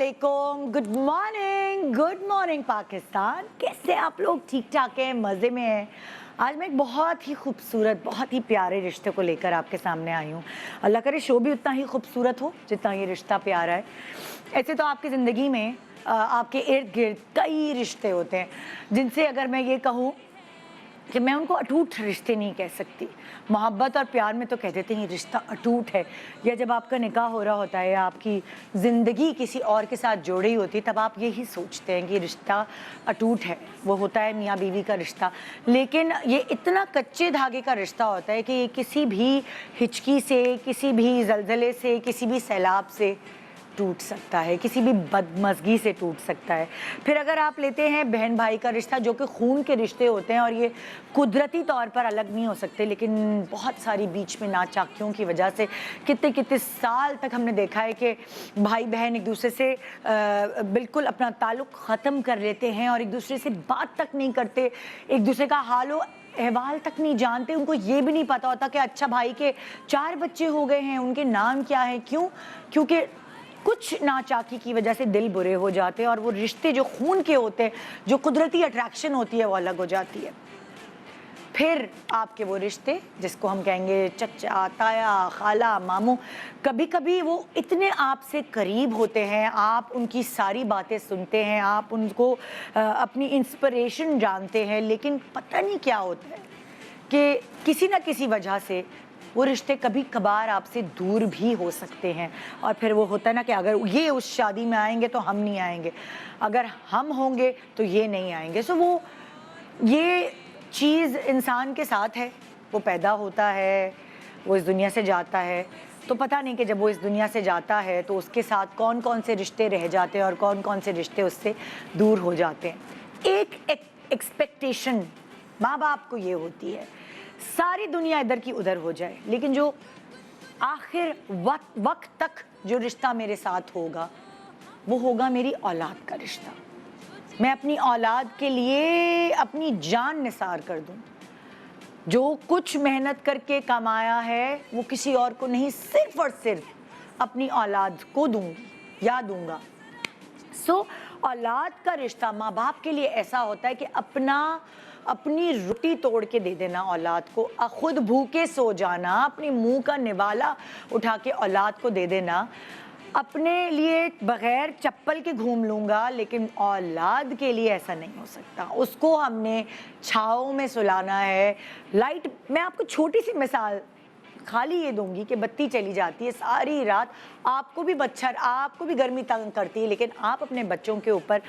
अस्सलामुअलैकुम, good morning Pakistan. कैसे आप लोग? ठीक ठाक हैं, मज़े में हैं। आज मैं एक बहुत ही खूबसूरत, बहुत ही प्यारे रिश्ते को लेकर आपके सामने आई हूँ। अल्लाह करे शो भी उतना ही खूबसूरत हो जितना ये रिश्ता प्यारा है। ऐसे तो आपकी ज़िंदगी में आपके इर्द गिर्द कई रिश्ते होते हैं जिनसे अगर मैं ये कहूँ कि मैं उनको अटूट रिश्ते नहीं कह सकती। मोहब्बत और प्यार में तो कह देते हैं रिश्ता अटूट है, या जब आपका निकाह हो रहा होता है या आपकी ज़िंदगी किसी और के साथ जोड़ी होती है तब आप यही सोचते हैं कि रिश्ता अटूट है। वो होता है मियाँ बीवी का रिश्ता, लेकिन ये इतना कच्चे धागे का रिश्ता होता है कि ये किसी भी हिचकी से, किसी भी ज़लज़ले से, किसी भी सैलाब से टूट सकता है, किसी भी बदमज़गी से टूट सकता है। फिर अगर आप लेते हैं बहन भाई का रिश्ता, जो कि खून के रिश्ते होते हैं और ये कुदरती तौर पर अलग नहीं हो सकते, लेकिन बहुत सारी बीच में नाचाकियों की वजह से कितने कितने साल तक हमने देखा है कि भाई बहन एक दूसरे से बिल्कुल अपना ताल्लुक़ ख़त्म कर लेते हैं और एक दूसरे से बात तक नहीं करते, एक दूसरे का हालो अहवाल तक नहीं जानते। उनको ये भी नहीं पता होता कि अच्छा भाई के 4 बच्चे हो गए हैं, उनके नाम क्या है। क्यों? क्योंकि कुछ नाचाकी की वजह से दिल बुरे हो जाते हैं और वो रिश्ते जो खून के होते हैं, जो कुदरती अट्रैक्शन होती है, वो अलग हो जाती है। फिर आपके वो रिश्ते जिसको हम कहेंगे चचा, ताया, खाला, मामू, कभी कभी वो इतने आपसे करीब होते हैं, आप उनकी सारी बातें सुनते हैं, आप उनको अपनी इंस्पिरेशन जानते हैं, लेकिन पता नहीं क्या होता है कि किसी ना किसी वजह से वो रिश्ते कभी कभार आपसे दूर भी हो सकते हैं। और फिर वो होता है ना कि अगर ये उस शादी में आएंगे तो हम नहीं आएंगे, अगर हम होंगे तो ये नहीं आएंगे। सो वो ये चीज़ इंसान के साथ है, वो पैदा होता है, वो इस दुनिया से जाता है, तो पता नहीं कि जब वो इस दुनिया से जाता है तो उसके साथ कौन कौन से रिश्ते रह जाते हैं और कौन कौन से रिश्ते उससे दूर हो जाते हैं। एक एक्सपेक्टेशन माँ बाप को ये होती है सारी दुनिया इधर की उधर हो जाए, लेकिन जो आखिर वक्त तक जो रिश्ता मेरे साथ होगा वो होगा मेरी औलाद का रिश्ता। मैं अपनी औलाद के लिए अपनी जान निसार कर दूं। जो कुछ मेहनत करके कमाया है वो किसी और को नहीं, सिर्फ और सिर्फ अपनी औलाद को दूंगी या दूंगा। सो औलाद का रिश्ता माँ बाप के लिए ऐसा होता है कि अपनी रोटी तोड़ के दे देना औलाद को, खुद भूखे सो जाना, अपनी मुंह का निवाला उठा के औलाद को दे देना। अपने लिए बगैर चप्पल के घूम लूँगा, लेकिन औलाद के लिए ऐसा नहीं हो सकता। उसको हमने छाँव में सुलाना है। लाइट, मैं आपको छोटी सी मिसाल खाली ये दूंगी कि बत्ती चली जाती है सारी रात, आपको भी मच्छर, आपको भी गर्मी तंग करती है, लेकिन आप अपने बच्चों के ऊपर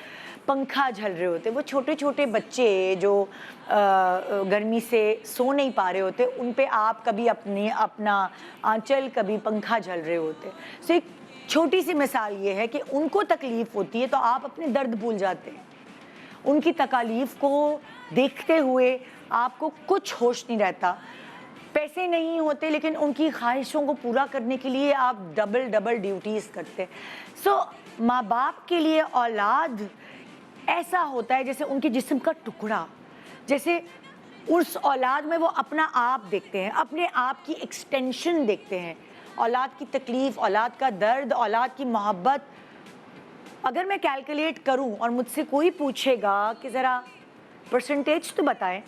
पंखा झल रहे होते। वो छोटे छोटे बच्चे जो गर्मी से सो नहीं पा रहे होते, उन पे आप कभी अपना आंचल, कभी पंखा झल रहे होते। सो एक छोटी सी मिसाल ये है कि उनको तकलीफ़ होती है तो आप अपने दर्द भूल जाते हैं। उनकी तकालीफ़ को देखते हुए आपको कुछ होश नहीं रहता। पैसे नहीं होते, लेकिन उनकी ख्वाहिशों को पूरा करने के लिए आप डबल ड्यूटीज़ करते हैं। सो माँ बाप के लिए औलाद ऐसा होता है जैसे उनके जिस्म का टुकड़ा, जैसे उस औलाद में वो अपना आप देखते हैं, अपने आप की एक्सटेंशन देखते हैं। औलाद की तकलीफ़, औलाद का दर्द, औलाद की मोहब्बत अगर मैं कैलकुलेट करूं और मुझसे कोई पूछेगा कि ज़रा परसेंटेज तो बताएं,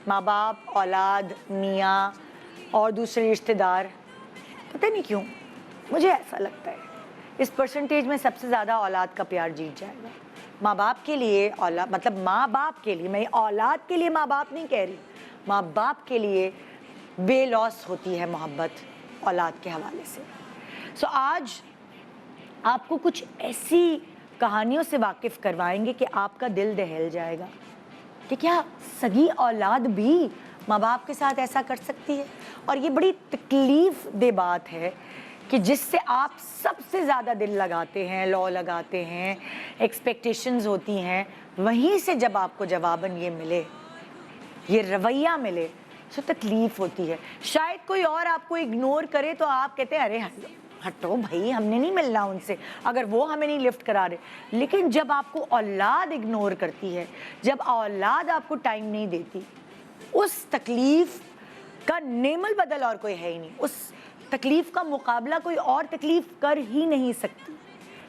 माँ बाप, औलाद, मियाँ और दूसरे रिश्तेदार, पता नहीं क्यों मुझे ऐसा लगता है इस परसेंटेज में सबसे ज़्यादा औलाद का प्यार जीत जाएगा। माँ बाप के लिए औलाद, मतलब माँ बाप के लिए, मैं औलाद के लिए माँ बाप नहीं कह रही, माँ बाप के लिए बेलॉस होती है मोहब्बत औलाद के हवाले से। सो आज आपको कुछ ऐसी कहानियों से वाकिफ़ करवाएंगे कि आपका दिल दहल जाएगा कि क्या सगी औलाद भी माँ बाप के साथ ऐसा कर सकती है। और ये बड़ी तकलीफ़ दे बात है कि जिससे आप सबसे ज़्यादा दिल लगाते हैं, लौ लगाते हैं, एक्सपेक्टेशंस होती हैं, वहीं से जब आपको जवाबन ये मिले, ये रवैया मिले, तो तकलीफ़ होती है। शायद कोई और आपको इग्नोर करे तो आप कहते हैं अरे हटो भाई, हमने नहीं मिलना उनसे, अगर वो हमें नहीं लिफ्ट करा रहे। लेकिन जब आपको औलाद इग्नोर करती है, जब औलाद आपको टाइम नहीं देती, उस तकलीफ़ का नेमल बदल और कोई है ही नहीं। उस तकलीफ़ का मुकाबला कोई और तकलीफ़ कर ही नहीं सकती।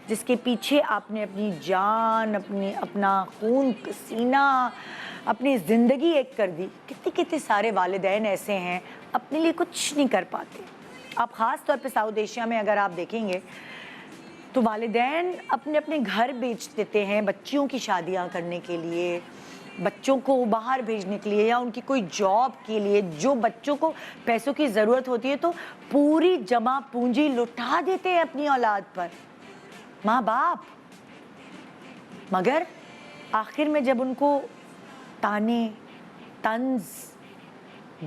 جس کے پیچھے آپ نے اپنی جان، اپنا خون پسینہ، اپنی زندگی ایک کر دی. کتنے سارے والدین ایسے ہیں اپنے لیے کچھ نہیں کر پاتے. آپ خاص طور پہ ساؤتھ ایشیا میں اگر آپ دیکھیں گے تو والدین اپنے گھر بیچ دیتے ہیں بچیوں کی شادیاں کرنے کے لیے، بچوں کو باہر بھیجنے کے لیے یا ان کی کوئی جاب کے لیے. جو بچوں کو پیسوں کی ضرورت ہوتی ہے تو پوری جمع پونجی لٹا دیتے ہیں اپنی اولاد پر ماں باپ. مگر آخر میں جب ان کو تانے، طنز،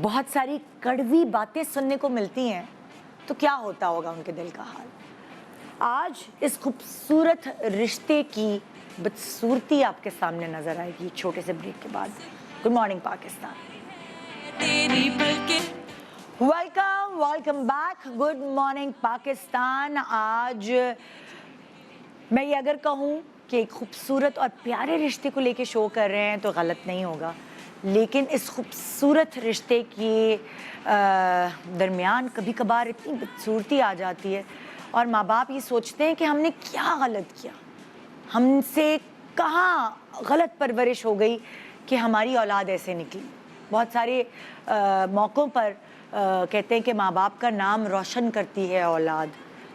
بہت ساری کڑوی باتیں سننے کو ملتی ہیں تو کیا ہوتا ہوگا ان کے دل کا حال. آج اس خوبصورت رشتے کی بدصورتی آپ کے سامنے نظر آئے گی چھوٹے سے بریک کے بعد. Good morning Pakistan. Welcome back. Good morning Pakistan. آج میں یہ اگر کہوں کہ ایک خوبصورت اور پیارے رشتے کو لے کے شو کر رہے ہیں تو غلط نہیں ہوگا، لیکن اس خوبصورت رشتے کے درمیان کبھی کبھار اتنی بدصورتی آ جاتی ہے اور ماں باپ یہ سوچتے ہیں کہ ہم نے کیا غلط کیا، ہم سے کہاں غلط پرورش ہو گئی کہ ہماری اولاد ایسے نکلی. بہت سارے موقعوں پر کہتے ہیں کہ ماں باپ کا نام روشن کرتی ہے اولاد،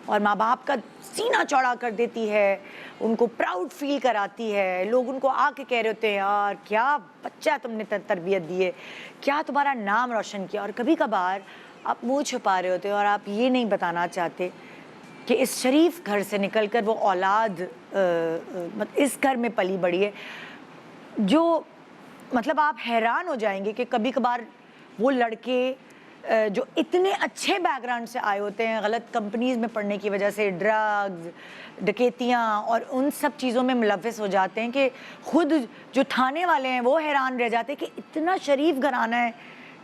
اور ماں باپ کا سینہ چوڑا کر دیتی ہے، ان کو پراؤڈ فیل کراتی ہے. لوگ ان کو آ کے کہہ رہے ہوتے ہیں یار کیا بچہ تم نے تربیت دی ہے، کیا تمہارا نام روشن کیا. اور کبھی کبھار آپ منہ چھپا رہے ہوتے ہیں اور آپ یہ نہیں بتانا چاہتے کہ اس شریف گھر سے نکل کر وہ اولاد اس گھر میں پلی بڑھی ہے جو مطلب آپ حیران ہو جائیں گے کہ کبھی کبھار وہ لڑکے جو اتنے اچھے بیک گراؤنڈ سے آئے ہوتے ہیں، غلط کمپنیز میں پڑھنے کی وجہ سے ڈرگز، ڈکیتیاں اور ان سب چیزوں میں ملوث ہو جاتے ہیں کہ خود جو تھانے والے ہیں وہ حیران رہ جاتے ہیں کہ اتنا شریف گھرانہ ہے،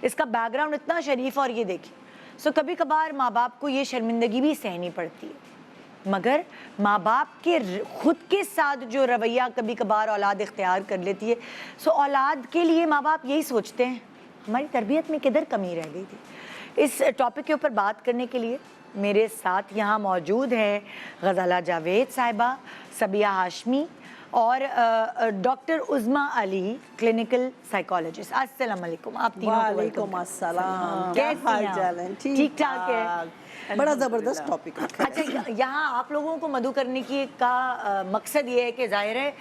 اس کا بیک گراؤنڈ اتنا شریف، اور یہ دیکھیں. سو کبھی کبھار ماں باپ کو یہ شرمندگی بھی سہنی پڑتی ہے، مگر ماں باپ کے خود کے ساتھ جو رویہ کبھی کبھار اولاد اختیار کر لیتی ہے، سو اولاد کے لیے ماں باپ یہی سوچتے ہیں ہماری تربیت میں کدھر کمی رہ گئی تھی. اس ٹاپک کے اوپر بات کرنے کے لیے میرے ساتھ یہاں موجود ہیں غزالہ جاوید صاحبہ، صبیہ ہاشمی اور ڈاکٹر عظمیٰ علی، کلینکل سائیکالوجسٹ. السلام علیکم. آپ تینوں کو وعلیکم السلام. کیسی حال ہیں چال ہے؟ آپ؟ ٹھیک ٹھاک ہے. بڑا زبردست ٹاپک رکھا ہے. اچھا، یہاں آپ لوگوں کو مدعو کرنے کی کا مقصد یہ ہے کہ ظاہر ہے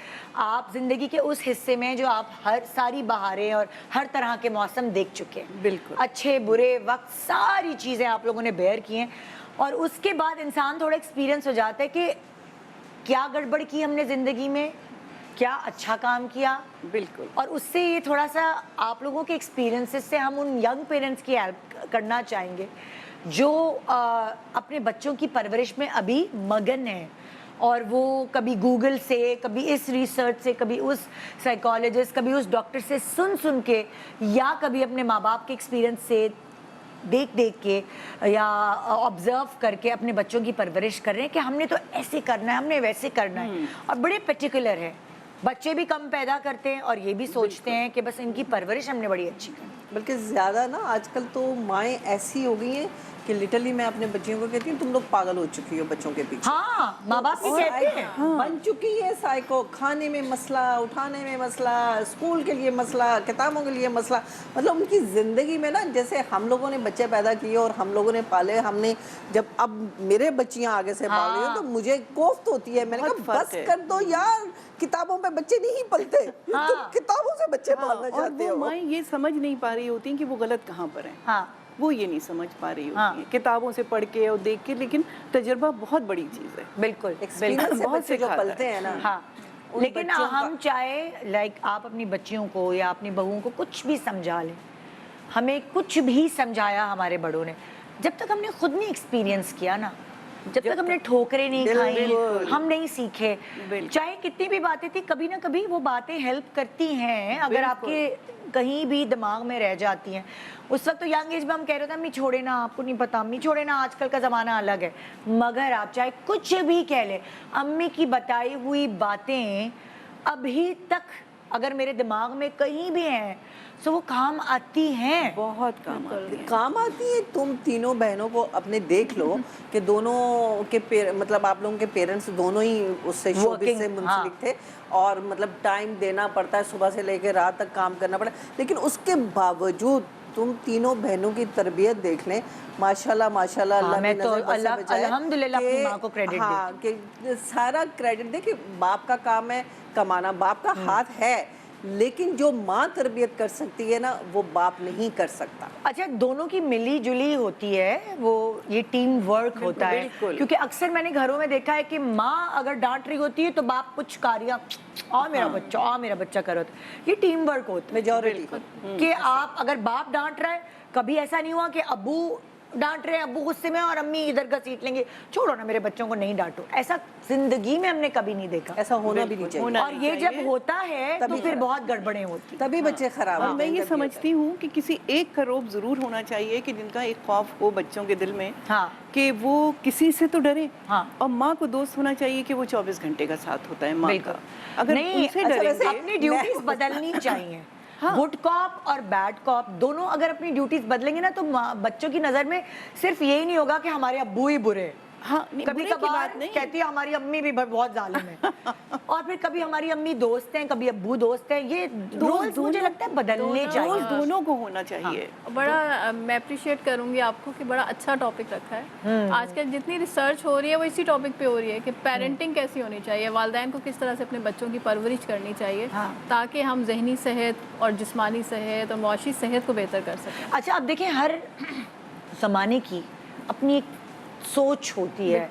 آپ زندگی کے اس حصے میں جو آپ ہر ساری بہاریں اور ہر طرح کے موسم دیکھ چکے ہیں، بالکل اچھے برے وقت ساری چیزیں آپ لوگوں نے بیئر کی ہیں، اور اس کے بعد انسان تھوڑا ایکسپیرینس ہو جاتا ہے کہ کیا گڑبڑ کی ہم نے زندگی میں، کیا اچھا کام کیا. بالکل. اور اس سے یہ تھوڑا سا آپ لوگوں کے ایکسپیرینسز سے ہم ان ینگ پیرنٹس کی ہیلپ کرنا چاہیں گے جو اپنے بچوں کی پرورش میں ابھی مگن ہیں، اور وہ کبھی گوگل سے، کبھی اس ریسرچ سے، کبھی اس سائیکالوجسٹ، کبھی اس ڈاکٹر سے سن کے، یا کبھی اپنے ماں باپ کے ایکسپیرینس سے دیکھ کے یا آبزرو کر کے اپنے بچوں کی پرورش کر رہے ہیں کہ ہم نے تو ایسے کرنا ہے، ہم نے ویسے کرنا ہے. اور بڑے پرٹیکولر ہے، بچے بھی کم پیدا کرتے ہیں اور یہ بھی سوچتے ہیں کہ بس ان کی پرورش ہم نے بڑی اچھی کرنی. بلکہ زیادہ نا آج کل تو مائیں ایسی ہو گئی ہیں کہ لٹرلی میں اپنے بچیوں کو کہتی ہوں تم لوگ پاگل ہو چکی ہو بچوں کے پیچھے. ہاں، ماں باپ بھی کہتے ہیں بن چکی ہے سائیکو. کھانے میں مسئلہ، اٹھانے میں مسئلہ، اسکول کے لیے مسئلہ، کتابوں کے لیے مسئلہ. مطلب ان کی زندگی میں نا جیسے ہم لوگوں نے بچے پیدا کیے اور ہم لوگوں نے پالے، ہم نے جب اب میرے بچیاں آگے سے پال رہی ہیں تو مجھے کوفت ہوتی ہے. میں نے کہا بس کر دو یار، کتابوں پہ بچے نہیں پلتے، تم کتابوں سے بچے پالنا چاہتے ہو. اور وہ مائیں یہ سمجھ نہیں پا رہی ہوتی ہیں کہ وہ غلط کہاں پر ہیں. ہاں، وہ یہ نہیں سمجھ پا رہی ہوتی ہیں کتابوں سے پڑھ کے اور دیکھ کے. لیکن تجربہ بہت بڑی چیز ہے. بالکل. ایکسپیرینس سے بچے جو پلتے ہیں نا. ہاں، لیکن ہم چاہے لائک آپ اپنی بچیوں کو یا اپنی بہوؤں کو کچھ بھی سمجھا لیں، ہمیں کچھ بھی سمجھایا ہمارے بڑوں نے، جب تک ہم نے خود نہیں ایکسپیرینس کیا نا، جب تک ہم نے ٹھوکریں نہیں کھائیں، ہم نہیں سیکھے، چاہے کتنی بھی باتیں تھی، کبھی نہ کبھی وہ باتیں ہیلپ کرتی ہیں اگر آپ کے کہیں بھی دماغ میں رہ جاتی ہیں. اس وقت تو ینگ ایج میں ہم کہہ رہے تھے امی چھوڑے نا، آپ کو نہیں پتا، امی چھوڑے نا، آج کل کا زمانہ الگ ہے. مگر آپ چاہے کچھ بھی کہہ لیں، امی کی بتائی ہوئی باتیں ابھی تک अगर मेरे दिमाग में कहीं भी हैं तो वो काम आती हैं। बहुत काम आती है। काम आती है। तुम तीनों बहनों को अपने देख लो कि दोनों के मतलब आप लोगों के पेरेंट्स दोनों ही उससे शोबिस से मुंसलिक थे, और मतलब टाइम देना पड़ता है, सुबह से लेकर रात तक काम करना पड़ता है, लेकिन उसके बावजूद तुम तीनों बहनों की तरबियत देख लें, माशाल्लाह माशाल्लाह। अल्लाह मैं की तो नज़र बस से बचाए अल्हम्दुलिल्लाह अपनी माँ को क्रेडिट हाँ, कि सारा क्रेडिट दे कि बाप का काम है कमाना, बाप का हाथ है, लेकिन जो माँ तरबियत कर सकती है ना, वो बाप नहीं कर सकता। अच्छा, दोनों की मिली जुली होती है, वो ये टीम वर्क होता है। बिल्कुल। क्योंकि अक्सर मैंने घरों में देखा है कि माँ अगर डांट रही होती है तो बाप कुछ कार्य आ मेरा बच्चा करो, ये टीम वर्क होता है मेजॉरिटी कि आप अगर बाप डांट रहा है, कभी ऐसा नहीं हुआ कि अब्बू डांट रहे हैं, अब्बू गुस्से में और अम्मी इधर का सीट लेंगे, छोड़ो ना मेरे बच्चों को नहीं डांटो, ऐसा जिंदगी में हमने कभी नहीं देखा। ऐसा होना भी नहीं चाहिए, और ये जब होता है तो फिर बहुत गड़बड़ें होती। तभी बच्चे खराब और होते मैं हैं, ये तभी समझती हूँ कि किसी एक का रौब जरूर होना चाहिए कि जिनका एक खौफ हो बच्चों के दिल में, हाँ। कि वो किसी से तो डरे। हाँ। और माँ को दोस्त होना चाहिए कि वो 24 घंटे का साथ होता है माँ बिल्कुल। का। अगर नहीं, उनसे अच्छा, डरेंगे, वैसे अपनी ड्यूटीज बदलनी चाहिए। हाँ। गुड कॉप और बैड कॉप दोनों अगर अपनी ड्यूटीज बदलेंगे ना तो बच्चों की नजर में सिर्फ यही नहीं होगा कि हमारे अब्बू ही बुरे हैं। हाँ, नहीं, कभी बुरे की कभार बात नहीं। कहती है हमारी अम्मी भी बहुत जालिम है और फिर कभी हमारी अम्मी दोस्त हैं, कभी अब्बू दोस्त हैं। ये रोल्स मुझे लगता है बदलने चाहिए। दोनों को होना चाहिए। बड़ा मैं अप्रिशिएट करूंगी आपको कि बड़ा अच्छा टॉपिक रखा है। आजकल जितनी रिसर्च हो रही है वो इसी टॉपिक पे हो रही है कि पेरेंटिंग कैसी होनी चाहिए, वालिदैन को किस तरह से अपने बच्चों की परवरिश करनी चाहिए ताकि हम जहनी सेहत और जिस्मानी सेहत और मुआशी सेहत को बेहतर कर सकें। अच्छा, अब देखिए हर ज़माने की अपनी एक सोच होती है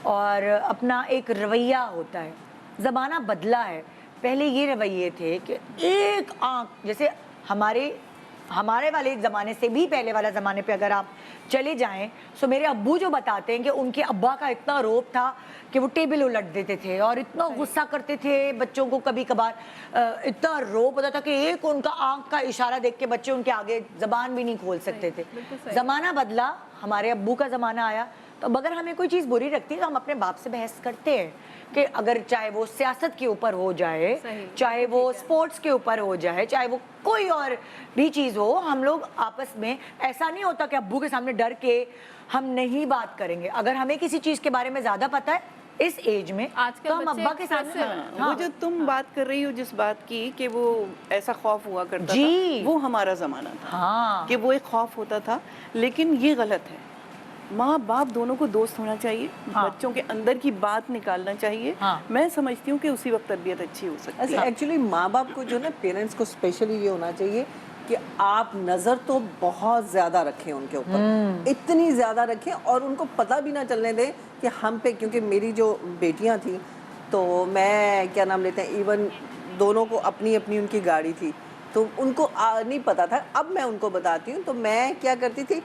और अपना एक रवैया होता है। ज़माना बदला है, पहले ये रवैये थे कि एक आँख, जैसे हमारे वाले ज़माने से भी पहले वाला ज़माने पे अगर आप चले जाएं तो मेरे अब्बू जो बताते हैं कि उनके अब्बा का इतना रौब था कि वो टेबल उलट देते थे और इतना गुस्सा करते थे बच्चों को, कभी कभार इतना रौब होता था कि एक उनका आंख का इशारा देख के बच्चे उनके आगे जबान भी नहीं खोल सकते थे। ज़माना बदला, हमारे अब्बू का ज़माना आया, तो अगर हमें कोई चीज़ बुरी लगती है तो हम अपने बाप से बहस करते हैं कि अगर चाहे वो सियासत के ऊपर हो जाए, चाहे वो स्पोर्ट्स के ऊपर हो जाए, चाहे वो कोई और भी चीज़ हो, हम लोग आपस में, ऐसा नहीं होता कि अब्बू के सामने डर के हम नहीं बात करेंगे। अगर हमें किसी चीज़ के बारे में ज़्यादा पता है इस एज में आजकल तो हम बच्चे अब्बा के expressive सामने हैं। वो जो तुम बात कर रही हो जिस बात की कि वो ऐसा खौफ हुआ करता जी। था, वो हमारा ज़माना था। हाँ। कि वो एक खौफ होता था, लेकिन ये गलत है। माँ बाप दोनों को दोस्त होना चाहिए, बच्चों के अंदर की बात निकालना चाहिए। मैं समझती हूँ कि उसी वक्त तरबियत अच्छी हो सकती है। एक्चुअली माँ बाप को जो ना, पेरेंट्स को स्पेशली ये होना चाहिए कि आप नज़र तो बहुत ज़्यादा रखें उनके ऊपर, इतनी ज़्यादा रखें और उनको पता भी ना चलने दें कि हम पे, क्योंकि मेरी जो बेटियां थी तो मैं क्या नाम लेते हैं, इवन दोनों को अपनी अपनी उनकी गाड़ी थी तो उनको नहीं पता था। अब मैं उनको बताती हूँ, तो मैं क्या करती थी,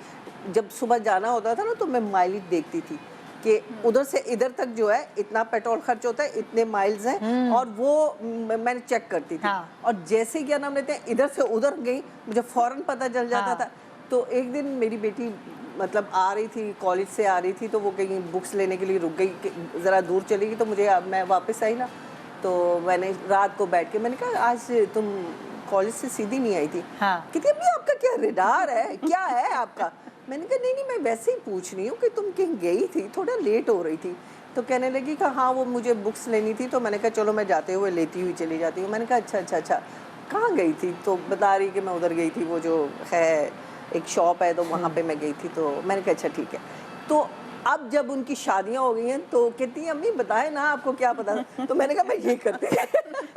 जब सुबह जाना होता था ना तो मैं माइलेज देखती थी कि उधर से इधर तक जो है इतना पेट्रोल खर्च होता है, इतने माइल्स हैं, और वो मैंने चेक करती थी। और जैसे क्या नाम लेते हैं इधर से उधर गई, मुझे फौरन पता चल जाता था। तो एक दिन मेरी बेटी मतलब आ रही थी, कॉलेज से आ रही थी, तो वो कहीं बुक्स लेने के लिए रुक गई, ज़रा दूर चली गई, तो मैं वापस आई ना, तो मैंने रात को बैठ के मैंने कहा आज तुम कॉलेज से सीधी नहीं आई थी। कहती अम्मी आपका क्या रेडार है, क्या है आपका? मैंने कहा नहीं मैं वैसे ही पूछ रही हूँ कि तुम कहीं गई थी, थोड़ा लेट हो रही थी। तो कहने लगी कि हाँ वो मुझे बुक्स लेनी थी, तो मैंने कहा चलो मैं जाते हुए लेती हुई चली जाती हूँ। मैंने कहा अच्छा कहाँ गई थी? तो बता रही कि मैं उधर गई थी, वो जो है एक शॉप है तो वहाँ पे मैं गई थी। तो मैंने कहा अच्छा ठीक है। तो अब जब उनकी शादियाँ हो गई हैं तो कहती है अम्मी बताए ना आपको क्या पता था? तो मैंने कहा मैं ये करती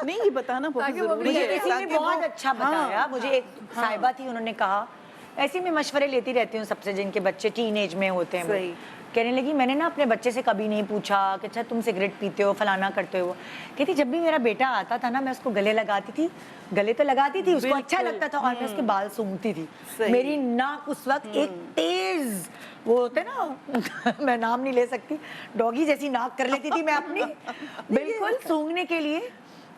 नहीं, ये बताना बहुत ज़रूरी मुझे है। किसी ने बहुत अच्छा बताया, मुझे एक साहिबा थी, उन्होंने कहा, ऐसे में मशवरे लेती रहती हूँ सबसे जिनके बच्चे टीन एज में होते हैं। कहने लगी मैंने ना अपने बच्चे से कभी नहीं पूछा कि अच्छा तुम सिगरेट पीते हो, फलाना करते हो। कहती जब भी मेरा बेटा आता था ना मैं उसको गले लगाती थी, गले तो लगाती थी, उसको अच्छा लगता था, और मैं उसके बाल सूंघती थी। मेरी नाक उस वक्त एक तेज वो होते ना मैं नाम नहीं ले सकती, डॉगी जैसी नाक कर लेती थी मैं अपनी, बिल्कुल सूंघने के लिए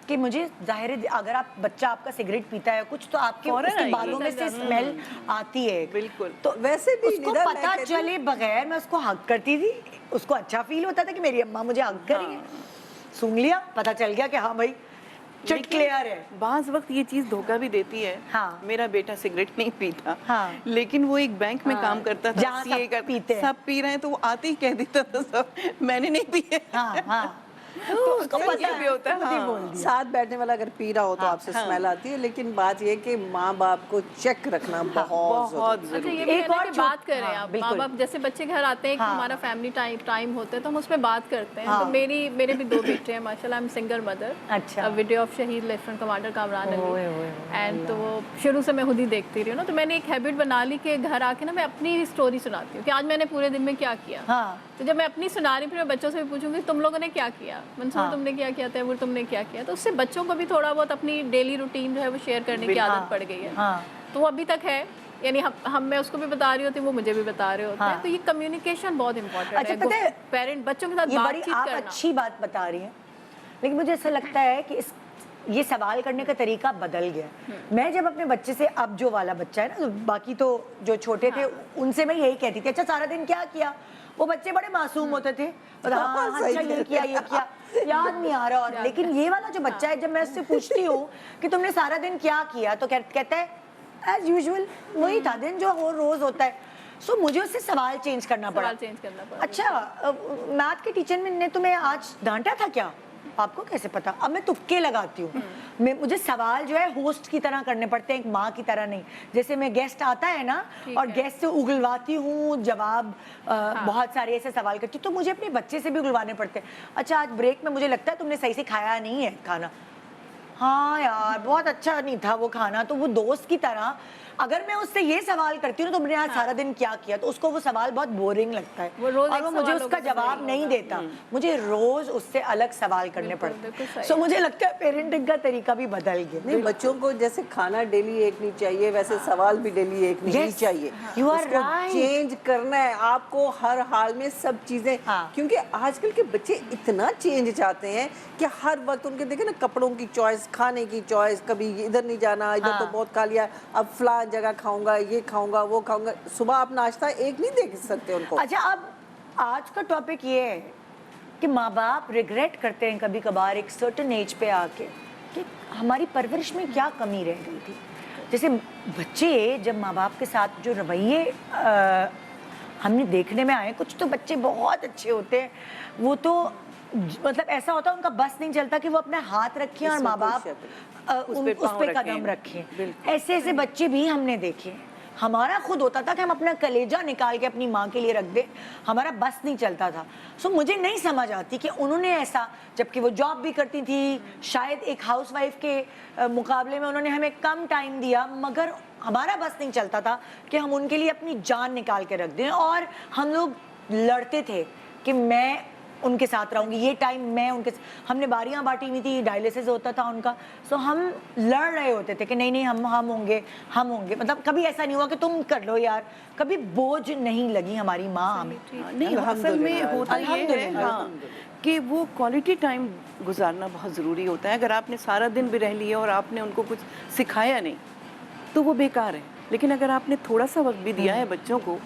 कि मुझे जाहिर है अगर आप बच्चा आपका सिगरेट पीता है कुछ तो आपके उसके बालों में से स्मेल आती है। बिल्कुल। तो वैसे भी उसको पता चले बगैर मैं उसको हक करती थी, उसको अच्छा फील होता था कि मेरी अम्मा मुझे हक करी है। सूंघ लिया, पता चल गया कि हाँ भाई क्लियर है। बाज़ वक्त ये चीज़ धोखा भी देती है। हाँ। मेरा बेटा सिगरेट नहीं पीता, हाँ। लेकिन वो एक बैंक में काम करता था, जहाँ सब पीते हैं। सब पी रहे हैं, तो वो आते ही कह देता था सब मैंने नहीं पिए। हाँ हाँ तो उसको ये पता भी है, होता है, खुद ही हाँ। बोल दिया। साथ बैठने वाला अगर पी रहा हो तो आपसे स्मेल आती है, लेकिन बात ये कि माँ बाप को चेक रखना बहुत बहुत जरूरी है। अच्छा, ये ज़रूरी भी एक है ना और कि जो- बात करें हाँ, आप, बिल्कुल। माँ बाप जैसे बच्चे घर आते हैं, एक हाँ। हमारा फैमिली टाइम होता है, तो हम उसमें बात करते हैं। हाँ। तो मेरे भी 2 बेटे हैं माशाल्लाह, आई एम सिंगल मदर। अच्छा। वीडियो ऑफ शहीद लेफ्टिनेंट कमांडर कामरान ओए, ओए, अली, ओए, एंड तो वो शुरू से मैं खुद ही देखती रही हूँ ना, तो मैंने एक हैबिट बना ली कि घर आके ना मैं अपनी स्टोरी सुनाती हूँ कि आज मैंने पूरे दिन में क्या किया। हाँ तो जब मैं अपनी सुना रही, फिर मैं बच्चों से भी पूछूंगी तुम लोगों ने क्या किया, मंसूर हाँ। तुमने क्या किया, तैमूर तुमने क्या किया। तो उससे बच्चों को भी थोड़ा बहुत अपनी डेली रूटीन जो है वो शेयर करने की आदत पड़ गई है। हाँ। तो वो अभी तक है, यानी हम मैं उसको भी बता रही होती हूँ, वो मुझे भी बता रहे होते हैं। तो ये कम्युनिकेशन बहुत इंपॉर्टेंट अच्छा, पता है, है, पेरेंट बच्चों के साथ ये बड़ी बातचीत आप करना। अच्छी बात बता रही हैं, लेकिन मुझे ऐसा लगता है कि ये सवाल करने का तरीका बदल गया। मैं जब अपने बच्चे से, अब जो वाला बच्चा है ना, बाकी तो जो छोटे थे उनसे मैं यही कहती थी, अच्छा सारा दिन क्या किया। वो बच्चे बड़े मासूम होते थे, हाँ अच्छा ये किया याद नहीं आ रहा। और लेकिन ये वाला जो बच्चा है, जब मैं उससे पूछती हूँ कि तुमने सारा दिन क्या किया, तो कहता है एज यूजुअल वही था दिन जो रोज होता है। सो मुझे उससे सवाल चेंज करना पड़ा। अच्छा, मैथ के टीचर ने तुम्हें आज डांटा था क्या, आपको कैसे पता। अब मैं तुक्के लगाती हूँ, मुझे सवाल जो है होस्ट की तरह करने पड़ते हैं, एक माँ की तरह नहीं। जैसे मैं गेस्ट आता है ना, और गेस्ट से उगलवाती हूँ जवाब, बहुत सारे ऐसे सवाल करती हूँ, तो मुझे अपने बच्चे से भी उगलवाने पड़ते हैं। अच्छा आज ब्रेक में मुझे लगता है तुमने सही से खाया नहीं है खाना, हाँ यार बहुत अच्छा नहीं था वो खाना। तो वो दोस्त की तरह अगर मैं उससे ये सवाल करती हूँ ना, तुमने आज सारा दिन क्या किया, तो उसको वो सवाल बहुत बोरिंग लगता है और वो मुझे उसका जवाब नहीं देता। मुझे रोज उससे अलग सवाल करने पड़ते हैं। सो मुझे लगता है पेरेंटिंग का तरीका भी बदल गया। नहीं, बच्चों को जैसे खाना डेली एक नहीं चाहिए, वैसे सवाल भी डेली एक नहीं चाहिए। You are right. चेंज करना है आपको हर हाल में सब चीजें, क्योंकि आजकल के बच्चे इतना चेंज चाहते हैं कि हर वक्त उनके देखे ना, कपड़ों की चॉइस, खाने की चॉइस, कभी इधर नहीं जाना, इधर तो बहुत खा लिया, अब फलां जगह खाऊंगा, ये खाऊंगा, वो खाऊंगा। सुबह आप नाश्ता एक नहीं दे सकते उनको। अच्छा, अब आज का टॉपिक ये है कि माँ बाप रिग्रेट करते हैं कभी कभार एक सर्टेन एज पे आके कि हमारी परवरिश में क्या कमी रह गई थी। जैसे बच्चे जब माँ बाप के साथ जो रवैये हमने देखने में आए, कुछ तो बच्चे बहुत अच्छे होते हैं, वो तो मतलब ऐसा होता है उनका बस नहीं चलता कि वो अपने हाथ रखें और माँ बाप उस पे कदम रखें। ऐसे ऐसे बच्चे भी हमने देखे। हमारा खुद होता था कि हम अपना कलेजा निकाल के अपनी माँ के लिए रख दे, हमारा बस नहीं चलता था। सो मुझे नहीं समझ आती कि उन्होंने ऐसा, जबकि वो जॉब भी करती थी, शायद एक हाउसवाइफ के मुकाबले में उन्होंने हमें कम टाइम दिया, मगर हमारा बस नहीं चलता था कि हम उनके लिए अपनी जान निकाल के रख दें। और हम लोग लड़ते थे कि मैं उनके साथ रहूंगी, ये टाइम मैं उनके हमने बारियां बांटी हुई थी, डायलिसिस होता था उनका। सो हम लड़ रहे होते थे कि नहीं नहीं हम होंगे। मतलब कभी ऐसा नहीं हुआ कि तुम कर लो यार, कभी बोझ नहीं लगी हमारी माँ हमें। नहीं, असल में होता ये है हाँ, कि वो क्वालिटी टाइम गुजारना बहुत ज़रूरी होता है। अगर आपने सारा दिन भी रह लिया और आपने उनको कुछ सिखाया नहीं तो वो बेकार है, लेकिन अगर आपने थोड़ा सा वक्त भी दिया है बच्चों को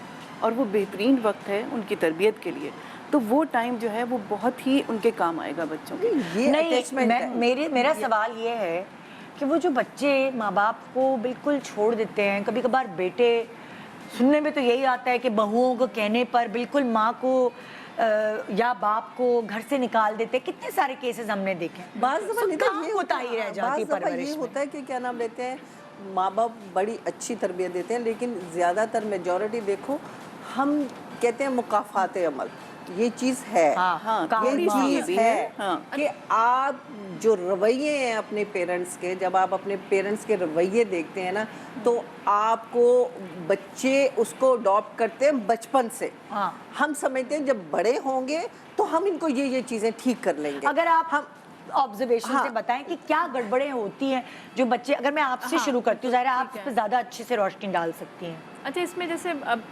और वो बेहतरीन वक्त है उनकी तरबियत के लिए, तो वो टाइम जो है वो बहुत ही उनके काम आएगा बच्चों के। नहीं, मेरा सवाल ये है कि वो जो बच्चे माँ बाप को बिल्कुल छोड़ देते हैं, कभी कभार बेटे, सुनने में तो यही आता है कि बहुओं को कहने पर बिल्कुल माँ को या बाप को घर से निकाल देते। कितने सारे केसेस हमने देखे। होता ही रह जाती परवरिश। ये होता है कि क्या नाम लेते हैं, माँ बाप बड़ी अच्छी तरबियत देते हैं, लेकिन ज़्यादातर मेजॉरिटी देखो हम कहते हैं मुकाफाते अमल, ये चीज़ है। ये चीज़ है कि आप जो रवैये हैं अपने पेरेंट्स के, जब आप अपने पेरेंट्स के रवैये देखते हैं ना, तो आपको बच्चे उसको अडॉप्ट करते हैं बचपन से। हम समझते हैं जब बड़े होंगे तो हम इनको ये चीज़ें ठीक कर लेंगे। अगर आप ऑब्जर्वेशन से बताएं कि क्या गड़बड़ें होती हैं जो बच्चे, अगर मैं आपसे शुरू करती हूँ, ज़ाहिर है आप इस पर ज़्यादा अच्छे से रोशनी डाल सकती हैं। अच्छा, इसमें जैसे अब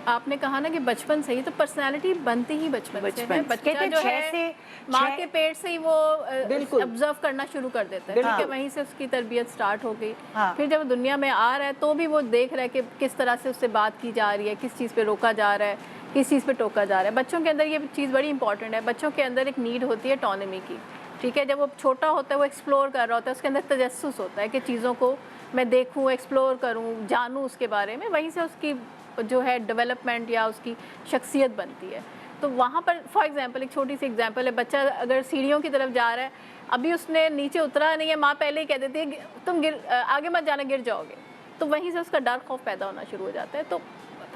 आपने कहा ना कि बचपन से ही, तो पर्सनालिटी बनती ही बचपन से है। बच्चा जो है माँ के पेट से ही वो ऑब्जर्व करना शुरू कर देता है, ठीक है, वहीं से उसकी तरबियत स्टार्ट हो गई। फिर जब दुनिया में आ रहा है तो भी वो देख रहा है कि किस तरह से उससे बात की जा रही है, किस चीज़ पे रोका जा रहा है, किस चीज़ पे टोका जा रहा है। बच्चों के अंदर ये चीज़ बड़ी इंपॉर्टेंट है। बच्चों के अंदर एक नीड होती है ऑटोनॉमी की, ठीक है, जब वो छोटा होता है वो एक्सप्लोर कर रहा होता है, उसके अंदर तजस्सुस होता है कि चीज़ों को मैं देखूं, एक्सप्लोर करूं, जानूं उसके बारे में, वहीं से उसकी जो है डेवलपमेंट या उसकी शख्सियत बनती है। तो वहाँ पर फॉर एग्जांपल एक छोटी सी एग्जांपल है, बच्चा अगर सीढ़ियों की तरफ जा रहा है, अभी उसने नीचे उतरा नहीं है, माँ पहले ही कह देती है तुम आगे मत जाना, गिर जाओगे, तो वहीं से उसका डर खौफ पैदा होना शुरू हो जाता है। तो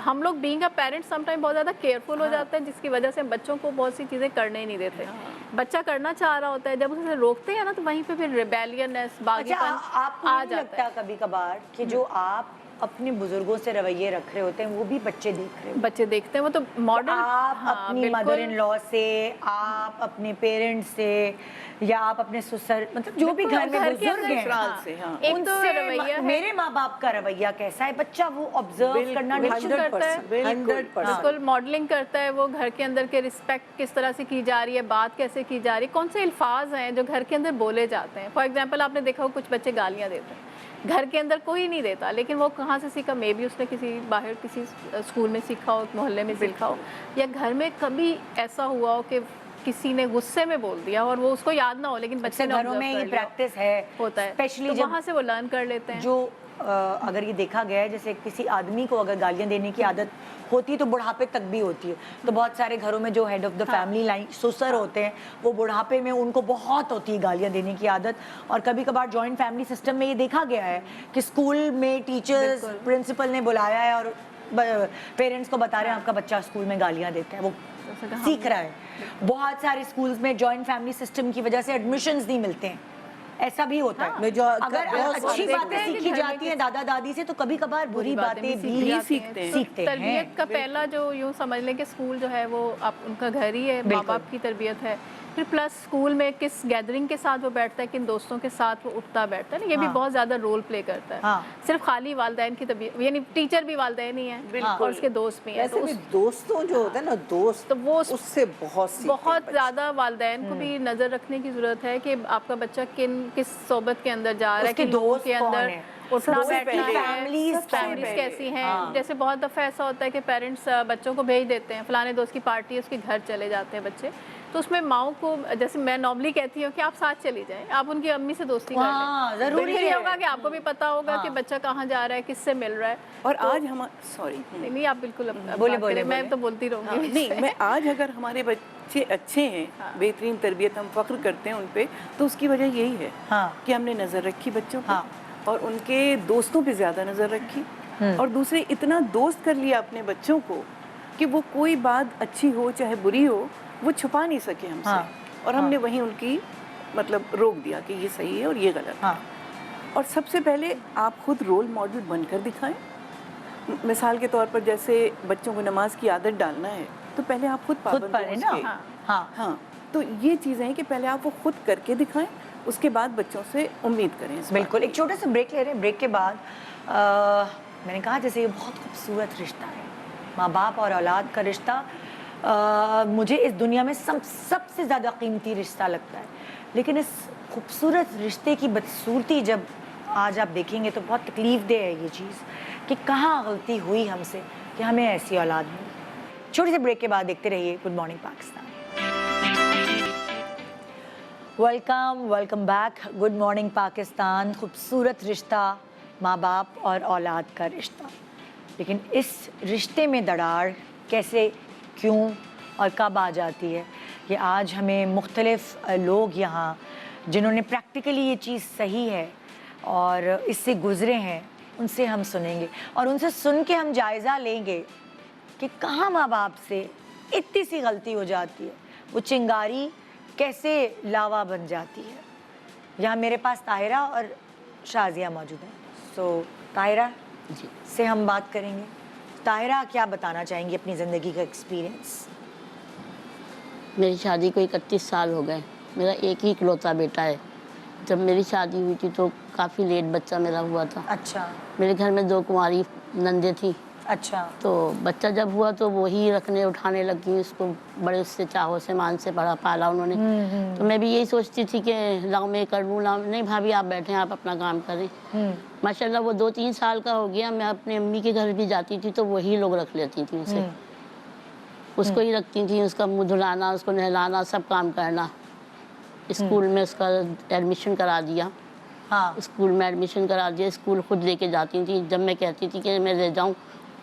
हम लोग बीइंग अ पेरेंट समटाइम बहुत ज़्यादा केयरफुल हो जाते हैं, जिसकी वजह से हम बच्चों को बहुत सी चीज़ें करने ही नहीं देते। बच्चा करना चाह रहा होता है, जब उसे रोकते हैं ना, तो वहीं पे फिर रिबेलियननेस, अच्छा, बागीपन आपको आ नहीं जाता लगता है। कभी कभार कि जो आप अपने बुजुर्गों से रवैये रख रहे होते हैं वो भी बच्चे देख रहे होते बच्चे देखते हैं, वो तो हैं? मॉडर्न, आप अपनी मदर इन लॉ से, आप अपने पेरेंट्स से, या आप अपने ससुर, मतलब जो भी घर में घर के बुजुर्ग अंदर, हैं, ससुराल से, हाँ। एक तो उनसे रवैया है, मेरे माँ बाप का रवैया कैसा है, बच्चा वो ऑब्जर्व करना नहीं 100%, 100%। बिल्कुल मॉडलिंग करता है वो, घर के अंदर के रिस्पेक्ट किस तरह से की जा रही है, बात कैसे की जा रही है, कौन से अल्फाज हैं जो घर के अंदर बोले जाते हैं। फॉर एग्जांपल आपने देखा हो कुछ बच्चे गालियां देते हैं, घर के अंदर कोई नहीं देता, लेकिन वो कहाँ से सीखा, मे बी उसने किसी बाहर किसी स्कूल में सीखा हो, मोहल्ले में सीखा हो, या घर में कभी ऐसा हुआ हो कि किसी ने गुस्से में बोल दिया और वो उसको याद ना हो, लेकिन बच्चे ने घरों observe में कर ये लिया प्रैक्टिस है होता है, स्पेशली तो जब वहाँ से वो लर्न कर लेते हैं। जो अगर ये देखा गया है, जैसे किसी आदमी को अगर गालियां देने की आदत होती है तो बुढ़ापे तक भी होती है। तो बहुत सारे घरों में जो head of the family line ससुर होते हैं, वो बुढ़ापे में उनको बहुत होती है गालियां देने की आदत। और कभी कभार जॉइंट फैमिली सिस्टम में ये देखा गया है कि स्कूल में टीचर्स, प्रिंसिपल ने बुलाया है और पेरेंट्स को बता रहे हैं आपका बच्चा स्कूल में गालियां देता है, वो सीख रहा है। बहुत सारे स्कूल्स में जॉइंट फैमिली सिस्टम की वजह से एडमिशंस नहीं मिलते हैं, ऐसा भी होता है। मैं जो अगर बहुत अच्छी देखते बातें हैं कि सीखी घर में जाती हैं दादा दादी से, तो कभी कभार बुरी बातें भी सीखते हैं। सीखते हैं। तरबियत का पहला जो यूँ समझ लें कि स्कूल जो है वो आप उनका घर ही है, माँ बाप की तरबियत है। फिर प्लस स्कूल में किस गैदरिंग के साथ वो बैठता है, किन दोस्तों के साथ वो उठता बैठता है ना, ये भी बहुत ज़्यादा रोल प्ले तरबियत करता है। सिर्फ खाली वालिदैन की तबीयत, यानी टीचर भी वालिदैन ही है और उसके दोस्त भी हैं, वैसे भी दोस्तों जो होते हैं ना, दोस्त, तो वो उससे बहुत सीखते हैं बहुत ज़्यादा वालिदैन को भी नज़र रखने की ज़रूरत है कि आपका बच्चा किस सोबत के अंदर जा रहा है, उसके किन लोगों दोस्त के कौन अंदर हैं? उठना सबसे बैठना पहले है, फैमिलीज कैसी हैं। जैसे बहुत दफ़ा ऐसा होता है कि पेरेंट्स बच्चों को भेज देते हैं, फलाने दोस्त की पार्टी है, उसके घर चले जाते हैं बच्चे, तो उसमें माओ को, जैसे मैं नॉर्मली कहती हूँ कि आप साथ चली जाएं, आप उनकी अम्मी से दोस्ती कर लें, जरूरी फिर ये है। होगा कि आपको भी पता होगा कि बच्चा कहाँ जा रहा है, किससे मिल रहा है। और आज हम सॉरी नहीं आप बिल्कुल बोले, मैं तो बोलती रहूँगी। नहीं, मैं आज अगर हमारे बच्चे अच्छे हैं, बेहतरीन तरबियत, हम फख्र करते हैं उन पे, तो उसकी वजह यही है कि हमने नज़र रखी बच्चों पर और उनके दोस्तों पे ज़्यादा नज़र रखी, और दूसरे इतना दोस्त कर लिया अपने बच्चों को कि वो कोई बात अच्छी हो चाहे बुरी हो वो छुपा नहीं सके हमसे, और हमने वहीं उनकी मतलब रोक दिया कि ये सही है और ये गलत है। और सबसे पहले आप खुद रोल मॉडल बनकर दिखाएं। मिसाल के तौर पर जैसे बच्चों को नमाज की आदत डालना है तो पहले आप खुद पाबंद पढ़ें हो ना। उसके। हाँ, तो ये चीज़ें हैं कि पहले आप वो खुद करके दिखाएं, उसके बाद बच्चों से उम्मीद करें। बिल्कुल। एक छोटा सा ब्रेक ले रहे हैं, ब्रेक के बाद मैंने कहा जैसे ये बहुत खूबसूरत रिश्ता है, माँ बाप और औलाद का रिश्ता, मुझे इस दुनिया में सबसे ज़्यादा कीमती रिश्ता लगता है। लेकिन इस खूबसूरत रिश्ते की बदसूरती जब आज आप देखेंगे तो बहुत तकलीफ दे है ये चीज़ कि कहाँ गलती हुई हमसे कि हमें ऐसी औलाद मिली। छोटे से ब्रेक के बाद देखते रहिए good morning Pakistan. Welcome back. Good morning Pakistan. खूबसूरत रिश्ता, माँ बाप और औलाद का रिश्ता, लेकिन इस रिश्ते में दरार कैसे, क्यों और कब आ जाती है, ये आज हमें मुख्तलिफ लोग यहाँ जिन्होंने प्रैक्टिकली ये चीज़ सही है और इससे गुज़रे हैं उनसे हम सुनेंगे, और उनसे सुन के हम जायज़ा लेंगे कि कहाँ माँ बाप से इतनी सी गलती हो जाती है, वो चिंगारी कैसे लावा बन जाती है। यहाँ मेरे पास ताहिरा और शाजिया मौजूद हैं। सो ताहिरा से हम बात करेंगे। ताहिरा क्या बताना चाहेंगी अपनी ज़िंदगी का एक्सपीरियंस? मेरी शादी को 31 साल हो गए। मेरा एक ही इकलौता बेटा है। जब मेरी शादी हुई थी तो काफ़ी लेट बच्चा मेरा हुआ था। अच्छा। मेरे घर में 2 कुंवारी नंदे थी। अच्छा। तो बच्चा जब हुआ तो वो ही रखने उठाने लगी, उसको बड़े उससे चाहो से मान से बड़ा पाला उन्होंने। तो मैं भी यही सोचती थी कि लाओ मैं कर लूँ, लाओ नहीं भाभी आप बैठें, आप अपना काम करें। माशाल्लाह वो 2-3 साल का हो गया। मैं अपनी अम्मी के घर भी जाती थी तो वही लोग रख लेती थी उसे, उसको ही रखती थी, उसका मुँह धुलाना, उसको नहलाना, सब काम करना। स्कूल में उसका एडमिशन करा दिया। हाँ स्कूल में एडमिशन करा दिया, स्कूल खुद लेके जाती थी। जब मैं कहती थी कि मैं ले जाऊं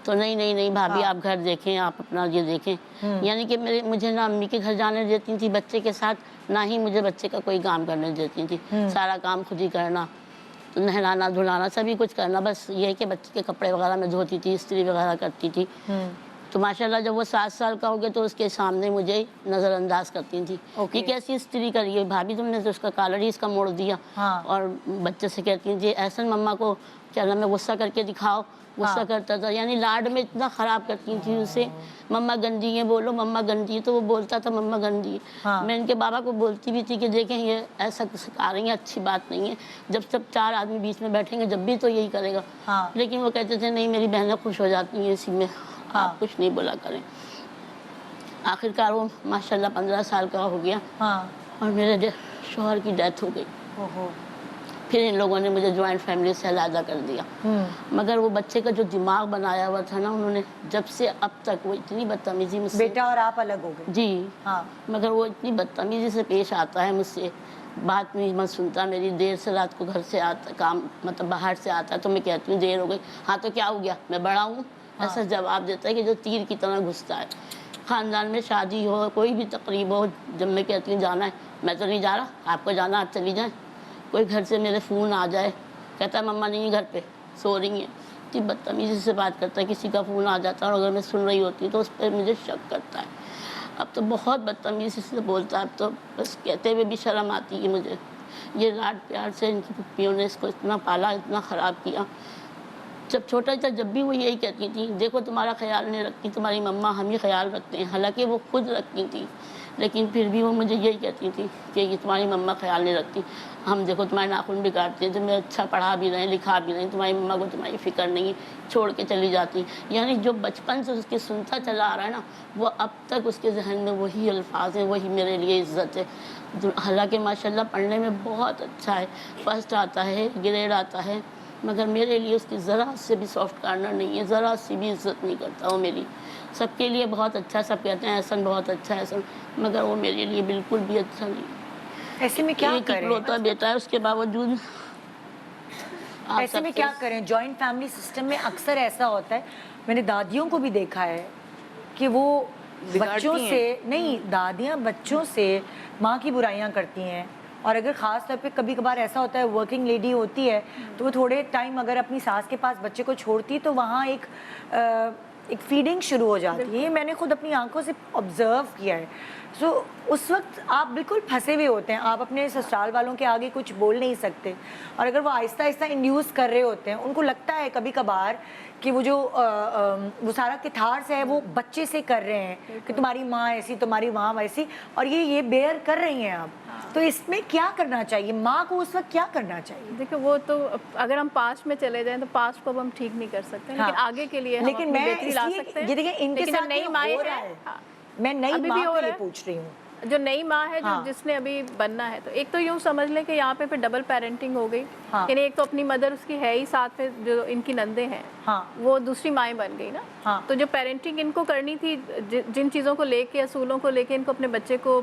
तो नहीं नहीं नहीं भाभी आप घर देखें, आप अपना ये देखें। यानी कि मुझे ना अम्मी के घर जाने देती थी बच्चे के साथ, ना ही मुझे बच्चे का कोई काम करने देती थी। सारा काम खुद ही करना, तो नहलाना धुलाना सभी कुछ करना, बस ये है कि बच्चे के कपड़े वगैरह मैं धोती थी, इस्त्री वगैरह करती थी। तो माशाल्लाह जब वो 7 साल का हो गया तो उसके सामने मुझे नज़रअंदाज करती थी। ये कैसी इस्त्री करी है भाभी, तुमने तो उसका कॉलर ही इसका मोड़ दिया। हाँ। और बच्चे से कहती थी एहसन मम्मा को क्या नाम है गुस्सा करके दिखाओ, गुस्सा करता था। यानी लाड में इतना ख़राब करती थी उसे, मम्मा गंदी है बोलो, मम्मा गंदी है, तो वो बोलता था मम्मा गंदी है। हाँ। मैं इनके बाबा को बोलती भी थी कि देखें ये ऐसा सिखा रही है, अच्छी बात नहीं है। जब सब 4 आदमी बीच में बैठेंगे जब भी तो यही करेगा। हाँ। लेकिन वो कहते थे नहीं मेरी बहनें खुश हो जाती हैं इसी में, आप कुछ नहीं बोला करें। आखिरकार वो माशाल्लाह 15 साल का हो गया। हाँ। और मेरे शौहर की डेथ हो गई। ओहो। फिर इन लोगों ने मुझे जॉइंट फैमिली से अलहदा कर दिया। मगर वो बच्चे का जो दिमाग बनाया हुआ था ना उन्होंने, जब से अब तक वो इतनी बदतमीजी मुझसे, बेटा और आप अलग हो गए? जी हाँ। मगर वो इतनी बदतमीजी से पेश आता है मुझसे, बात नहीं मत सुनता मेरी। देर से रात को घर से आता, काम मतलब बाहर से आता है तो मैं कहती हूँ देर हो गई, हाँ तो क्या हो गया मैं बड़ा हूँ, ऐसा जवाब देता है कि जो तीर की तरह घुसता है। ख़ानदान में शादी हो, कोई भी तकरीब हो, जब मैं कहती हूँ जाना है, मैं तो नहीं जा रहा, आपको जाना आप चली जाएँ। कोई घर से मेरे फ़ोन आ जाए, कहता है मम्मा नहीं घर पे सो रही हैं, इतनी बदतमीज़ी से बात करता है। किसी का फ़ोन आ जाता है और अगर मैं सुन रही होती तो उस पर मुझे शक करता है। अब तो बहुत बदतमीज़ी से बोलता है, अब तो बस कहते हुए भी शर्म आती है मुझे। ये लाड प्यार से इनकी पुप्पियों ने इसको इतना पाला, इतना ख़राब किया। जब छोटा था जब भी वो यही कहती थी देखो तुम्हारा ख्याल नहीं रखती तुम्हारी मम्मा, हम ही ख्याल रखते हैं। हालांकि वो खुद रखती थी लेकिन फिर भी वो मुझे यही कहती थी कि ये तुम्हारी मम्मा ख्याल नहीं रखती, हम देखो तुम्हारे नाखून भी काटते हैं, तुम्हें अच्छा पढ़ा भी रहे लिखा भी रहे, तुम्हारी मम्मा को तुम्हारी फ़िक्र नहीं है, छोड़ के चली जाती। यानी जो बचपन से उसके सुनता चला आ रहा है ना, वो अब तक उसके जहन में वही अल्फाज हैं, वही मेरे लिए इज़्ज़त है। हालांकि माशाल्लाह पढ़ने में बहुत अच्छा है, फर्स्ट आता है, ग्रेड आता है, मगर मेरे लिए उसकी ज़रा से भी सॉफ्ट कॉर्नर नहीं है, ज़रा सी भी इज़्ज़त नहीं करता वो मेरी। सबके लिए बहुत अच्छा, सब कहते हैं एहसन बहुत अच्छा है एहसन, मगर वो मेरे लिए बिल्कुल भी अच्छा नहीं। ऐसे में क्या एक करें? इकलौता बेटा है, उसके बावजूद आप ऐसे में सबसे- क्या करें? जॉइंट फैमिली सिस्टम में अक्सर ऐसा होता है, मैंने दादियों को भी देखा है कि वो बिगाड़ती बच्चों हैं। से नहीं, दादियाँ बच्चों से माँ की बुराइयां करती हैं। और अगर ख़ास तौर पे कभी कभार ऐसा होता है वर्किंग लेडी होती है तो वो थोड़े टाइम अगर अपनी सास के पास बच्चे को छोड़ती तो वहाँ एक फीडिंग शुरू हो जाती है। ये मैंने खुद अपनी आंखों से ऑब्जर्व किया है। सो उस वक्त आप बिल्कुल फंसे हुए होते हैं, आप अपने ससुराल वालों के आगे कुछ बोल नहीं सकते। और अगर वो आहिस्ता आहिस्ता इंड्यूस कर रहे होते हैं, उनको लगता है कभी कभार कि वो जो वो सारा किथार्स है वो बच्चे से कर रहे हैं कि तुम्हारी माँ ऐसी तुम्हारी माँ वैसी, और ये बेयर कर रही हैं आप। तो इसमें क्या करना चाहिए? माँ को उस वक्त क्या करना चाहिए? देखिए वो तो अगर हम पास्ट में चले जाएं तो पास्ट को अब हम ठीक नहीं कर सकते, हाँ। लेकिन आगे के लिए हम लेकिन अपनी मैं बेहतरी ला इसलिए सकते हैं। ये देखिए इनके लेकिन जो साथ नई ये माएँ हो रहा हैं, है। हाँ, मैं नई अभी माँ भी हो के रहा लिए है। पूछ रही हूँ। जो नई माँ है हाँ। जिसने अभी बनना है, तो एक तो यूँ समझ लें कि यहाँ पे फिर डबल पेरेंटिंग हो गई। हाँ। यानी एक तो अपनी मदर उसकी है ही, साथ में जो इनकी नंदे हैं हाँ। वो दूसरी माएँ बन गई ना। हाँ। तो जो पेरेंटिंग इनको करनी थी, जिन चीज़ों को लेके, असूलों को लेके इनको अपने बच्चे को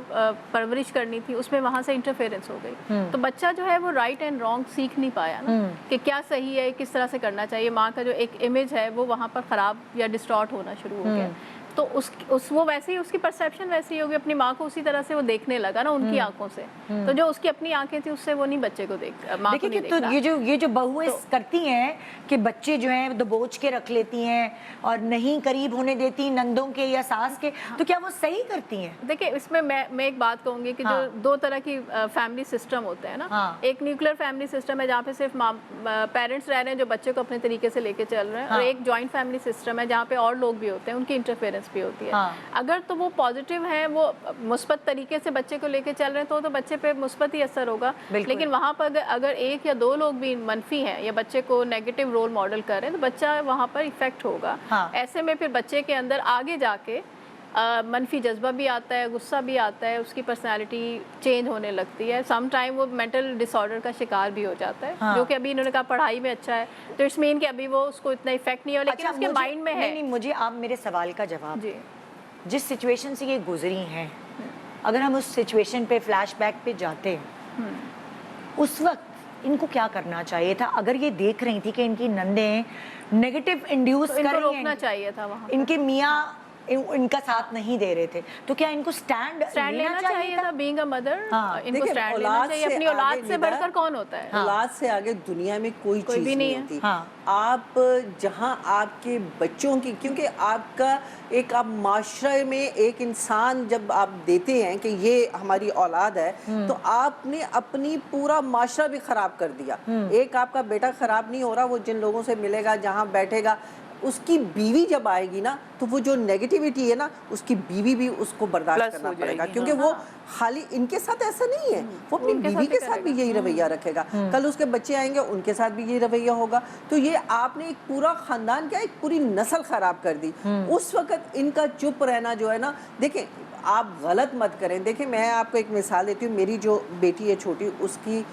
परवरिश करनी थी, उसमें वहाँ से इंटरफेरेंस हो गई। तो बच्चा जो है वो राइट एंड रॉन्ग सीख नहीं पाया ना कि क्या सही है, किस तरह से करना चाहिए। माँ का जो एक इमेज है वो वहाँ पर ख़राब या डिस्टॉर्ट होना शुरू हो गया। तो वो वैसे ही उसकी परसेप्शन वैसी होगी, अपनी माँ को उसी तरह से वो देखने लगा ना उनकी आंखों से। तो जो उसकी अपनी आंखें थी उससे वो नहीं बच्चे को माँ को देखिए नहीं कि देख तो रहा। ये जो बहुएं करती हैं कि बच्चे जो हैं दबोच के रख लेती हैं और नहीं करीब होने देती नंदों के या सास के, तो क्या वो सही करती हैं? देखिए इसमें मैं एक बात कहूँगी कि हाँ। जो 2 तरह की फैमिली सिस्टम होते हैं ना। हाँ। एक न्यूक्लियर फैमिली सिस्टम है जहाँ पे सिर्फ पेरेंट्स रह रहे हैं जो बच्चे को अपने तरीके से लेके चल रहे हैं, हाँ। और एक जॉइंट फैमिली सिस्टम है जहाँ पे और लोग भी होते हैं, उनकी इंटरफेरेंस भी होती है। हाँ। अगर तो वो पॉजिटिव हैं, वो मुस्बत तरीके से बच्चे को लेके चल रहे हैं तो बच्चे पे मुस्बत ही असर होगा। बिल्कुल। लेकिन वहाँ पर अगर 1 या 2 लोग भी मनफी हैं या बच्चे को नेगेटिव रोल मॉडल कर रहे हैं तो बच्चा वहाँ पर इफेक्ट होगा। हाँ। ऐसे में फिर बच्चे के अंदर आगे जाके मनफी जज्बा भी आता है, गुस्सा भी आता है, उसकी पर्सनालिटी चेंज होने लगती है। सम टाइम वो मेंटल डिसऑर्डर का शिकार भी हो जाता है। हाँ। जो कि अभी इन्होंने कहा पढ़ाई में अच्छा है, तो इट्स मीन कि अभी वो उसको इतना इफेक्ट नहीं हो, लेकिन उसके माइंड में है। नहीं, मुझे आप मेरे सवाल का जवाब, जी जिस सिचुएशन से ये गुजरी हैं अगर हम उस सिचुएशन पे फ्लैश बैक पे जाते हैं, उस वक्त इनको क्या करना चाहिए था? अगर ये देख रही थी कि इनकी नंदें नेगेटिव इंड्यूस तो कर इनको रही रोकना हैं, चाहिए था वहाँ पे। इनके मियाँ इनका साथ नहीं दे रहे थे, तो क्या इनको स्टैंड लेना चाहिए था? बीइंग अ मदर हाँ। इनको देखिए, स्टैंड लेना औलाद चाहिए। से अपनी आगे औलाद से निदा- बढ़कर कौन होता है? औलाद से आगे दुनिया में कोई चीज भी नहीं नहीं है। होती। हाँ। आप जहाँ आपके बच्चों की, क्योंकि आपका एक आप माशरे में एक इंसान जब आप देते हैं कि ये हमारी औलाद है, तो आपने अपनी पूरा माशरा भी खराब कर दिया। एक आपका बेटा खराब नहीं हो रहा, वो जिन लोगों से मिलेगा, जहाँ बैठेगा, उसकी बीवी जब आएगी ना, तो वो जो नेगेटिविटी है ना, उसकी बीवी भी उसको बर्दाश्त प्लस करना हो पड़ेगा, जाएगी, क्योंकि वो खाली इनके साथ ऐसा नहीं है, वो अपनी उनके बीवी साथ के भी साथ भी यही रवैया रखेगा। कल उसके बच्चे आएंगे, उनके साथ भी यही रवैया होगा। तो ये आपने एक पूरा खानदान, क्या एक पूरी नस्ल खराब कर दी। उस वक्त इनका चुप रहना जो है ना, देखें आप गलत मत करें। देखें, मैं आपको एक मिसाल देती हूँ। मेरी जो बेटी है छोटी, उसकी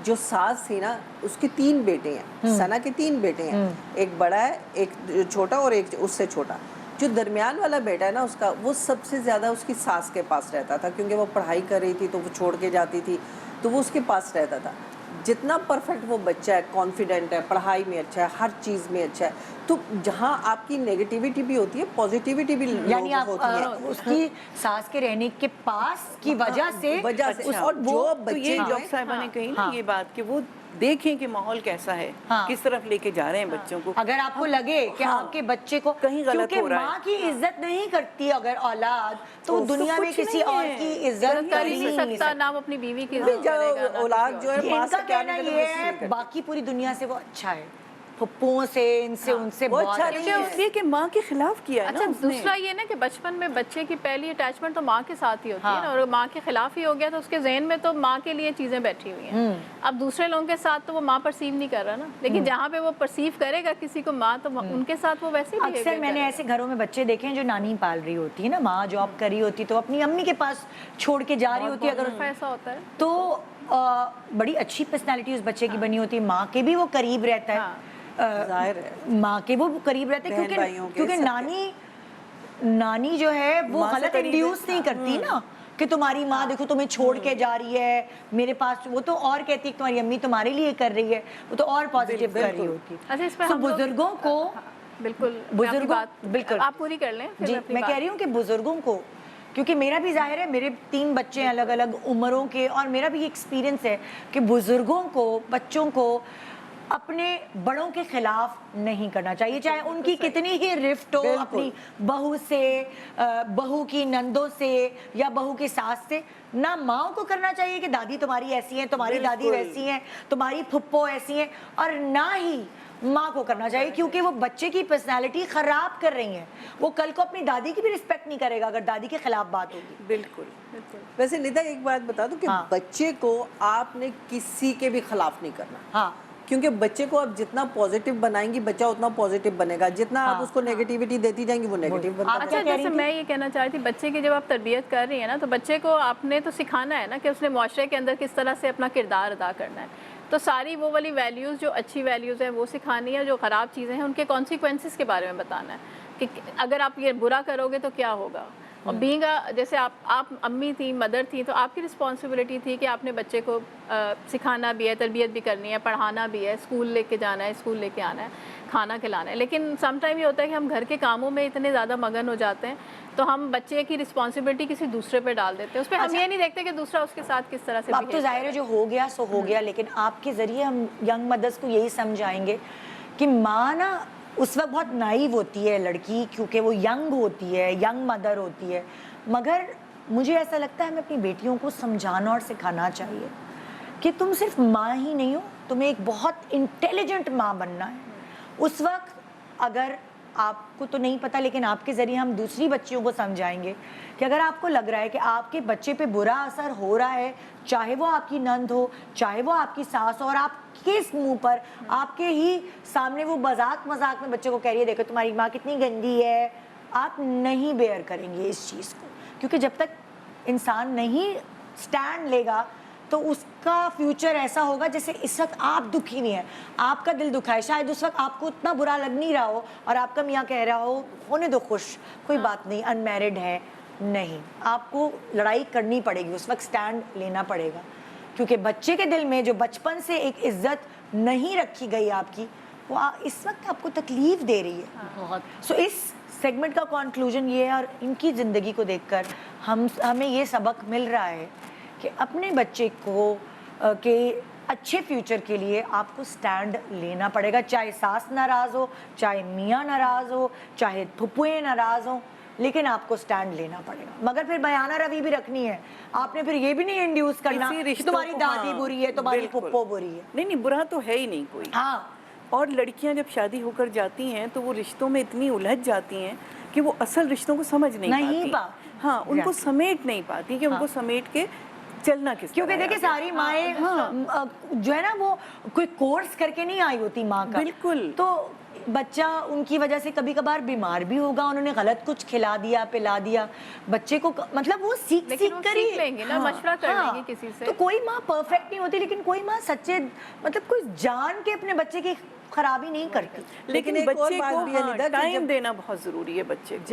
जो सास थी ना, उसके 3 बेटे हैं, सना के 3 बेटे हैं, एक बड़ा है, एक छोटा और एक उससे छोटा। जो दरमियान वाला बेटा है ना उसका, वो सबसे ज़्यादा उसकी सास के पास रहता था, क्योंकि वो पढ़ाई कर रही थी तो वो छोड़ के जाती थी, तो वो उसके पास रहता था। जितना परफेक्ट वो बच्चा है, कॉन्फिडेंट है, पढ़ाई में अच्छा है, हर चीज़ में अच्छा है, तो जहाँ आपकी नेगेटिविटी भी होती है, पॉजिटिविटी भी यानी आप होती है। उसकी सास के रहने के पास की वजह से और जो तो बच्चे ये जो डॉक्टर हैं, साहिबा ने कही ना हाँ। ये बात कि वो देखें कि माहौल कैसा है, हाँ। किस तरफ लेके जा रहे हैं बच्चों को। अगर आपको लगे कि हाँ। आपके बच्चे को कहीं गलत क्योंकि हो रहा है। माँ की इज्जत नहीं करती अगर औलाद, तो तो दुनिया में कुछ किसी नहीं और है। की इज्जत कर कर ही ही नहीं नहीं सकता, सकता। ना वो अपनी बीवी की भी इज्जत करेगा, जो ना औलाद किसी जो और है, माँ इनका से प्यार कहना नहीं करती, ये उससे नहीं है करती। बाकी पूरी दुनिया से वो अच्छा है, फुप्पुओं से, इनसे, उनसे वो बहुत अच्छा अच्छा नहीं क्योंकि है। उसलिए कि माँ के खिलाफ किया है अच्छा, ना उसने। दूसरा ये ना कि बचपन में बच्चे की पहली अटैचमेंट तो माँ के साथ ही होती है हाँ। ना, और माँ के खिलाफ ही हो गया तो उसके जहन में तो माँ के लिए चीज़ें बैठी हुई हैं। अब दूसरे लोगों के साथ तो वो माँ परसीव नहीं कर रहा ना, लेकिन जहाँ पे वो परसीव करेगा किसी को माँ, तो उनके साथ वो वैसे ही अक्सर मैंने ऐसे घरों में बच्चे देखे हैं जो नानी पाल रही होती है ना, माँ जॉब कर रही होती तो अपनी अम्मी के पास छोड़ के जा रही होती है, अगर ऐसा होता है। तो बड़ी अच्छी पर्सनालिटी उस बच्चे की बनी होती है, माँ के भी वो करीब रहता है, हाँ। जाहिर है। माँ के वो करीब रहते हैं, बहन भाइयों के, क्योंकि सबके। नानी जो है वो माँ से गलत करीब है। इंड्यूस नहीं करती ना कि तुम्हारी माँ देखो तुम्हें छोड़ के जा रही है मेरे पास, वो तो और कहती है कि तुम्हारी अम्मी तुम्हारे लिए कर रही है, वो तो और पॉजिटिव कर रही होती अच्छा, इस पे तो हम लोग- बुजुर्गों को बिल्कुल, मैं अपनी बुजुर्गों बात बिल्कुल आप पूरी कर लें फिर जी, अपनी मैं बात- कह रही हूँ कि बुजुर्गों को, क्योंकि मेरा भी जाहिर है मेरे 3 बच्चे हैं अलग अलग उम्रों के, और मेरा भी एक्सपीरियंस है कि बुजुर्गों को, बच्चों को अपने बड़ों के खिलाफ नहीं करना चाहिए, चाहे उनकी कितनी ही रिफ्ट हो अपनी बहू से, बहू की नंदों से या बहू की सास से। ना माँ को करना चाहिए कि दादी तुम्हारी ऐसी है, तुम्हारी दादी वैसी है, तुम्हारी फुप्पो ऐसी है, और ना ही माँ को करना चाहिए, क्योंकि वो बच्चे की पर्सनालिटी खराब कर रही हैं। वो कल को अपनी दादी की भी रिस्पेक्ट नहीं करेगा अगर दादी के खिलाफ बात होगी। बिल्कुल। वैसे निदा एक बात बता दूं कि हाँ। बच्चे को आपने किसी के भी खिलाफ नहीं करना, हाँ, क्योंकि बच्चे को आप जितना पॉजिटिव बनाएंगी, बच्चा उतना पॉजिटिव बनेगा। जितना आप उसको नेगेटिविटी देती जाएंगी, वो नेगेटिव बनता आप जाएगा। अच्छा, क्या कह रही जैसे थी? मैं ये कहना चाह रही थी, बच्चे की जब आप तरबियत कर रही है ना, तो बच्चे को आपने तो सिखाना है ना कि उसने मुआशरे के अंदर किस तरह से अपना किरदार अदा करना है। तो सारी वो वाली वैल्यूज़, जो अच्छी वैल्यूज़ हैं वो सिखानी है, जो ख़राब चीज़ें हैं उनके कॉन्सिक्वेंसेस के बारे में बताना है कि अगर आप ये बुरा करोगे तो क्या होगा। और बीइंग जैसे आप अम्मी थी, मदर थी, तो आपकी रिस्पॉन्सिबिलिटी थी कि आपने बच्चे को सिखाना भी है, तरबियत भी करनी है, पढ़ाना भी है, स्कूल लेके जाना है, स्कूल लेके आना है, खाना खिलाना है। लेकिन सम टाइम ये होता है कि हम घर के कामों में इतने ज़्यादा मगन हो जाते हैं, तो हम बच्चे की रिस्पॉन्सिबिलिटी किसी दूसरे पे डाल देते हैं। उस पर हम ये नहीं देखते कि दूसरा उसके साथ किस तरह से अब तो behave जाहिर है जो हो गया सो हो गया, लेकिन आपके ज़रिए हम यंग मदर्स को यही समझाएंगे कि माँ ना उस वक्त बहुत नाइव होती है लड़की, क्योंकि वो यंग होती है, यंग मदर होती है, मगर मुझे ऐसा लगता है हमें अपनी बेटियों को समझाना और सिखाना चाहिए कि तुम सिर्फ माँ ही नहीं हो, तुम्हें एक बहुत इंटेलिजेंट माँ बनना है। उस वक्त अगर आपको तो नहीं पता, लेकिन आपके ज़रिए हम दूसरी बच्चियों को समझाएंगे कि अगर आपको लग रहा है कि आपके बच्चे पे बुरा असर हो रहा है, चाहे वो आपकी नंद हो, चाहे वो आपकी सास हो, और आपके मुंह पर, आपके ही सामने वो मजाक में बच्चे को कह रही है देखो तुम्हारी माँ कितनी गंदी है, आप नहीं बेयर करेंगे इस चीज़ को, क्योंकि जब तक इंसान नहीं स्टैंड लेगा तो उसका फ्यूचर ऐसा होगा जैसे इस वक्त आप दुखी नहीं है, आपका दिल दुखा है, शायद उस वक्त आपको उतना बुरा लग नहीं रहा हो और आपका मियाँ कह रहा हो होने दो खुश, कोई बात नहीं, अनमैरिड है, नहीं, आपको लड़ाई करनी पड़ेगी, उस वक्त स्टैंड लेना पड़ेगा, क्योंकि बच्चे के दिल में जो बचपन से एक इज्जत नहीं रखी गई आपकी, वो इस वक्त आपको तकलीफ दे रही है बहुत। सो इस सेगमेंट का कंक्लूजन ये है, और इनकी ज़िंदगी को देखकर हमें ये सबक मिल रहा है कि अपने बच्चे को के अच्छे फ्यूचर के लिए आपको स्टैंड लेना पड़ेगा, चाहे सास नाराज़ हो, चाहे मियाँ नाराज़ हो, चाहे फुप्पुएँ नाराज़ हो, लेकिन आपको स्टैंड लेना पड़ेगा। मगर फिर बयाना रवि भी रखनी है, आपने फिर ये भी नहीं इंड्यूस करना किसी कि रिश्तों तुम्हारी को, दादी हाँ, बुरी है, तुम्हारी बिल्कुल। फुप्पो बुरी है। नहीं, बुरा तो है ही नहीं कोई। हाँ, और लड़कियां जब शादी होकर जाती हैं तो वो रिश्तों में इतनी उलझ जाती हैं कि वो असल रिश्तों को समझ नहीं पाती। हाँ, उनको Exactly. समेट नहीं पाती कि उनको समेट के चलना किस क्योंकि तरह है देखिए आगे। सारी माएँ जो है ना वो कोई कोर्स करके नहीं आई होती माँ का, बिल्कुल। तो बच्चा उनकी वजह से कभी कभार बीमार भी होगा, उन्होंने गलत कुछ खिला दिया पिला दिया बच्चे को, मतलब वो सीख लेकिन सीख वो कर ही सीख लेंगे ना, मशवरा कर लेंगे किसी से। तो कोई माँ परफेक्ट नहीं होती, लेकिन कोई माँ सच्चे मतलब कोई जान के अपने बच्चे की खराबी नहीं करती। लेकिन एक और बच्चे बात को भी है निदा कि टाइम देना बहुत ज़रूरी है बच्चे को।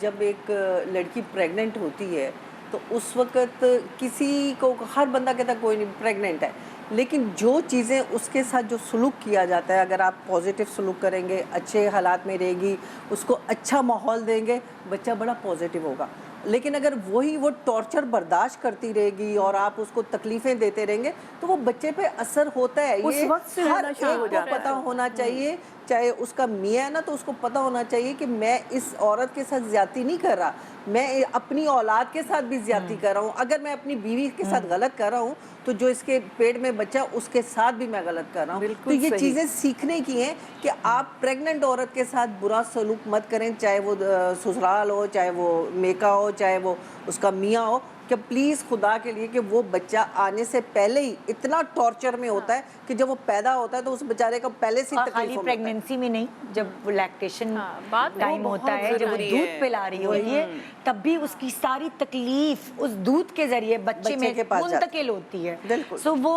जब एक लड़की प्रेग्नेंट होती है तो उस वक्त किसी को, हर बंदा कहता कोई नहीं प्रेग्नेंट है, लेकिन जो चीज़ें उसके साथ जो सलूक किया जाता है, अगर आप पॉजिटिव सलूक करेंगे, अच्छे हालात में रहेगी, उसको अच्छा माहौल देंगे, बच्चा बड़ा पॉजिटिव होगा। लेकिन अगर वो टॉर्चर बर्दाश्त करती रहेगी और आप उसको तकलीफ़ें देते रहेंगे तो वो बच्चे पे असर होता है। उस ये वक्त से हर होना शुरू एक हो को जाता पता है। होना चाहिए, चाहे उसका मियाँ है ना तो उसको पता होना चाहिए कि मैं इस औरत के साथ ज्यादती नहीं कर रहा, मैं अपनी औलाद के साथ भी ज्यादती कर रहा हूँ। अगर मैं अपनी बीवी के साथ गलत कर रहा हूँ तो जो इसके पेट में बच्चा उसके साथ भी मैं गलत कर रहा हूँ। तो बिल्कुल ये सही। चीज़ें सीखने की हैं कि आप प्रेग्नेंट औरत के साथ बुरा सलूक मत करें, चाहे वो ससुराल हो, चाहे वो मेका हो, चाहे वो उसका मियाँ हो, कि प्लीज़ खुदा के लिए कि वो बच्चा आने से पहले ही इतना टॉर्चर में होता है कि जब वो पैदा होता है तो उस बेचारे को पहले से ही और खाली तकलीफ होता है। प्रेगनेंसी में नहीं, जब वो लैक्टेशन बात टाइम वो होता बहुत है, जब वो ज़रूरी दूध है। पिला रही होती है, तब भी उसकी सारी तकलीफ उस दूध के जरिए बच्चे बच्चे के में पास जाती है। मुंतकिल होती है। बिल्कुल। सो वो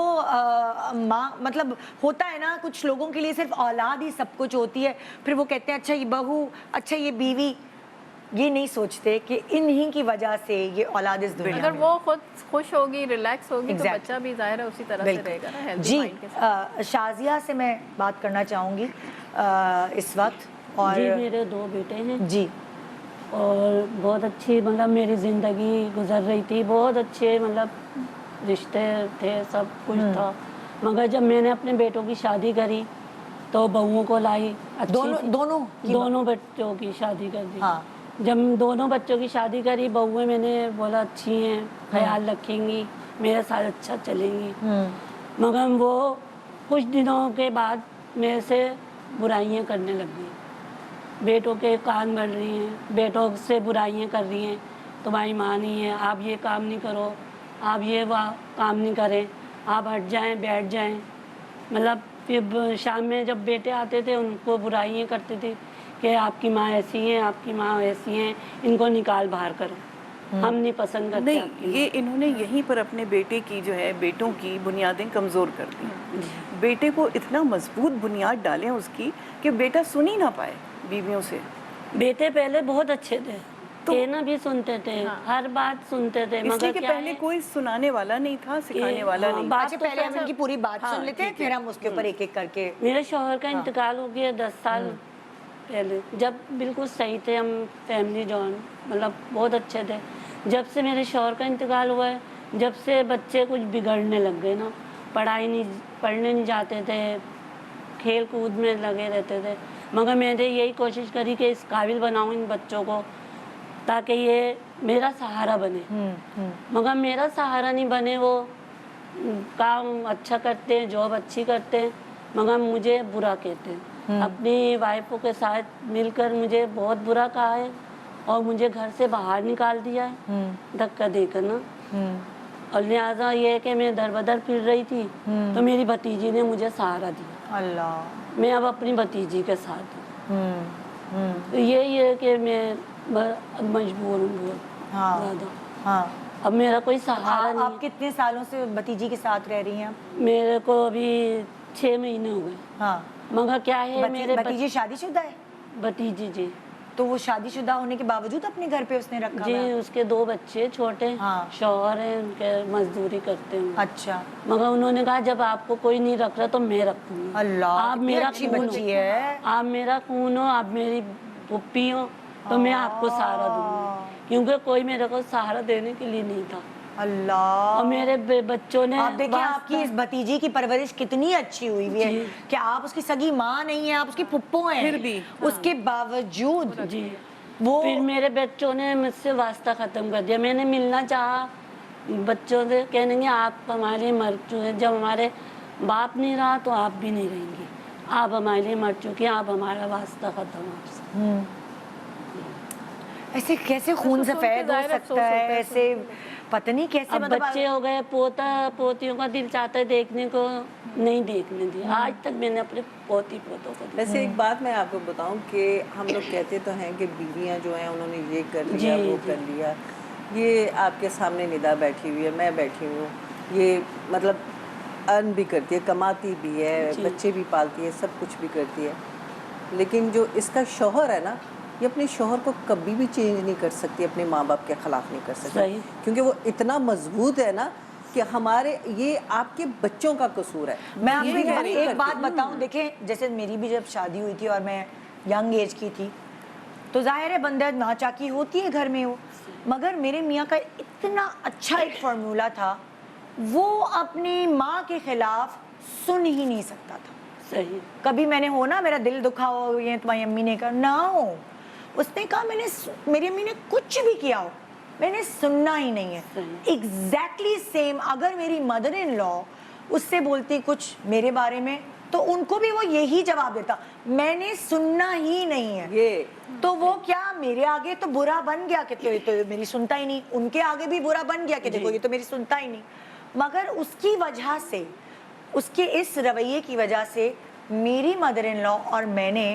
माँ, मतलब होता है ना, कुछ लोगों के लिए सिर्फ औलाद ही सब कुछ होती है, फिर वो कहते हैं अच्छा ये बहू, अच्छा ये बीवी, ये नहीं सोचते कि इन्हीं की वजह से ये औलाद इस दुनिया अगर में। वो खुद खुश होगी, रिलैक्स होगी, तो Exactly. बच्चा भी जाहिर है उसी तरह से बिल्कुल। रहेगा ना, हेल्दी जी, माइंड के साथ। शाजिया से मैं बात करना चाहूँगी इस वक्त। और जी, मेरे 2 बेटे हैं जी, और बहुत अच्छी मतलब मेरी ज़िंदगी गुजर रही थी, बहुत अच्छे मतलब रिश्ते थे, सब कुछ था। मगर जब मैंने अपने बेटों की शादी करी तो बहुओं को लाई, अच्छी दोनों बच्चों की शादी कर दी। हाँ। जब दोनों बच्चों की शादी करी, बहुएं मैंने बोला अच्छी हैं, ख्याल रखेंगी, मेरे साथ अच्छा चलेंगी। मगर वो कुछ दिनों के बाद मेरे से बुराइयां करने लगी। बेटों के कान भर रही हैं, बेटों से बुराइयां कर रही हैं, तुम्हारी माँ नहीं है, आप ये काम नहीं करो, आप ये काम नहीं करें, आप हट जाएं, बैठ जाएं। मतलब फिर शाम में जब बेटे आते थे उनको बुराइयां करते थे कि आपकी माँ ऐसी है, आपकी माँ ऐसी हैं, इनको निकाल बाहर करो, हम नहीं पसंद करते नहीं, आपकी ये इन्होंने यहीं पर अपने बेटे की जो है, बेटों की बुनियादें कमज़ोर कर दी। बेटे को इतना मजबूत बुनियाद डालें उसकी कि बेटा सुन ही ना पाए बीवियों से। बेटे पहले बहुत अच्छे थे, कहना भी सुनते थे, हर बात सुनते थे, इसलिए मगर कि क्या पहले है कोई सुनाने वाला नहीं था, सिखाने वाला हाँ, नहीं। बात अच्छा तो पहले हम सब- इनकी पूरी बात हाँ, सुन लेते हैं, ठीक है। फिर हम उसके ऊपर एक एक करके। मेरे शौहर का इंतकाल हो गया 10 साल पहले, जब बिल्कुल सही थे हम, फैमिली जॉन मतलब बहुत अच्छे थे। जब से मेरे शौहर का इंतकाल हुआ है, जब से बच्चे कुछ बिगड़ने लग गए ना, पढ़ने नहीं जाते थे, खेल कूद में लगे रहते थे। मगर मैंने यही कोशिश करी कि इस काबिल बनाऊं इन बच्चों को ताकि ये मेरा सहारा बने। मगर मेरा सहारा नहीं बने, वो काम अच्छा करते हैं, जॉब अच्छी करते हैं, मगर मुझे बुरा कहते हैं। अपनी वाइफों के साथ मिलकर मुझे बहुत बुरा कहा है और मुझे घर से बाहर निकाल दिया है धक्का देकर ना। और लिहाजा ये है कि मैं दर बदर फिर रही थी तो मेरी भतीजी ने मुझे सहारा दिया। अल्लाह। मैं अब अपनी भतीजी के साथ हूँ। तो यही है कि मैं मजबूर हूँ बहुत हाँ। ज़्यादा। हाँ, अब मेरा कोई सहारा नहीं। आप कितने सालों से भतीजी के साथ रह रही हैं? मेरे को अभी 6 महीने हो गए। हाँ। मगर क्या है मेरे भतीजी शादीशुदा है? भतीजी जी तो वो शादीशुदा होने के बावजूद अपने घर पे उसने रखा जी, हुआ है? उसके 2 बच्चे छोटे, हाँ। शौहर हैं उनके, मजदूरी करते हैं। अच्छा, मगर उन्होंने कहा जब आपको कोई नहीं रख रहा तो मैं रखूंगी। अल्लाह, आप कितनी मेरा अच्छी खून बच्ची हो, है। आप मेरा खून हो, आप मेरी पुप्पी हो, तो मैं आपको सहारा दूंगी, क्योंकि कोई मेरे को सहारा देने के लिए नहीं था। अल्लाह। और मेरे बच्चों ने आप देखिए आपकी इस भतीजी की परवरिश कितनी अच्छी हुई हुई है जी। कि आप उसकी सगी माँ नहीं है, आप उसकी पुप्पो हैं, फिर भी, उसके बावजूद जी, वो फिर मेरे बच्चों ने मुझसे वास्ता ख़त्म कर दिया। मैंने मिलना चाहा बच्चों से, कहेंगे आप हमारे मर चुके, जब हमारे बाप नहीं रहा तो आप भी नहीं रहेंगी, आप हमारे लिए मर चुके हैं, आप हमारा वास्ता ख़त्म आपसे। ऐसे कैसे खून सुन के सफेद हो ज़ाहिर अफसोस सकता होता है, है, ऐसे पता नहीं कैसे, अब मतलब बच्चे हो गए, पोता पोतियों का दिल चाहता है देखने को, नहीं देखने दिया। आज तक मैंने अपने पोती पोतों को देखा। वैसे एक बात मैं आपको बताऊं कि हम लोग कहते तो हैं कि बीवियां जो हैं उन्होंने ये कर लिया, जी, वो जी। कर लिया। ये आपके सामने निदा बैठी हुई है, मैं बैठी हूँ, ये मतलब अर्न भी करती है, कमाती भी है, जी। बच्चे भी पालती है, सब कुछ भी करती है, लेकिन जो इसका शौहर है ना, ये अपने शौहर को कभी भी चेंज नहीं कर सकती, अपने माँ बाप के ख़िलाफ़ नहीं कर सकती, सही। क्योंकि वो इतना मजबूत है ना कि हमारे ये आपके बच्चों का कसूर है। मैं आपको ये नहीं एक करती। बात बताऊं, देखें जैसे मेरी भी जब शादी हुई थी और मैं यंग एज की थी, तो जाहिर है बंदा नाचाकी होती है घर में वो, मगर मेरे मियाँ का इतना अच्छा एक फार्मूला था, वो अपनी माँ के खिलाफ सुन ही नहीं सकता था। सही। कभी मैंने हो ना मेरा दिल दुखा हो, ये तुम्हारी अम्मी ने कहा ना हो, उसने कहा मेरी अम्मी ने कुछ भी किया हो, मैंने सुनना ही नहीं है। एग्जैक्टली सेम अगर मेरी मदर इन लॉ उससे बोलती कुछ मेरे बारे में, तो उनको भी वो यही जवाब देता, मैंने सुनना ही नहीं है। ये तो वो क्या मेरे आगे तो बुरा बन गया कि तो मेरी सुनता ही नहीं, उनके आगे भी बुरा बन गया कि देखो ये तो मेरी सुनता ही नहीं। मगर उसकी वजह से, उसके इस रवैये की वजह से मेरी मदर इन लॉ और मैंने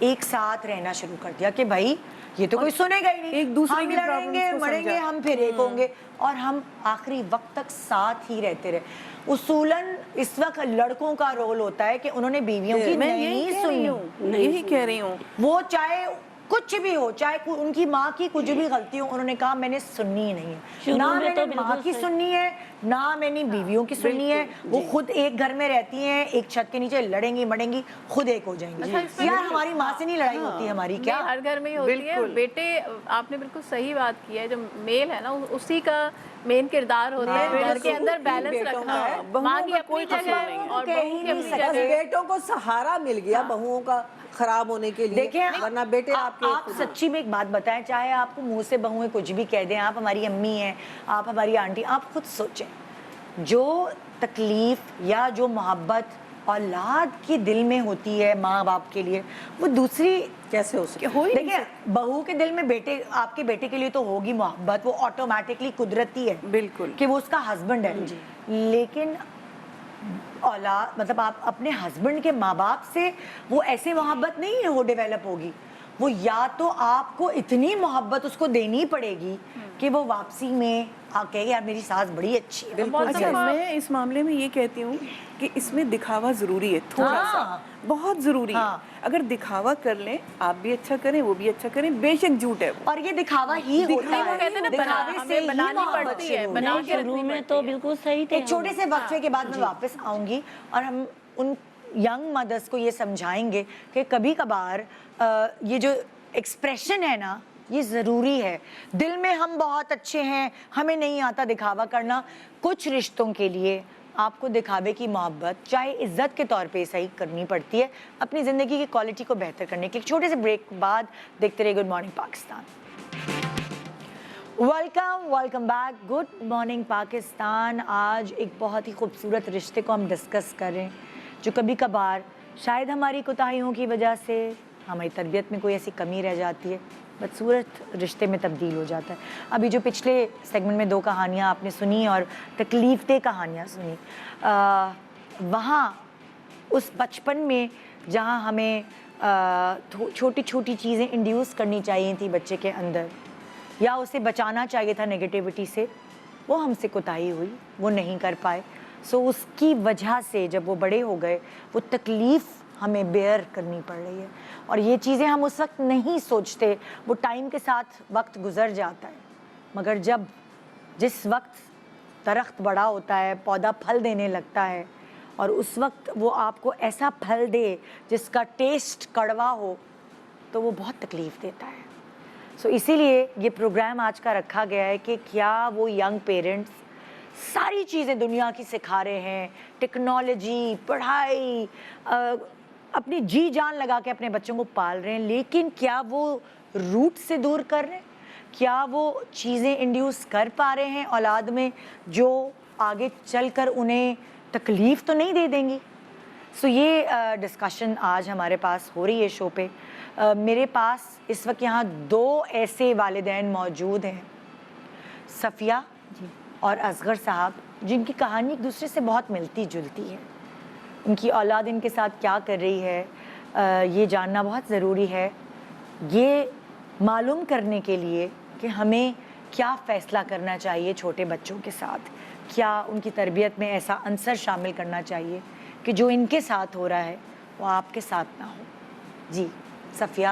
एक साथ रहना शुरू कर दिया कि भाई ये तो कोई सुनेगा ही नहीं, एक दूसरे हम की लड़ेंगे problems को मरेंगे, समझा। हम फिर एक होंगे, और हम आखिरी वक्त तक साथ ही रहते रहे। उसूलन इस वक्त लड़कों का रोल होता है कि उन्होंने बीवियों की मैं नहीं यही कह रही सुनी, हूँ, यही कह रही हूँ। वो चाहे कुछ भी हो, चाहे उनकी माँ की कुछ भी गलती हो, उन्होंने कहा मैंने सुननी ही नहीं है, शुरू ना में मैंने तो माँ बिल्कुल की सही। सुननी है, ना मैंने बीवियों की सुननी है। वो खुद एक घर में रहती हैं, एक छत के नीचे लड़ेंगी मड़ेंगी, खुद एक हो जाएंगी। अच्छा, इसमें यार बिल्कुल- हमारी माँ से नहीं लड़ाई होती हमारी क्या? नहीं, हर घर में ही होती है। बिल्कुल। बेटे, आपने बिल्कुल सही बात की है, जो मेल है ना उसी का मेन किरदार होता है घर के अंदर बैलेंस बेटों रखना। का है। बहुओं माँ की का अपनी कोई कसूर जगह नहीं है। और कह बहू ही की नहीं अपनी सकते। बस जगह। बेटों को सहारा मिल गया बहुओं का खराब होने के लिए, देखें, वरना बेटे आपके आप सच्ची में एक बात बताएं, चाहे आपको मुंह से बहुएं कुछ भी कह दें, आप हमारी अम्मी हैं, आप हमारी आंटी, आप खुद सोचें जो तकलीफ या जो मोहब्बत औलाद के दिल में होती है माँ बाप के लिए, वो दूसरी कैसे हो सकता हो ही नहीं देखिए, बहू के दिल में बेटे, आपके बेटे के लिए तो होगी मोहब्बत, वो ऑटोमेटिकली कुदरती है बिल्कुल। कि वो उसका हस्बैंड है, लेकिन औलाद मतलब आप अपने हस्बैंड के माँ बाप से वो ऐसे मोहब्बत नहीं है वो डेवलप होगी, वो या तो आपको इतनी मोहब्बत उसको देनी पड़ेगी कि वो वापसी में आप कहेंगे यार मेरी सास बड़ी अच्छी है। बहुत अच्छा, दफा- मैं इस मामले में ये कहती हूँ कि इसमें दिखावा जरूरी है, थोड़ा हाँ। सा, बहुत जरूरी हाँ। है। अगर दिखावा कर लें, आप भी अच्छा करें, वो भी अच्छा करें, बेशक झूठ है वो। और ये दिखावा ही होता नहीं, वो है, कहते हैं ना, दिखावे से हमें ही बनानी मोहब्बत पड़ती शुरू है, होती बना नहीं, के शुरू रखनी में पड़ती तो है। बिल्कुल सही थे एक छोटे हम। से वक्फे के बाद मैं वापस आऊंगी और हम उन यंग मदर्स को ये समझाएंगे कि कभी कभार ये जो एक्सप्रेशन है ना, ये ज़रूरी है। दिल में हम बहुत अच्छे हैं, हमें नहीं आता दिखावा करना। कुछ रिश्तों के लिए आपको दिखावे की मोहब्बत चाहे इज्जत के तौर पे सही करनी पड़ती है, अपनी ज़िंदगी की क्वालिटी को बेहतर करने के लिए। छोटे से ब्रेक के बाद देखते रहिए good morning Pakistan. Welcome back, good morning Pakistan. आज एक बहुत ही खूबसूरत रिश्ते को हम डिस्कस कर रहे हैं, जो कभी कभार शायद हमारी कोताहियों की वजह से, हमारी तरबियत में कोई ऐसी कमी रह जाती है, बदसूरत रिश्ते में तब्दील हो जाता है। अभी जो पिछले सेगमेंट में 2 कहानियाँ आपने सुनी और तकलीफ़देह कहानियाँ सुनी, वहाँ उस बचपन में जहाँ हमें छोटी छोटी चीज़ें इंड्यूस करनी चाहिए थी बच्चे के अंदर, या उसे बचाना चाहिए था नेगेटिविटी से, वो हमसे कोताही हुई, वो नहीं कर पाए। सो उसकी वजह से जब वो बड़े हो गए, वो तकलीफ़ ہمیں بیئر کرنی پڑ رہی ہے، اور یہ چیزیں ہم اس وقت نہیں سوچتے، وہ ٹائم کے ساتھ وقت گزر جاتا ہے، مگر جس وقت درخت بڑا ہوتا ہے، پودا پھل دینے لگتا ہے، اور اس وقت وہ آپ کو ایسا پھل دے جس کا ٹیسٹ کڑوا ہو، تو وہ بہت تکلیف دیتا ہے. سو اسی لیے یہ پروگرام آج کا رکھا گیا ہے کہ کیا وہ ینگ پیرنٹس ساری چیزیں دنیا کی سکھا رہے ہیں، ٹیکنالوجی، پڑھائی، اپنی جی جان لگا کے اپنے بچوں کو پال رہے ہیں، لیکن کیا وہ روٹ سے دور کر رہے ہیں؟ کیا وہ چیزیں انڈیوس کر پا رہے ہیں اولاد میں جو آگے چل کر انہیں تکلیف تو نہیں دے دیں گی؟ سو یہ ڈسکشن آج ہمارے پاس ہو رہی ہے شو پہ. میرے پاس اس وقت یہاں 2 ایسے والدین موجود ہیں، صفیہ اور اصغر صاحب، جن کی کہانی ایک دوسرے سے بہت ملتی جلتی ہے. ان کی اولاد ان کے ساتھ کیا کر رہی ہے یہ جاننا بہت ضروری ہے، یہ معلوم کرنے کے لیے کہ ہمیں کیا فیصلہ کرنا چاہیے چھوٹے بچوں کے ساتھ، کیا ان کی تربیت میں ایسا عنصر شامل کرنا چاہیے کہ جو ان کے ساتھ ہو رہا ہے وہ آپ کے ساتھ نہ ہو. جی صفیہ،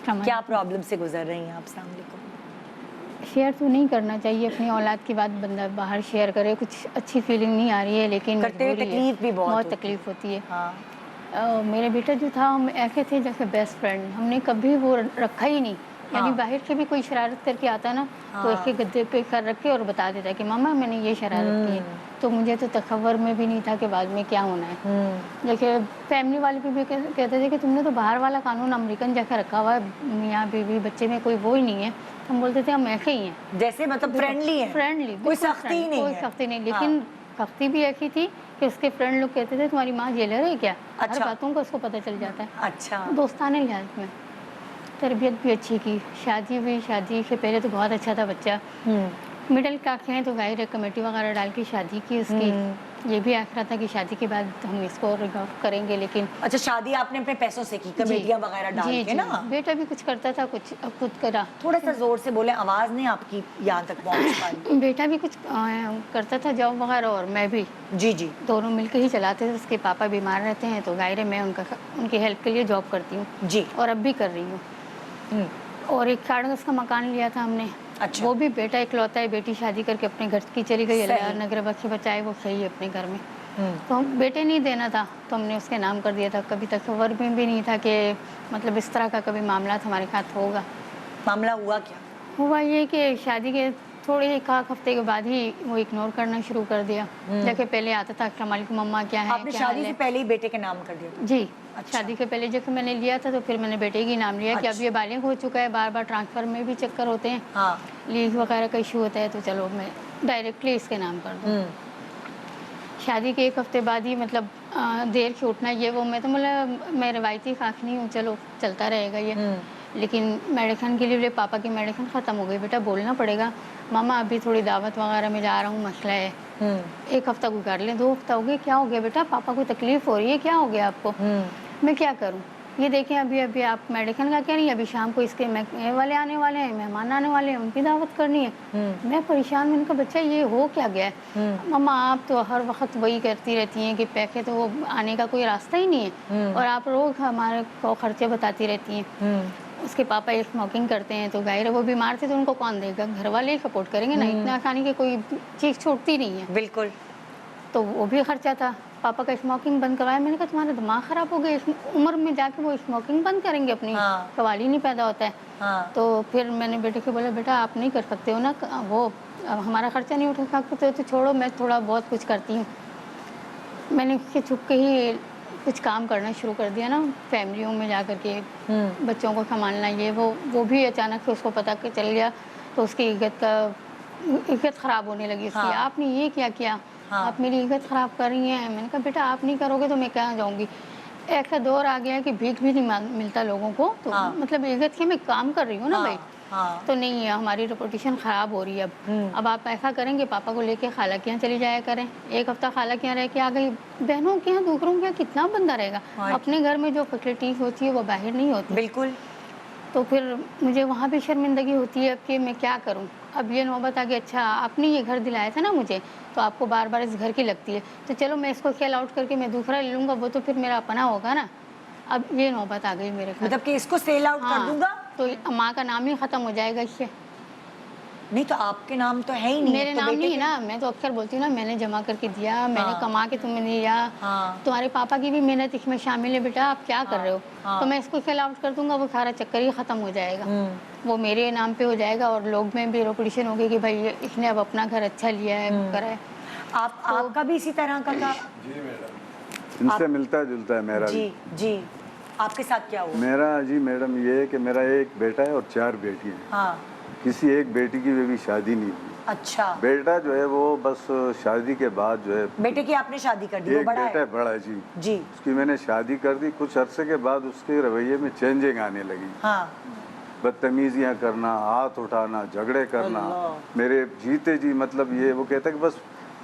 کیا پرابلم سے گزر رہی ہیں آپ؟ السلام علیکم. شیئر تو نہیں کرنا چاہیے اپنی اولاد کی بات، بندہ باہر شیئر کرے، کچھ اچھی فیلنگ نہیں آ رہی ہے، لیکن کرتے ہوئے مجبوری ہے، تکلیف بھی بہت ہوتی ہے. تکلیف ہوتی ہے. ہاں میرے بیٹا جو تھا، ہم ایسے تھے جیسے بیسٹ فرینڈ، ہم نے کبھی وہ رکھا ہی نہیں. یعنی باہر سے بھی کوئی شرارت کر کے آتا نا تو ایک گدے پہ کر رکھے اور بتا دیتا کہ ماما میں نے یہ شرارت کی ہے. تو مجھے تو تصور میں بھی نہیں تھا کہ بعد میں کیا ہونا ہے. دیکھیے فیملی والے بھی کہتے تھے کہ تم نے تو باہر والا قانون امریکن جیسا رکھا ہوا ہے، میاں بیوی بچے میں کوئی وہ ہی نہیں ہے. ہم بولتے تھے ہم ایسے ہی ہیں، جیسے مطلب فرینڈلی ہیں، فرینڈلی، کوئی سختی ہی نہیں کوئی ہے. سختی نہیں. لیکن سختی بھی ایسی تھی کہ اس کے فرینڈ لوگ کہتے تھے تمہاری ماں جیلر ہے کیا؟ ہر باتوں کا اس کو پتہ چل جاتا ہے. اچھا، دوستانے لحاظ میں تربیت بھی اچھی کی، شادی بھی، شادی سے پہلے تو بہت اچھا تھا بچہ. مڈل کلاس ہیں تو ظاہر ہے کمیٹی وغیرہ ڈال کے شادی کی اس کی. یہ بھی آخرا تھا کہ شادی کے بعد ہم اس کو کریں گے، لیکن اچھا شادی آپ نے اپنے پیسوں سے کی، کمیٹیاں وغیرہ ڈال کے نا؟ بیٹا بھی کچھ کرتا تھا، کچھ خود کرا. تھوڑا سا زور سے بولیں، آواز نہیں آپ کی یہاں تک پہنچ پا رہی. بیٹا بھی کچھ کرتا تھا جاب وغیرہ، اور میں بھی. جی جی، دونوں مل کے ہی چلاتے تھے. اس کے پاپا بیمار رہتے ہیں تو ظاہر ہے میں ان کی ہیلپ کے لیے جاب کرتی ہوں جی، اور اب بھی کر رہی ہوں. اور ایک 4 گز کا مکان لیا تھا ہم نے. اچھا، وہ بھی بیٹا اکلوتا ہے، بیٹی شادی کر کے اپنے گھر کی چلی گئی، اللہ نگر بخش بچائے، وہ صحیح ہے اپنے گھر میں. تو ہم بیٹے نہیں دینا تھا تو ہم نے اس کے نام کر دیا تھا. کبھی تصور میں بھی نہیں تھا کہ مطلب اس طرح کا کبھی معاملات ہمارے ساتھ ہوگا. معاملہ ہوا کیا؟ ہوا یہ کہ شادی کے تھوڑے 1 ہفتے کے بعد ہی وہ اگنور کرنا شروع کر دیا. جیسے پہلے آتا تھا السلام علیکم مما کیا ہے، آپ نے شادی سے پہلے ہی بیٹے کے نام کر دیا؟ جی، شادی کے پہلے جب میں نے لیا تھا تو پھر میں نے بیٹے کی نام لیا کہ اب یہ بالغ ہو چکا ہے، بار بار ٹرانسفر میں بھی چکر ہوتے ہیں، لیز وغیرہ کا ایشو ہوتا ہے، تو چلو میں ڈائریکٹلی اس کے نام کر دوں. شادی کے 1 ہفتے بعد ہی مطلب دیر سے اٹھنا یہ وہ، میں تو میں روایتی خاص نہیں ہوں، چلو چلتا رہے گا یہ. لیکن میڈیسن کے لیے پاپا کی میڈیسن ختم ہو گئی، بیٹا بولنا پڑے گا ماما ابھی تھوڑی دعوت وغیرہ میں جا رہا ہوں، مسئلہ ہے. 1 ہفتہ گزار لیں، 2 ہفتہ ہو گئے، کیا ہو گیا بیٹا، پاپا کو تکلیف ہو رہی ہے، کیا ہو گیا آپ کو؟ میں کیا کروں؟ یہ دیکھیں ابھی آپ میڈیکل کا کہہ رہی ہیں، ابھی شام کو اس کے والے آنے والے ہیں، مہمان آنے والے ہیں، ان کی دعوت کرنی ہے. میں پریشان ہوں. ان کا بچہ یہ ہو کیا گیا ہے؟ ماما آپ تو ہر وقت وہی کرتی رہتی ہیں کہ پیسے تو وہ آنے کا کوئی راستہ ہی نہیں ہے، اور آپ روز ہمارے کو خرچے بتاتی رہتی ہیں. اس کے پاپا اسموکنگ کرتے ہیں تو ظاہر ہے وہ بیمار تھے تو ان کو کون دے گا، گھر والے ہی سپورٹ کریں گے نا. اتنا آسانی کہ کوئی چیز چھوٹتی نہیں ہے. بالکل. تو وہ بھی خرچہ تھا. پاپا کا اسموکنگ بند کروایا. میں نے کہا تمہارا دماغ خراب ہو گیا، اس عمر میں جا کے وہ اسموکنگ بند کریں گے؟ اپنی سوال ہی نہیں پیدا ہوتا ہے. تو پھر میں نے بیٹے کو بولا بیٹا آپ نہیں کر سکتے ہو نا، وہ ہمارا خرچہ نہیں اٹھا سکتے تو چھوڑو، میں تھوڑا بہت کچھ کرتی ہوں. میں نے اس کے چھپ کے ہی کچھ کام کرنا شروع کر دیا نا، فیملیوں میں جا کر کے بچوں کو سنبھالنا، یہ وہ بھی اچانک سے اس کو پتہ کہ چل گیا تو اس کی عزت خراب ہونے لگی اس کی. آپ نے یہ کیا آپ میری عزت خراب کر رہی ہیں. میں نے کہا بیٹا آپ نہیں کرو گے تو میں کہاں جاؤں گی. ایسا دور آ گیا کہ بھیک بھی نہیں ملتا لوگوں کو، تو مطلب عزت کی میں کام کر رہی ہوں نا بھائی، تو نہیں ہے، ہماری ریپوٹیشن خراب ہو رہی ہے. اب آپ ایسا کریں گے پاپا کو لے کے خالہ کے یہاں چلی جایا کریں. 1 ہفتہ خالہ کے یہاں رہ کے آ گئی. بہنوں کے یہاں دوسروں کے یہاں کتنا بندہ رہے گا؟ اپنے گھر میں جو فیسلٹیز ہوتی ہے وہ باہر نہیں ہوتی. بالکل. तो फिर मुझे वहाँ भी शर्मिंदगी होती है अब कि मैं क्या करूँ। अब ये नौबत आ गई, अच्छा आपने ये घर दिलाया था ना मुझे, तो आपको बार बार इस घर की लगती है, तो चलो मैं इसको सेल आउट करके मैं दूसरा ले लूँगा, वो तो फिर मेरा अपना होगा ना। अब ये नौबत आ गई मेरे घर। मतलब कि इसको सेल आउट कर दूंगा, तो माँ का नाम ही ख़त्म हो जाएगा इससे। नहीं तो आपके नाम तो है ही नहीं, मेरे तो नाम बेटे नहीं है के- ना, मैं तो अक्सर बोलती हूँ ना, मैंने जमा करके दिया, मैंने कमा के तुम्हें दिया, हाँ। तुम्हारे पापा की भी मेहनत इसमें शामिल है बेटा, आप क्या कर रहे हो। हाँ। तो मैं इसको सेल आउट कर दूंगा, वो सारा चक्कर ही ख़त्म हो जाएगा, वो मेरे नाम पे हो जाएगा और लोग में भी रेपुटेशन होगी कि भाई इसने अब अपना घर अच्छा लिया है, करा है। आपका भी इसी तरह का था? इनसे मिलता जुलता है मेरा जी भी। जी, आपके साथ क्या हुआ? मेरा जी मैडम ये है कि मेरा एक बेटा है और 4 बेटी हैं। हाँ। किसी एक बेटी की भी शादी नहीं हुई। अच्छा, बेटा जो है वो बस शादी के बाद जो है, बेटे की आपने शादी कर दी, वो एक बड़ा बेटा है? है बड़ा है जी, जी उसकी मैंने शादी कर दी। कुछ अरसे के बाद उसके रवैये में चेंजिंग आने लगी, हाँ। बदतमीजियाँ करना, हाथ उठाना, झगड़े करना, मेरे जीते जी मतलब ये वो कहता है कि बस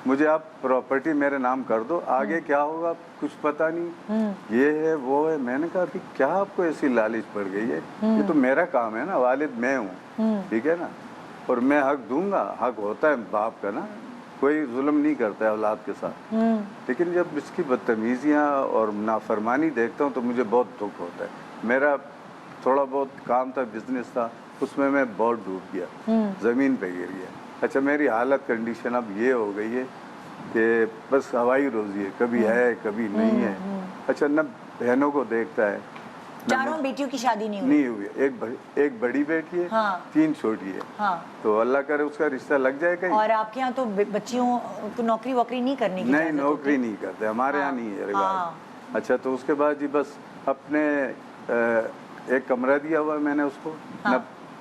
मुझे आप प्रॉपर्टी मेरे नाम कर दो, आगे क्या होगा कुछ पता नहीं, ये है वो है। मैंने कहा कि क्या आपको ऐसी लालच पड़ गई है, ये तो मेरा काम है ना, वालिद मैं हूँ, ठीक है ना, और मैं हक दूंगा, हक होता है बाप का ना, कोई जुल्म नहीं करता है औलाद के साथ। लेकिन जब इसकी बदतमीजियाँ और नाफरमानी देखता हूँ तो मुझे बहुत दुख होता है। मेरा थोड़ा बहुत काम था, बिजनेस था, उसमें मैं बहुत डूब गया, ज़मीन पे गिर गया। अच्छा, मेरी हालत कंडीशन अब ये हो गई है कि बस हवाई रोज़ी है, कभी है कभी नहीं है। अच्छा, न बहनों को देखता है, चारों बेटियों की शादी नहीं हुई? नहीं हुई है। एक बड़ी बेटी है, हाँ। 3 छोटी है, हाँ। तो अल्लाह करे उसका रिश्ता लग जाए कहीं। और आपके यहाँ तो बच्चियों को नौकरी वोकरी नहीं करने की नहीं, इजाज़त नौकरी होती? नहीं करते, हमारे यहाँ नहीं है रिवाज। हाँ। अच्छा, तो उसके बाद जी बस अपने एक कमरा दिया हुआ है मैंने उसको,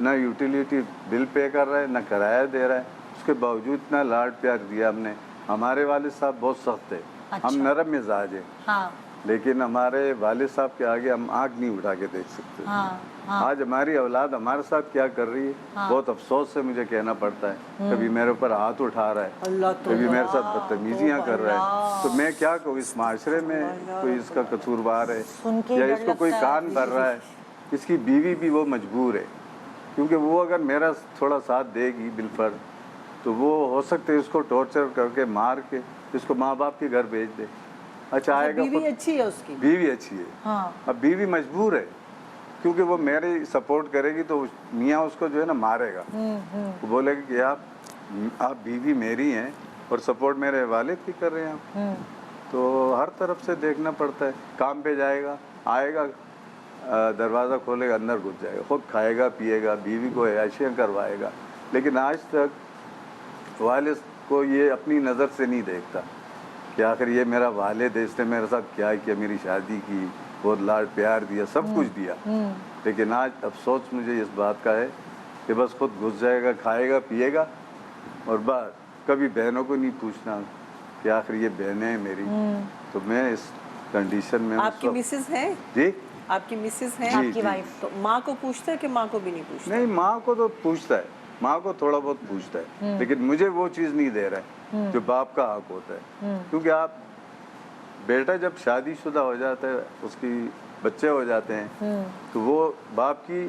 न यूटिलिटी बिल पे कर रहा है, न किराया दे रहा है, उसके बावजूद इतना लाड प्यार दिया हमने। हमारे वालिद साहब बहुत सख्त है, हम नरम मिजाज है, हाँ। लेकिन हमारे वालिद साहब के आगे हम आँख नहीं उठा के देख सकते। हाँ, हाँ। आज हमारी औलाद हमारे साथ क्या कर रही है, बहुत अफसोस से मुझे कहना पड़ता है। कभी मेरे ऊपर हाथ उठा रहा है, कभी मेरे साथ बदतमीजियाँ कर रहा है, तो मैं क्या कहूँ, इस माशरे में कोई इसका कसूरवार है के या डर इसको कोई लगता है। कान भर रहा है। इसकी बीवी भी वो मजबूर है, क्योंकि वो अगर मेरा थोड़ा साथ देगी बिलफर्ज, तो वो हो सकते है उसको टॉर्चर करके मार के इसको माँ बाप के घर भेज दे। अच्छा, आएगा बीवी खुद- अच्छी है उसकी? बीवी अच्छी है, हाँ। अब बीवी मजबूर है, क्योंकि वो मेरे सपोर्ट करेगी तो मियाँ उसको जो है ना मारेगा। वो बोलेगा कि आप बीवी मेरी हैं और सपोर्ट मेरे वालिद की कर रहे हैं आप। तो हर तरफ से देखना पड़ता है। काम पे जाएगा, आएगा, दरवाज़ा खोलेगा, अंदर घुस जाएगा, खुद खाएगा पिएगा, बीवी को ऐशियाँ करवाएगा। लेकिन आज तक वालिद को ये अपनी नज़र से नहीं देखता कि आखिर ये मेरा वालिद है, इसने मेरे साथ क्या किया, मेरी शादी की, बहुत लाड प्यार दिया, सब कुछ दिया। लेकिन आज अफसोस मुझे इस बात का है कि बस खुद घुस जाएगा, खाएगा पिएगा, और बस कभी बहनों को नहीं पूछना कि आखिर ये बहनें हैं मेरी। तो मैं इस कंडीशन में आपकी मिसेस है? जी, आपकी मिसेस है? जी, आपकी जी। वाइफ? तो माँ को पूछता है कि माँ को भी नहीं पूछता? नहीं, माँ को तो पूछता है, माँ को थोड़ा बहुत पूछता है, लेकिन मुझे वो चीज़ नहीं दे रहा है जो बाप का हक होता है। क्योंकि आप बेटा जब शादीशुदा हो जाता है, उसकी बच्चे हो जाते हैं, तो वो बाप की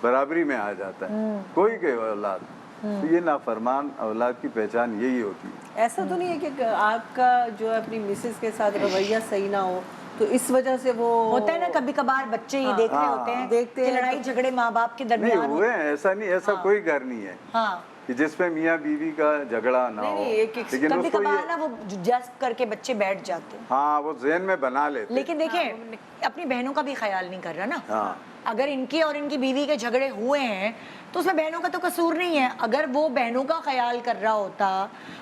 बराबरी में आ जाता है, कोई के औलाद। तो ये नाफरमान औलाद की पहचान यही होती है। ऐसा तो नहीं है कि आपका जो है अपनी मिसेस के साथ रवैया सही ना हो, तो इस वजह से वो होता है ना, कभी कभार बच्चे ये देख रहे होते हैं देखते कि हैं लड़ाई झगड़े माँ बाप के नहीं दरमियान हुए हैं, ऐसा नहीं, ऐसा कोई घर नहीं है हाँ। कि जिसमें मियाँ बीवी का झगड़ा ना हो। लेकिन कभी उसको कभार ये, ना वो जस्ट करके बच्चे बैठ जाते हैं, हाँ, वो ज़हन में बना लेते हैं। लेकिन देखें अपनी बहनों का भी ख्याल नहीं कर रहा ना। हाँ। अगर इनकी और इनकी बीवी के झगड़े हुए हैं तो उसमें बहनों का तो कसूर नहीं है। अगर वो बहनों का ख्याल कर रहा होता,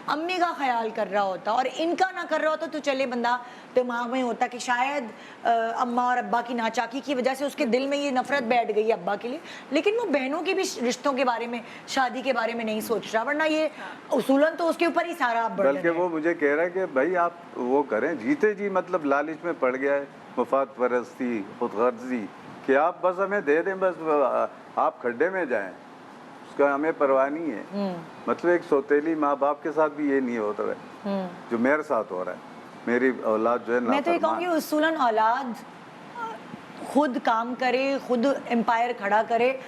अम्मी का ख्याल कर रहा होता और इनका ना कर रहा होता, तो चले बंदा दिमाग में होता कि शायद अम्मा और अब्बा की नाचाकी की वजह से उसके दिल में ये नफरत बैठ गई अब्बा के लिए, लेकिन वो बहनों के भी रिश्तों के बारे में, शादी के बारे में नहीं सोच रहा, वरना ये उसूलन तो उसके ऊपर ही सारा बर्डन बल्कि है। वो मुझे कह रहा है कि भाई आप वो करें, जीते जी मतलब लालच में पड़ गया है, मफाद परस्ती, खुदगर्जी, कि आप बस हमें दे दें, बस आप खड्डे में जाएं, उसका हमें परवाह नहीं है। मतलब एक सौतेली माँ बाप के साथ भी ये नहीं होता है जो मेरे साथ हो रहा है। मेरी औलाद जो है मैं तो ये नाफरमान। कहूँगी उसूलन औलाद खुद काम करे, खुद एम्पायर खड़ा करे,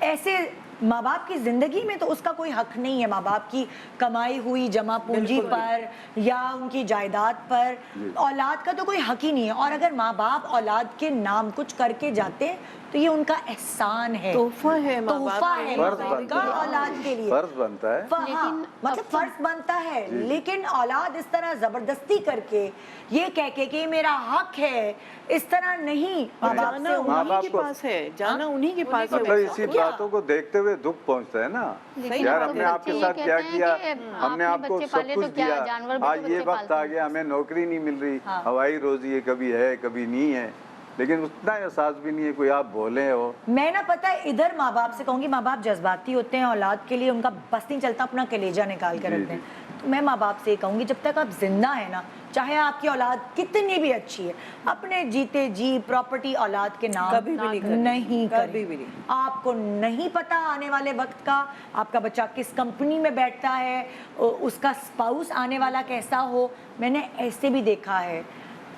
ऐसे माँ बाप की ज़िंदगी में तो उसका कोई हक नहीं है। माँ बाप की कमाई हुई जमा पूंजी पर या उनकी जायदाद पर औलाद का तो कोई हक ही नहीं है। और अगर माँ बाप औलाद के नाम कुछ करके जाते हैं तो ये उनका एहसान है, तोहफा है माँ बाप तोहफा के है फर्ज माँ बाप बनता का है। औलाद के लिए। फर्ज बनता है। हाँ, मतलब फर्ज बनता है, लेकिन औलाद इस तरह जबरदस्ती करके ये कह के कि मेरा हक है, इस तरह नहीं। माँ बाप जाना से माँ उन्हीं बाप के को- पास है, जाना उन्हीं के पास है मतलब बच्चा। इसी बातों को देखते हुए दुख पहुंचता है ना, लेकिन यार अब हमने बच्चे आपके ये साथ कहते क्या हैं किया, कि हमने आपने आपको बच्चे सब पाले कुछ तो क्या, दिया, जानवर भी आज तो ये बच्चे वक्त पालते आ हैं। गया हमें नौकरी नहीं मिल रही, हवाई रोजी है, कभी है कभी नहीं है, लेकिन उतना एहसास भी नहीं है कोई आप बोले हो। मैं ना पता है इधर माँ बाप से कहूँगी, माँ बाप जज्बाती होते हैं, औलाद के लिए उनका बस नहीं चलता, अपना कलेजा निकाल कर जी, रखते हैं। तो मैं माँ बाप से ये कहूँगी जब तक आप जिंदा है ना, चाहे आपकी औलाद कितनी भी अच्छी है, अपने जीते जी प्रॉपर्टी औलाद के नाम कभी भी नहीं करनी। नहीं कभी करें। भी नहीं। आपको नहीं पता आने वाले वक्त का, आपका बच्चा किस कंपनी में बैठता है, उसका स्पाउस आने वाला कैसा हो। मैंने ऐसे भी देखा है,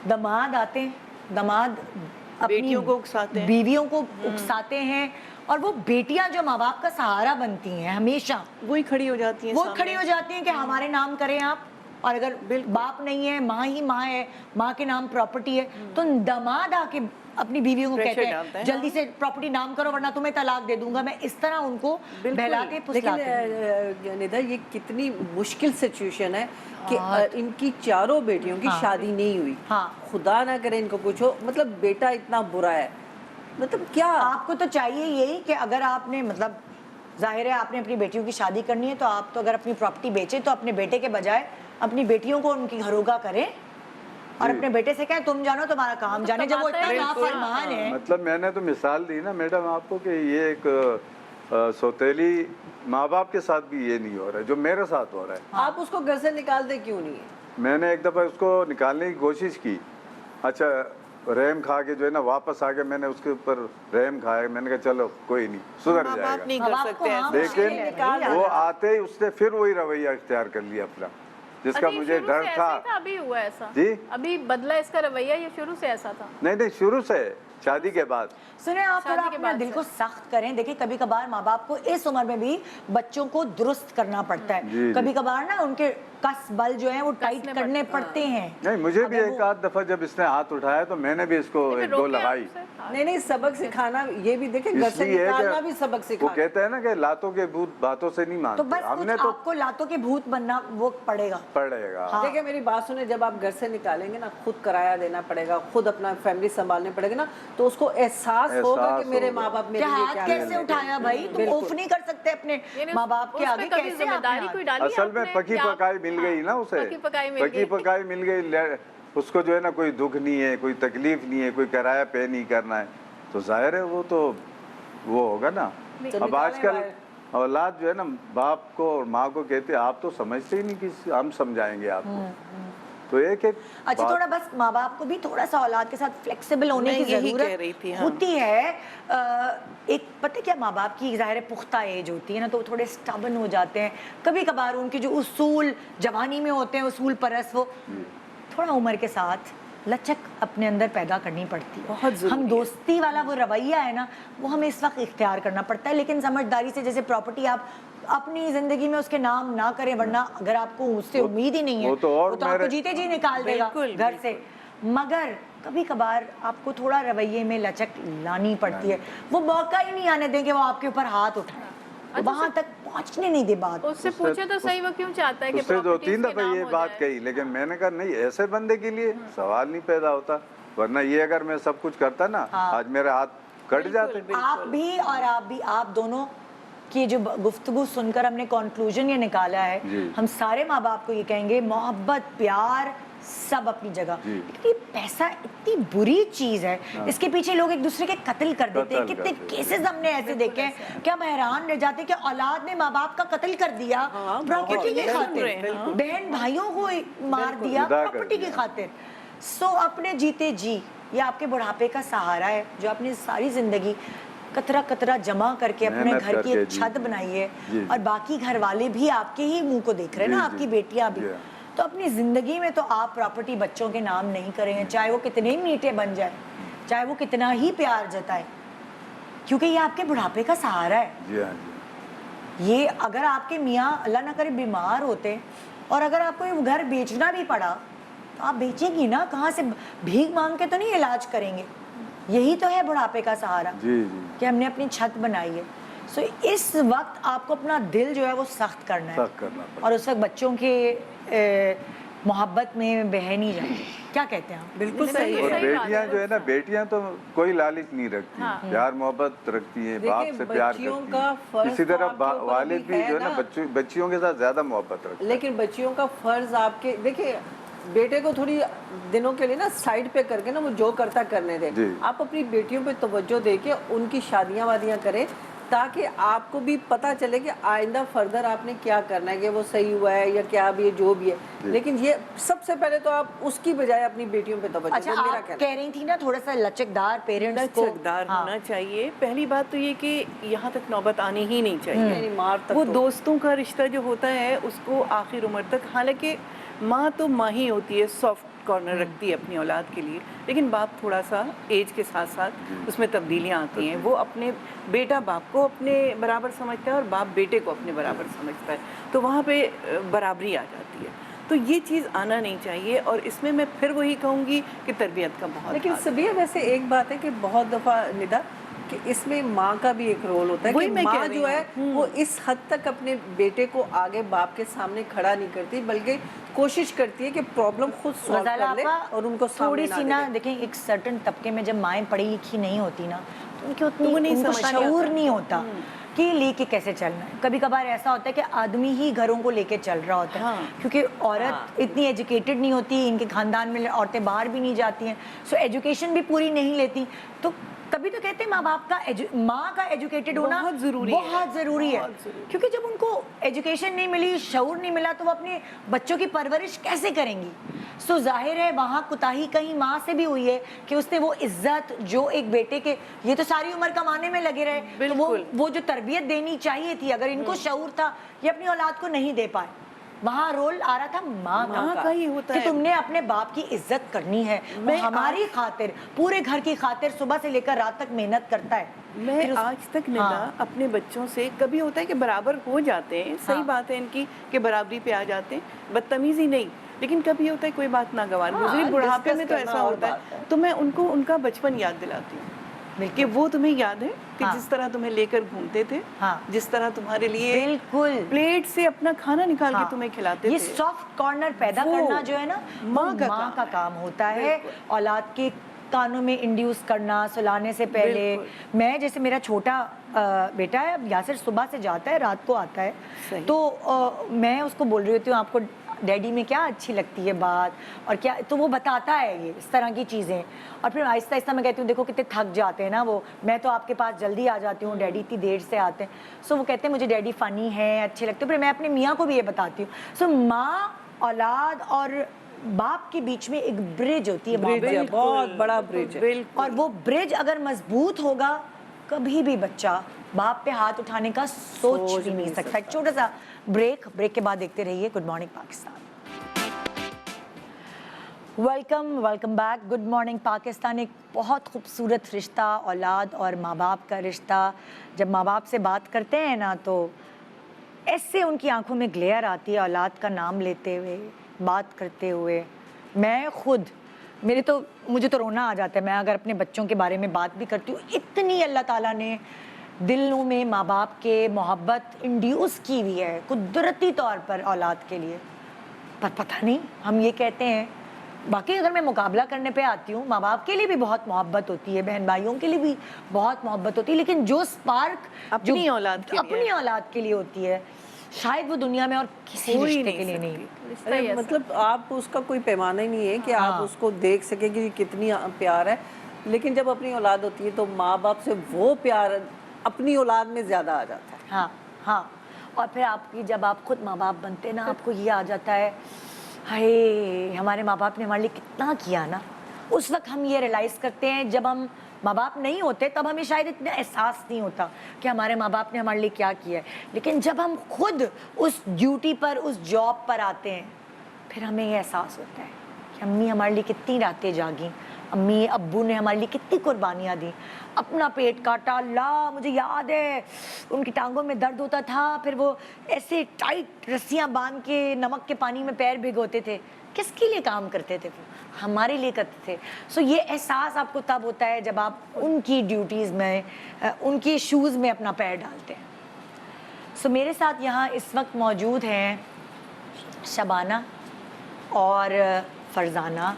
दामाद आते हैं, दामाद अपनी बेटियों को उकसाते हैं। बीवियों को उकसाते हैं, और वो बेटियां जो माँ बाप का सहारा बनती हैं हमेशा, वही खड़ी हो जाती है वो सामने। खड़ी हो जाती हैं कि हमारे नाम करें आप। और अगर बाप नहीं है, माँ ही माँ है, माँ के नाम प्रॉपर्टी है, तो दामाद आके अपनी बीवियों को प्रेशर कहते डालता हैं है, जल्दी से प्रॉपर्टी नाम करो वरना तुम्हें तलाक दे दूंगा मैं। इस तरह उनको बहलाते लेकिन फुसलाते हैं। निधा, ये कितनी मुश्किल सिचुएशन है कि इनकी चारों बेटियों की शादी नहीं हुई। हाँ। खुदा ना करे इनको कुछ हो, मतलब बेटा इतना बुरा है, मतलब क्या। आपको तो चाहिए यही कि अगर आपने, मतलब जाहिर है आपने अपनी बेटियों की शादी करनी है, तो आप तो अगर अपनी प्रॉपर्टी बेचे तो अपने बेटे के बजाय अपनी बेटियों को उनकी घरोगा करें और अपने बेटे से कहें तुम जानो तुम्हारा काम जाने, जब वो इतना नाफरमान है। मतलब मैंने तो मिसाल दी ना मैडम आपको कि ये एक सौतेली माँ बाप के साथ भी ये नहीं हो रहा है जो मेरे साथ हो रहा है। आप उसको घर से निकालते क्यों नहीं है? मैंने एक दफ़ा उसको निकालने की कोशिश की, अच्छा रहम खा के जो है ना वापस आके मैंने उसके ऊपर रहम खाया, मैंने कहा चलो कोई नहीं सुधर माँ बाप जाएगा, नहीं माँ कर बाप सकते को हाँ, ऐसे। लेकिन वो आते ही उसने फिर वही रवैया इख्तियार कर लिया अपना, जिसका अभी मुझे शुरू से डर ऐसा था। ही था, अभी हुआ ऐसा? जी? अभी बदला इसका रवैया, ये शुरू से ऐसा था? नहीं शुरू से शादी के बाद। सुने, आप थोड़ा शादी के अपना बाद दिल से। को सख्त करें। देखिए कभी कभार माँ बाप को इस उम्र में भी बच्चों को दुरुस्त करना पड़ता जी, है, जी। कभी कभार ना उनके कस बल जो है वो टाइट करने पड़ते हैं। नहीं मुझे भी अगर एक आध दफ़ा जब इसने हाथ उठाया तो मैंने भी इसको फिर एक दो रोके लगाई। आपसे? नहीं सबक सिखाना, ये भी देखे घर से इसलिए निकालना भी कि सबक वो सिखाना। कहते हैं ना कि लातों के भूत बातों से नहीं तो मानते, बस हमने कुछ तो आपको लातों के भूत बनना वो पड़ेगा। पड़ेगा। हाँ। देखिए मेरी बात सुने, जब आप घर से निकालेंगे ना, खुद किराया देना पड़ेगा, खुद अपना फैमिली संभालने पड़ेगा ना, तो उसको एहसास होगा कि मेरे होगा। माँ बाप मेरे क्या लिए हाथ क्या कैसे करने उठाया भाई, तुम बिल्कुल। उफ नहीं कर सकते अपने यानी माँ बाप के उस पे आगे, कभी कैसे जिम्मेदारी आपने कोई डाली असल में आपने पकी कि आप- पकाई मिल गई ना उसे, पकी पकाई मिल गई। पकाई मिल गई, उसको जो है ना कोई दुख नहीं है, कोई तकलीफ नहीं है, कोई किराया पे नहीं करना है, तो जाहिर है वो तो वो होगा ना। तो अब निकालें आजकल बाहर। औलाद जो है ना बाप को और माँ को कहते हैं आप तो समझते ही नहीं कि हम समझाएंगे आपको, तो एक अच्छा बात- थोड़ा बस माँ बाप को भी थोड़ा सा औलाद के साथ फ्लेक्सिबल होने मैं की यही कह जरूरत रही थी, हाँ। होती है। एक पता है क्या, माँ बाप की ज़ाहिर है पुख्ता एज होती है ना, तो वो थोड़े स्टबन हो जाते हैं कभी कभार, उनके जो उसूल जवानी में होते हैं, उसूल परस, वो थोड़ा उम्र के साथ लचक अपने अंदर पैदा करनी पड़ती है। बहुत ज़रूरी हम है। दोस्ती वाला वो रवैया है ना, वो हमें इस वक्त इख्तियार करना पड़ता है, लेकिन समझदारी से। जैसे प्रॉपर्टी आप अपनी जिंदगी में उसके नाम ना करें, वरना अगर आपको उससे उम्मीद ही नहीं है वो तो और आपको मेरे- जीते जी निकाल देगा बिल्कुल, घर से। मगर कभी कभार आपको थोड़ा रवैये में लचक लानी पड़ती है, वो मौका ही नहीं आने देंगे वो आपके ऊपर हाथ उठाए, तो वहां तक पहुंचने नहीं दे बात। उससे पूछे तो सही, वो क्यों चाहता है कि उससे दो property तीन इसके दफा नाम ये हो बात जाए? कही, लेकिन मैंने कहा नहीं, ऐसे बंदे के लिए सवाल नहीं पैदा होता, वरना ये अगर मैं सब कुछ करता ना आज मेरे हाथ कट जाते। आप भी और आप भी, आप दोनों की जो गुफ्तगू सुनकर हमने कंक्लूजन ये निकाला है, जी। हम सारे माँ बाप को ये कहेंगे मोहब्बत प्यार सब अपनी जगह, जी। लेकिन ये पैसा इतनी बुरी चीज है, इसके पीछे लोग एक दूसरे के कत्ल कर देते हैं। कत्ल कितने करते हैं। केसेस हमने ऐसे देखे हैं कि हम हैरान रह जाते हैं कि औलाद ने माँ बाप का कत्ल कर दिया प्रॉपर्टी की बिल्कुल, खातिर, बिल्कुल। बहन भाइयों को मार दिया जुदा कर प्रॉपर्टी की दिया। खातिर। सो अपने जीते जी, ये आपके बुढ़ापे का सहारा है जो आपने सारी जिंदगी कतरा कतरा जमा करके अपने मेहनत घर की करके, एक जी, छत जी। बनाई है, जी, और बाकी घर वाले भी आपके ही मुंह को देख रहे हैं ना, जी, आपकी जी। बेटियां भी। जी। तो अपनी जिंदगी में तो आप प्रॉपर्टी बच्चों के नाम नहीं करेंगे, चाहे वो कितने ही मीठे बन जाए, चाहे वो कितना ही प्यार जताए, क्योंकि ये आपके बुढ़ापे का सहारा है। जी हाँ जी। ये अगर आपके मियाँ अल्लाह ना करे बीमार होते और अगर आपको ये घर बेचना भी पड़ा तो आप बेचेंगी ना, कहाँ से भीख मांग के तो नहीं इलाज करेंगे। यही तो है बुढ़ापे का सहारा, जी जी। कि हमने अपनी छत बनाई है। सो इस वक्त आपको अपना दिल जो है वो सख्त करना है, सख्त करना पड़ेगा। और उस वक्त बच्चों के मोहब्बत में बह नहीं जाए। क्या कहते हैं आप? बिल्कुल सही सही है। और है। बेटियां जो है ना, बेटियां तो कोई लालच नहीं रखती, प्यार मोहब्बत रखती हैं, बाप देखिए, से प्यार बच्चियों करती का हैं। फर्ज इसी तो तरह आपके ऊपर वालिद भी भी है जो है ना ना। बच्चियों के साथ ज्यादा मोहब्बत रखते हैं। लेकिन बच्चियों का फर्ज आपके, देखिए बेटे को थोड़ी दिनों के लिए ना साइड पे करके ना वो जो करता करने दे। जी। आप अपनी बेटियों पे तवज्जो दे के उनकी शादियां वादियां करें, ताकि आपको भी पता चले कि आइंदा फर्दर आपने क्या करना है, कि वो सही हुआ है या क्या भी है, जो भी है। लेकिन ये सबसे पहले तो आप उसकी बजाय अपनी बेटियों पे तवज्जो अच्छा, दें, मेरा आप कहना कह रही थी ना थोड़ा सा लचकदार पेरेंट्स को। लचकदार हाँ। होना चाहिए। पहली बात तो ये कि यहाँ तक नौबत आनी ही नहीं चाहिए। यानी मार तक वो तो- दोस्तों का रिश्ता जो होता है उसको आखिर उम्र तक, हालांकि माँ तो माँ ही होती है, सॉफ्ट कॉर्नर रखती है अपनी औलाद के लिए, लेकिन बाप थोड़ा सा एज के साथ साथ उसमें तब्दीलियाँ आती हैं। वो अपने बेटा बाप को अपने बराबर समझता है और बाप बेटे को अपने बराबर समझता है, तो वहाँ पे बराबरी आ जाती है। तो ये चीज़ आना नहीं चाहिए, और इसमें मैं फिर वही कहूँगी कि तरबियत का बहुत लेकिन हाथ है। सभी वैसे एक बात है कि बहुत दफ़ा निदा कि इसमें माँ का भी एक रोल होता है, वही कि मैं कह माँ रही जो है हूँ। वो इस हद तक अपने बेटे को आगे बाप के सामने खड़ा नहीं करती, बल्कि कोशिश करती है कि प्रॉब्लम खुद सॉल्व गजाला कर ले आपका और उनको थोड़ी सामने सी ना ना दे। देखें, एक सर्टन तबके में जब माएँ पढ़ी लिखी नहीं होती ना, तो उनकी उतनी वो नहीं उनको समझ शऊर आता। नहीं होता कि लेके कैसे चलना है। कभी कभार ऐसा होता है कि आदमी ही घरों को लेके चल रहा होता है, हाँ। क्योंकि औरत इतनी एजुकेटेड नहीं होती, इनके खानदान में औरतें बाहर भी नहीं जाती हैं, सो एजुकेशन भी पूरी नहीं लेती। तो तभी तो कहते हैं माँ बाप का माँ का एजुकेटेड होना बहुत ज़रूरी है। बहुत ज़रूरी है, बहुत ज़रूरी। क्योंकि जब उनको एजुकेशन नहीं मिली, शऊर नहीं मिला, तो वो अपने बच्चों की परवरिश कैसे करेंगी। सो जाहिर है वहाँ कुताही कहीं माँ से भी हुई है कि उसने वो इज्जत जो एक बेटे के, ये तो सारी उम्र कमाने में लगे रहे, तो वो जो तरबियत देनी चाहिए थी, अगर इनको शऊर था, ये अपनी औलाद को नहीं दे पाए। वहाँ रोल आ रहा था माँ का ही होता कि है। तुमने अपने बाप की इज्जत करनी है, वो हमारी खातिर, पूरे घर की खातिर सुबह से लेकर रात तक मेहनत करता है। मैं फिर आज तक निदा हाँ। अपने बच्चों से, कभी होता है कि बराबर हो जाते हैं, सही हाँ। बात है इनकी कि बराबरी पे आ जाते हैं, बदतमीजी नहीं, लेकिन कभी होता है कोई बात नागवार गुजरी, हाँ, बुढ़ापे discuss में तो करना ऐसा और होता बात है, है। तो मैं उनको उनका बचपन याद दिलाती हूँ कि वो तुम्हें याद है कि हाँ। जिस तरह तुम्हें लेकर घूमते थे, हाँ। जिस तरह तुम्हारे लिए बिल्कुल प्लेट से अपना खाना निकाल हाँ, के तुम्हें खिलाते ये थे। सॉफ्ट कॉर्नर पैदा वो करना जो है ना, माँ का माँ काम का है। काम होता है। औलाद के कानों में इंड्यूस करना सुलाने से पहले। मैं जैसे मेरा छोटा बेटा है, अब यासिर सुबह से जाता है, रात को आता है, सही। तो मैं उसको बोल रही होती हूँ आपको डैडी में क्या अच्छी लगती है बात और क्या, तो वो बताता है ये इस तरह की चीज़ें, और फिर आहिस्ता आहिस्ता मैं कहती हूँ देखो कितने थक जाते हैं ना वो, मैं तो आपके पास जल्दी आ जाती हूँ, डैडी इतनी देर से आते हैं। सो वो कहते हैं मुझे डैडी फ़नी है, अच्छे लगते हैं। फिर मैं अपने मियाँ को भी ये बताती हूँ। सो माँ, औलाद और बाप के बीच में एक ब्रिज होती है, ब्रिज है, बहुत बड़ा ब्रिज है। और वो ब्रिज अगर मजबूत होगा, कभी भी बच्चा बाप पे हाथ उठाने का सोच भी नहीं सकता। एक छोटा सा ब्रेक के बाद देखते रहिए good morning Pakistan. Welcome back. Good morning Pakistan एक बहुत खूबसूरत रिश्ता, औलाद और माँ बाप का रिश्ता। जब माँ बाप से बात करते हैं ना, तो ऐसे उनकी आंखों में ग्लेयर आती है औलाद का नाम लेते हुए, बात करते हुए। मैं खुद, मुझे तो रोना आ जाता है, मैं अगर अपने बच्चों के बारे में बात भी करती हूँ। इतनी अल्लाह ताला ने दिलों में माँ बाप के मोहब्बत इंड्यूस की हुई है कुदरती तौर पर औलाद के लिए, पर पता नहीं हम ये कहते हैं। बाकी अगर मैं मुकाबला करने पे आती हूँ, माँ बाप के लिए भी बहुत मोहब्बत होती है, बहन भाइयों के लिए भी बहुत मोहब्बत होती है, लेकिन जो स्पार्क अपनी औलाद के लिए होती है, शायद वो दुनिया में और किसी रिश्ते के लिए नहीं। अरे मतलब आप उसका कोई पैमाना ही नहीं है कि आप उसको देख सके कि कितनी प्यार है, लेकिन जब अपनी औलाद होती है तो माँ बाप से वो प्यार अपनी औलाद में ज़्यादा आ जाता है। हाँ। और फिर आपकी जब आप खुद माँ बाप बनते हैं ना, आपको ये आ जाता है, हाय हमारे माँ बाप ने हमारे लिए कितना किया ना। उस वक्त हम ये रियलाइज़ करते हैं, जब हम माँ बाप नहीं होते तब हमें शायद इतना एहसास नहीं होता कि हमारे माँ बाप ने हमारे लिए क्या किया है, लेकिन जब हम खुद उस ड्यूटी पर, उस जॉब पर आते हैं, फिर हमें ये एहसास होता है कि अम्मी हमारे लिए कितनी रातें जागी, अम्मी अब्बू ने हमारे लिए कितनी कुर्बानियाँ दी, अपना पेट काटा। अल्लाह, मुझे याद है उनकी टांगों में दर्द होता था, फिर वो ऐसे टाइट रस्सियाँ बांध के नमक के पानी में पैर भिगोते थे। किसके लिए काम करते थे वो? हमारे लिए करते थे। सो ये एहसास आपको तब होता है जब आप उनकी ड्यूटीज़ में, उनके शूज़ में अपना पैर डालते हैं। सो मेरे साथ यहाँ इस वक्त मौजूद हैं शबाना और फरजाना,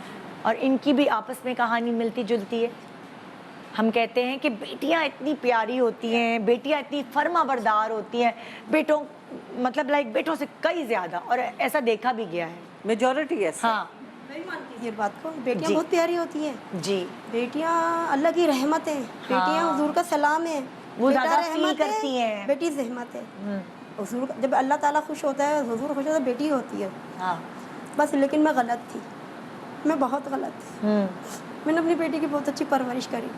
और इनकी भी आपस में कहानी मिलती जुलती है। हम कहते हैं कि बेटियां इतनी प्यारी होती हैं, बेटियां इतनी फर्माबरदार होती हैं, बेटों मतलब लाइक बेटों से कई ज़्यादा, और ऐसा देखा भी गया है। मेजॉरिटी है। हाँ ये बात को, बेटियां जी। बहुत प्यारी होती हैं जी, बेटियां अल्लाह की रहमत है, बेटियां हुजूर का सलाम है, वो बेटा ज़्यादा फील रहमत है, करती हैं। बेटी रहमत है। हुजूर जब अल्लाह ताला खुश होता है, हुजूर खुश होता है, बेटी होती है हाँ। बस। लेकिन मैं गलत थी, मैं बहुत गलत थी। मैंने अपनी बेटी की बहुत अच्छी परवरिश करी,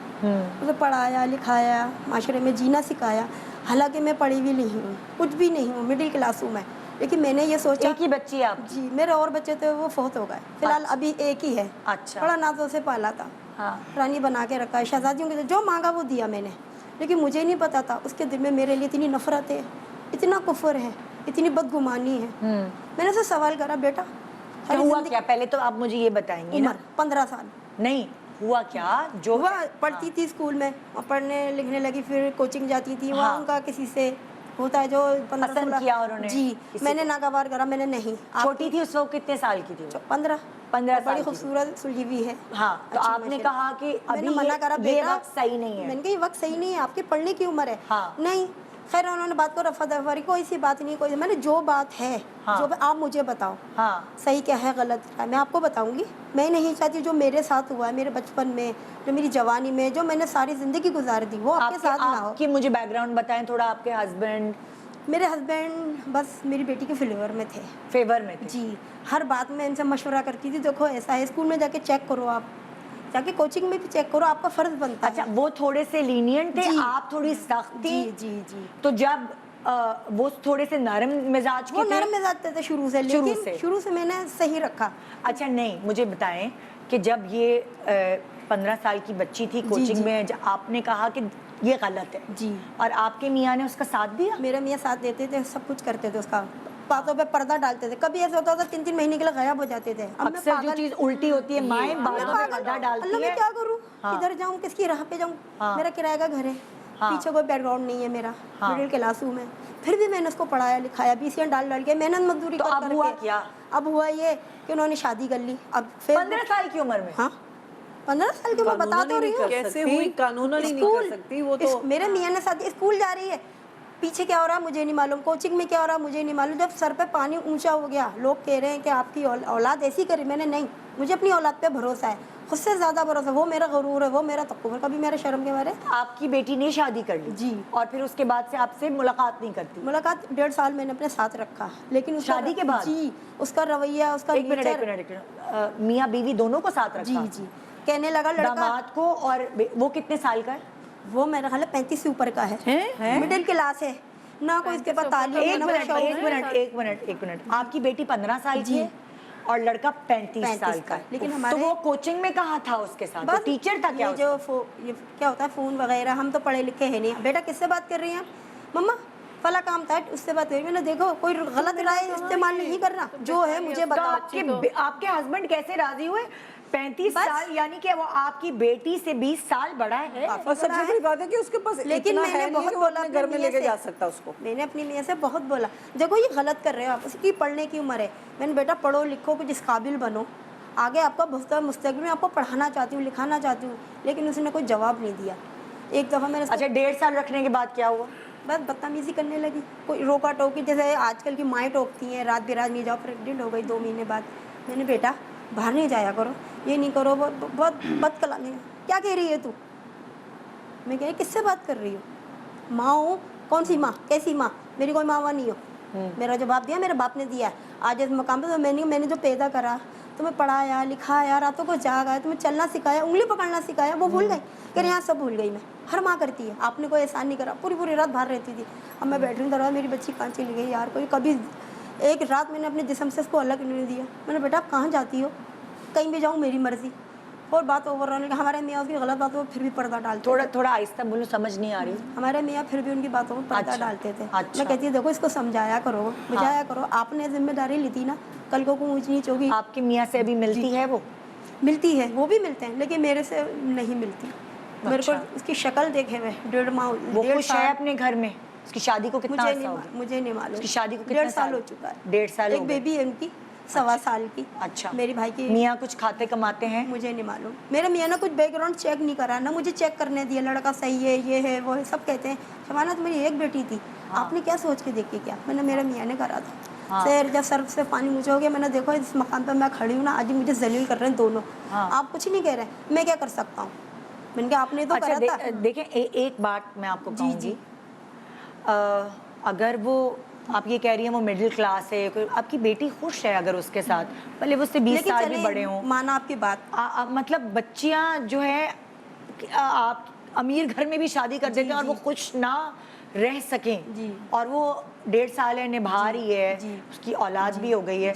उसे पढ़ाया लिखाया, माशरे में जीना सिखाया। हालांकि मैं पढ़ी भी नहीं हूँ, कुछ भी नहीं हूँ, मिडिल क्लास हूँ मैं, लेकिन मैंने ये सोचा। एक ही बच्ची है आप? जी, मेरे और बच्चे थे वो फौत हो गए, फिलहाल अभी एक ही है। अच्छा। बड़ा नाजों से पाला था, हाँ। रानी बना के रखा है, शहजादियों के जो मांगा वो दिया मैंने। लेकिन मुझे नहीं पता था उसके दिल में मेरे लिए इतनी नफरत है, इतना कुफर है, इतनी बदगुमानी है। मैंने उससे सवाल करा, बेटा क्या हुआ क्या? पहले तो आप मुझे ये बताएंगी ना। उम्र 15 साल नहीं हुआ क्या जो वो पढ़ती थी स्कूल में, और पढ़ने लिखने लगी, फिर कोचिंग जाती थी वहाँ। हाँ। उनका किसी से होता है जो 15 पसंद 16 किया उन्होंने जी, किसी मैंने को? नागवार करा, मैंने नहीं। छोटी थी उस वक्त, कितने साल की थी वो? 15 15 बड़ी साल की खूबसूरत सुलझी हुई है। हाँ, तो अच्छी आपने माशाल्लाह। कहा कि अभी मैंने मना करा, ये बेटा वक्त सही नहीं है। मैंने कहा ये वक्त सही नहीं है, आपकी पढ़ने की उम्र है। हाँ। नहीं, खैर उन्होंने बात को रफा दफारी, कोई सी बात नहीं, कोई। मैंने जो बात है, हाँ। जो आप मुझे बताओ, हाँ। सही क्या है गलत क्या है, मैं आपको बताऊंगी। मैं नहीं चाहती जो मेरे साथ हुआ है, मेरे बचपन में, जो मेरी जवानी में, जो मैंने सारी ज़िंदगी गुजार दी, वो आपके साथ ना हो। आपकी मुझे बैकग्राउंड बताएं थोड़ा। आपके हस्बैंड? मेरे हस्बैंड बस मेरी बेटी के फेवर में थे। फेवर में थे? जी, हर बात में इनसे मशवरा करती थी, देखो ऐसा है, स्कूल में जाके चेक करो, आप जाके कोचिंग में भी चेक करो, आपका फ़र्ज़ बनता है। अच्छा, वो थोड़े से लीनियंट थे, जी। आप थोड़ी सख्त थी? जी जी जी। तो जब वो थोड़े से नरम मिजाज वो के थे? नरम मिजाज थे शुरू से, शुरू लेकिन से? शुरू से मैंने सही रखा। अच्छा, नहीं, मुझे बताएं कि जब ये 15 साल की बच्ची थी कोचिंग जी। में, जब आपने कहा कि ये गलत है, जी। और आपके मियाँ ने उसका साथ दिया? मेरे मियाँ साथ देते थे, सब कुछ करते थे, उसका बातों पे पर्दा डालते थे। कभी ऐसा होता था 3-3 महीने के लिए गायब हो जाते थे। अब मैं अक्सर जो पागल- चीज उल्टी होती है, माएँ बातों पे पर्दा डालती अल्लाह, मैं है। क्या करूँ, हाँ। किधर जाऊँ, किसकी राह पे जाऊँ। हाँ। मेरा किराए का घर है, हाँ। पीछे कोई बैकग्राउंड नहीं है मेरा, हाँ। मिडिल क्लास हूँ मैं। फिर भी मैंने उसको पढ़ाया लिखाया, बीसियाँ डाल के मेहनत मजदूरी तो कर अब हुआ करके। क्या? अब हुआ ये कि उन्होंने शादी कर ली। अब फिर 15 साल की उम्र में? हाँ, 15 साल की, मैं बता तो रही हूँ। कैसे हुई? कानूनन नहीं कर सकती वो तो। मेरे मियाँ ने शादी, स्कूल जा रही है, पीछे क्या हो रहा है मुझे नहीं मालूम, कोचिंग में क्या हो रहा है मुझे नहीं मालूम। जब सर पे पानी ऊंचा हो गया, लोग कह रहे हैं कि आपकी औलाद ऐसी करी, मैंने नहीं, मुझे अपनी औलाद पे भरोसा है, खुद से ज़्यादा भरोसा। वो मेरा गरूर है, वो मेरा तकब्बुर, कभी मेरे शर्म के बारे। आपकी बेटी ने शादी कर ली? जी। और फिर उसके बाद से आपसे मुलाकात नहीं करती? मुलाकात 1.5 साल मैंने अपने साथ रखा, लेकिन उसका शादी के बाद? जी, उसका रवैया, उसका एक मिनट, नेचर- एक मिनट, मियाँ बीवी दोनों को साथ रखा? जी जी। कहने लगा लड़का, दामाद को, और वो कितने साल का है? वो मेरा ख्याल है 35 से ऊपर का है, मिडिल क्लास है ना, कोई इसके पास तालीम है, एक ना कोई मिनट, शौक एक है। मिनट, एक मिनट, एक मिनट। आपकी बेटी 15 साल की है और लड़का 35 साल का है। लेकिन तो हमारे- वो कोचिंग में कहाँ था उसके साथ? बस वो टीचर था क्या ये जो ये क्या होता है फ़ोन वगैरह, हम तो पढ़े लिखे हैं नहीं। बेटा किससे बात कर रही हैं आप? मम्मा फला काम था, उससे बात करी। मैंने देखो कोई गलत राय इस्तेमाल नहीं करना, जो है मुझे तो बताओ। आपके हस्बैंड कैसे राजी हुए? 35 साल, यानी कि वो आपकी बेटी से 20 साल बड़ा है। और सबसे बड़ी बात है कि उसके पास लेकिन इतना मैंने है नहीं बहुत कि वो बोला अपने घर में अपनी लेके मियाँ जा से। सकता उसको। मैंने अपनी मियाँ से बहुत बोला, देखो ये गलत कर रहे हो आप, उसकी पढ़ने की उम्र है। मैंने बेटा पढ़ो लिखो, कुछ इस काबिल बनो, आगे आपका मुस्तकबिल में आपको पढ़ाना चाहती हूँ, लिखाना चाहती हूँ। लेकिन उसने कोई जवाब नहीं दिया। एक दफ़ा मैंने अच्छा, 1.5 साल रखने के बाद क्या हुआ? बस बदतमीज़ी करने लगी, कोई रोका टोकी, जैसे आजकल की माएँ टोकती हैं, रात बिरात नहीं जाओ। प्रेगनेंट हो गई 2 महीने बाद। मैंने बेटा बाहर नहीं जाया करो, ये नहीं करो, बहुत बद कलामी। क्या कह रही है तू? मैं कह किससे बात कर रही हो? माँ हूँ, कौन सी माँ, कैसी माँ, मेरी कोई माँ नहीं हो। मेरा जवाब दिया मेरे बाप ने दिया। आज इस मकाम पे तो मैंने जो पैदा करा, तुम्हें पढ़ाया लिखाया, रातों को जागाया, तुम्हें चलना सिखाया, उंगली पकड़ना सिखाया, वो भूल गई? कह रहे यहाँ सब भूल गई मैं। हर माँ करती है, आपने कोई एहसान नहीं करा। पूरी रात बाहर रहती थी। अब मैं बैठ रही दरवाजा, मेरी बच्ची कहाँ चली गई यार? कोई कभी एक रात मैंने अपने जिस्म से उसको अलग नहीं दिया। मैंने बेटा आप कहाँ जाती हो? कहीं भी जाऊँ मेरी मर्ज़ी। और बात ओवर होने लगी। हमारे मियाँ उसकी गलत बातों पर फिर भी पर्दा डालते थोड़ा थोड़ा आहिस्ता बोलो, समझ नहीं आ रही। हमारे मियाँ फिर भी उनकी बातों में पर्दा अच्छा, डालते थे। अच्छा। मैं कहती थी देखो इसको समझाया करो, बुझाया करो, आपने जिम्मेदारी ली थी ना, कल को ऊंच नीच होगी। आपकी मियाँ से अभी मिलती है वो? मिलती है, वो भी मिलते हैं, लेकिन मेरे से नहीं मिलती। मेरे को उसकी शक्ल देखे हुए 1.5 माह, वो 1.5 खुश है साल। अपने घर में? उसकी शादी को कितना अर्सा हो गया? मुझे नहीं मालूम। उसकी शादी को कितना 1.5 साल हो चुका है। 1.5 साल हो एक गए। बेबी है उनकी 1.25 साल की। अच्छा। मेरी भाई की। मियाँ कुछ खाते कमाते हैं? मुझे नहीं मालूम। मेरे मियाँ ने कुछ बैकग्राउंड चेक नहीं करा ना, मुझे चेक करने दिया, लड़का सही है, ये है वो है, सब कहते हैं। शबाना तो मेरी एक बेटी थी, आपने क्या सोच के देखी क्या? मैंने मेरे मियाँ ने करा था। सर जब सर से पानी मुझे हो गया, मैंने देखो इस मकाम पर मैं खड़ी हूँ ना, आज मुझे जलील कर रहे हैं दोनों। आप कुछ नहीं कह रहे, मैं क्या कर सकता हूँ? मैंने कहा आपने तो अच्छा करा था। देखें, एक बात मैं आपको कहूँगी, अगर वो आप ये कह रही हैं वो मिडिल क्लास है, कोई आपकी बेटी खुश है अगर उसके साथ, भले वो उससे 20 लेकिन साल भी चलें, बड़े हों, माना आपकी बात, मतलब बच्चियां जो है आप अमीर घर में भी शादी कर देते हैं और वो खुश ना रह सकें, और वो 1.5 साल है, निभा रही है, उसकी औलाद भी हो गई है,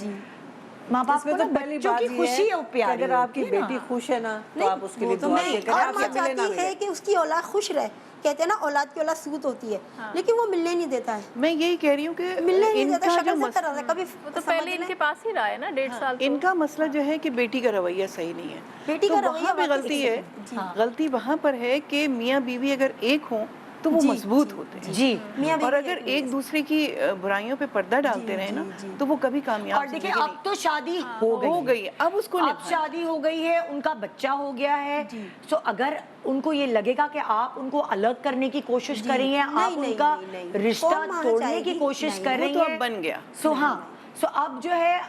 माँ बाप को तो ना पहली बच्चों बात की ये खुशी है, वो कि प्यारी अगर आपकी होती है ना। बेटी खुश है ना तो आप उसके लिए तो दुआ मैं किया करें, और आपसे माँ मिले ना चाहती है मिले। कि उसकी औलाद खुश रहे। कहते हैं ना औलाद की औलाद सूत होती है, लेकिन वो मिलने नहीं देता है, मैं यही कह रही हूँ कि मिलने नहीं देता, इनका शक्ल जो से करा था कभी। वो तो पहले इनके पास ही रहा है ना 1.5 साल तो। इनका मसला जो है कि बेटी का रवैया सही नहीं है। बेटी तो का रवैया वहाँ पे वाकई गलती सही है, गलती वहाँ पर है कि मियाँ बीवी अगर एक हों तो वो मजबूत होते हैं। जी, मियाँ और बीवी अगर एक दूसरे की बुराइयों पे पर्दा डालते रहे ना तो वो कभी कामयाब और देखिए जिंदगी अब तो शादी हो गई है, अब उसको अब निभाना। शादी हो गई है, उनका बच्चा हो गया है, तो अगर उनको ये लगेगा कि आप उनको अलग करने की कोशिश कर रही हैं, आप नहीं, उनका नहीं, नहीं। रिश्ता कौन मानना तोड़ने की चाहेगी? कोशिश नहीं, कर वो रही तो हैं, अब बन गया। सो हाँ, सो अब जो है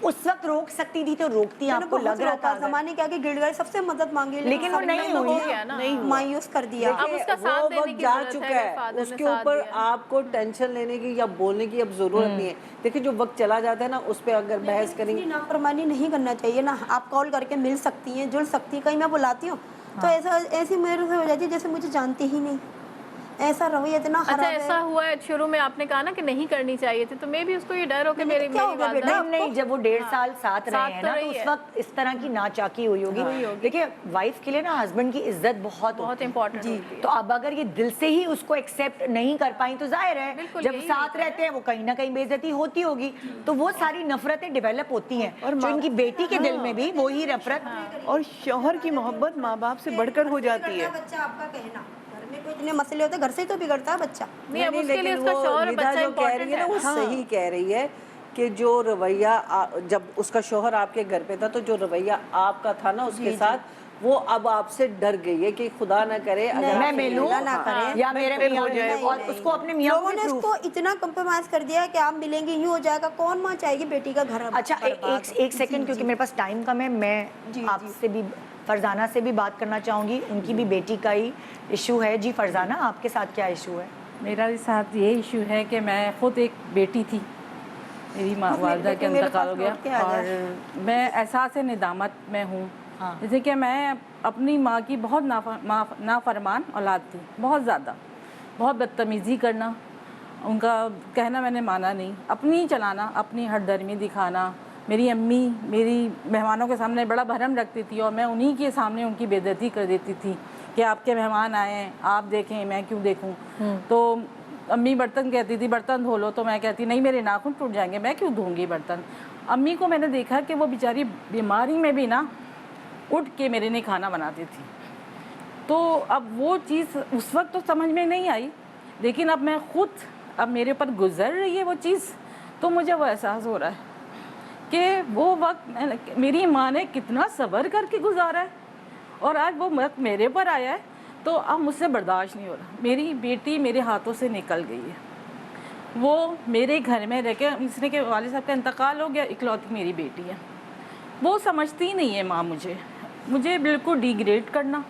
उस वक्त रोक सकती थी तो रोकती, आपको लग रहा था अगर। जमाने के आगे गिड़ गए, सबसे मदद मांगी, लेकिन वो सबने नहीं हो हुई, गया ना। मायूस कर दिया। अब उसका वो साथ देने वक्त की जा जरूरत चुका है, है, फादर ने उसके साथ ऊपर दिया। आपको टेंशन लेने की या बोलने की अब जरूरत नहीं है। देखिए जो वक्त चला जाता है ना उस पर अगर बहस करेंगे, नाफरमानी नहीं करना चाहिए ना। आप कॉल करके मिल सकती हैं, जुड़ सकती हैं, कहीं मैं बुलाती हूँ तो ऐसी मेरे से हो जाती है जैसे मुझे जानती ही नहीं। ऐसा रवैया इतना खराब अच्छा है। ऐसा हुआ है, शुरू में आपने कहा ना कि नहीं करनी चाहिए थी, तो मैं भी उसको ये डर हो कि मेरी क्या हो गया वालदा- बेटा? नहीं, जब वो 1.5 साल साथ रहे साथ हैं तो ना, तो रही उस है। वक्त इस तरह की नाचाकी हुई होगी। देखिए वाइफ के लिए ना हस्बैंड की इज्जत बहुत होती है। इम्पोर्टेंट होती है। तो अब अगर ये दिल से ही उसको एक्सेप्ट नहीं कर पाई तो जाहिर है बिल्कुल, जब यही साथ होता है। रहते हैं वो कहीं ना कहीं बेइज्जती होती होगी, तो वो सारी नफरतें डेवलप होती हैं, और जो इनकी बेटी के दिल में भी वही नफरत। और शौहर की मोहब्बत माँ बाप से बढ़कर हो जाती है। बच्चा आपका कहना, घर में कोई इतने मसले होते हैं, घर से ही तो बिगड़ता है बच्चा। नहीं, अब उसके लिए लेकिन उसका वो शौहर और निदा बच्चा जो कह रही इम्पोर्टेंट है ना वो है। सही कह रही है कि जो रवैया जब उसका शौहर आपके घर पे था तो जो रवैया आपका था ना उसके साथ, वो अब आपसे डर गई है कि खुदा ना करे अगर मैं आपसे मिलूं मिलना ना करे, या मेरे मियां जाए, मिले, और उसको अपने मियां लोगों को ने भी इसको इतना कंप्रोमाइज कर दिया है कि आप मिलेंगे यूं हो जाएगा। कौन माँ चाहेगी बेटी का घर अच्छा एक सेकंड, क्योंकि मेरे पास टाइम कम है, मैं आपसे भी फरजाना से भी बात करना चाहूँगी, उनकी भी बेटी का ही इशू है। जी फरजाना, आपके साथ क्या इशू है? मेरा साथ ये इशू है कि मैं खुद एक बेटी थी, मेरी माँ वालदा के इंतकाल हो गया और मैं एहसास निदामत में हूँ। जैसे कि मैं अपनी माँ की बहुत नाफरमान औलाद थी, बहुत ज़्यादा, बहुत बदतमीज़ी करना, उनका कहना मैंने माना नहीं, अपनी चलाना, अपनी हठधर्मी दिखाना। मेरी अम्मी मेरी मेहमानों के सामने बड़ा भरम रखती थी और मैं उन्हीं के सामने उनकी बेइज्जती कर देती थी कि आपके मेहमान आए हैं, आप देखें, मैं क्यों देखूं। तो अम्मी बर्तन कहती थी बर्तन धो लो, तो मैं कहती नहीं मेरे नाखून टूट जाएंगे, मैं क्यों धोऊंगी बर्तन। अम्मी को मैंने देखा कि वो बेचारी बीमारी में भी ना उठ के मेरे लिए खाना बनाती थी। तो अब वो चीज़ उस वक्त तो समझ में नहीं आई, लेकिन अब मैं खुद अब मेरे ऊपर गुजर रही है वो चीज़, तो मुझे वो एहसास हो रहा है कि वो वक्त मेरी माँ ने कितना सब्र करके गुजारा है और आज वो वक्त मेरे पर आया है, तो अब मुझसे बर्दाश्त नहीं हो रहा। मेरी बेटी मेरे हाथों से निकल गई है, वो मेरे घर में रह के, इसने के वालिद साहब का इंतकाल हो गया, इकलौती मेरी बेटी है। वो समझती नहीं है माँ मुझे बिल्कुल डिग्रेड करना,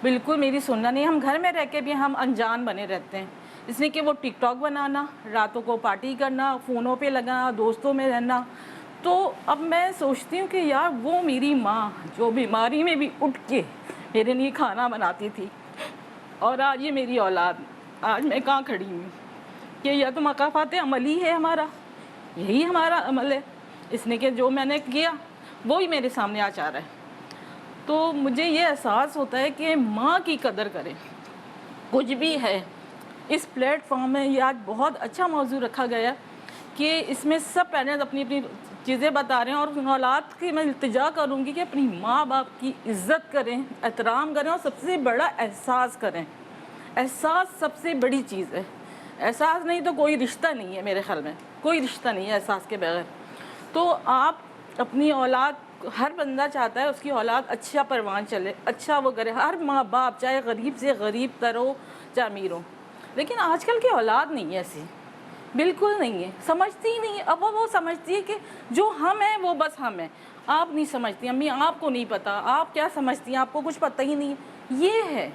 बिल्कुल मेरी सुनना नहीं। हम घर में रह के भी हम अनजान बने रहते हैं, इसने कि वो टिकटॉक बनाना, रातों को पार्टी करना, फ़ोनों पे लगना, दोस्तों में रहना। तो अब मैं सोचती हूँ कि यार वो मेरी माँ जो बीमारी में भी उठ के मेरे लिए खाना बनाती थी, और आज ये मेरी औलाद, आज मैं कहाँ खड़ी हूँ कि यह तो मकाफात अमली है हमारा, यही हमारा अमल है। इसने कि जो मैंने किया वो ही मेरे सामने आ जा रहा है। तो मुझे ये एहसास होता है कि माँ की कदर करें, कुछ भी है। इस प्लेटफॉर्म में ये आज बहुत अच्छा मौजू रखा गया कि इसमें सब पेरेंट्स अपनी अपनी चीज़ें बता रहे हैं, और उन औलाद की मैं इल्तिजा करूँगी कि अपनी माँ बाप की इज़्ज़त करें, एहतराम करें, और सबसे बड़ा एहसास करें। एहसास सबसे बड़ी चीज़ है। एहसास नहीं तो कोई रिश्ता नहीं है, मेरे ख्याल में कोई रिश्ता नहीं है एहसास के बगैर। तो आप अपनी औलाद, हर बंदा चाहता है उसकी औलाद अच्छा परवान चले, अच्छा वो करे, हर माँ बाप चाहे गरीब से गरीब तर हो चाहे अमीर हो। लेकिन आजकल की औलाद नहीं है ऐसी, बिल्कुल नहीं है, समझती ही नहीं है। अब वो समझती है कि जो हम हैं वो बस हम हैं, आप नहीं समझती अम्मी, आपको नहीं पता, आप क्या समझती हैं, आपको कुछ पता ही नहीं है। ये है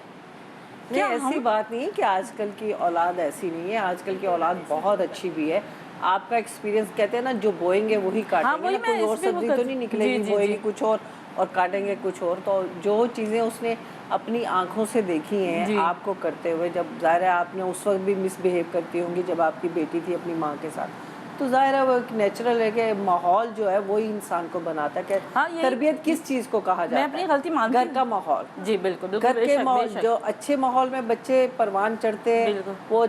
नहीं, ऐसी बात नहीं है कि आजकल की औलाद ऐसी नहीं है, आजकल की औलाद बहुत अच्छी भी है। आपका एक्सपीरियंस, कहते हैं ना, जो बोएंगे वही काटेंगे। वही ना, कोई मैं और इसमें वो सब्जी तो नहीं निकलेगी, जी, बोएगी जी। कुछ और काटेंगे कुछ और। तो जो चीज़ें उसने अपनी आंखों से देखी हैं आपको करते हुए, जब ज़ाहिर है आपने उस वक्त भी मिसबिहेव करती होंगी जब आपकी बेटी थी अपनी माँ के साथ, तो ज़ाहिर है वो एक नेचुरल है कि माहौल जो है वही इंसान को बनाता है कि तरबियत किस चीज़ को कहा जाता है। मैं अपनी गलती मानती घर का माहौल, जी बिल्कुल, घर के माहौल, जो अच्छे माहौल में बच्चे परवान चढ़ते हैं वो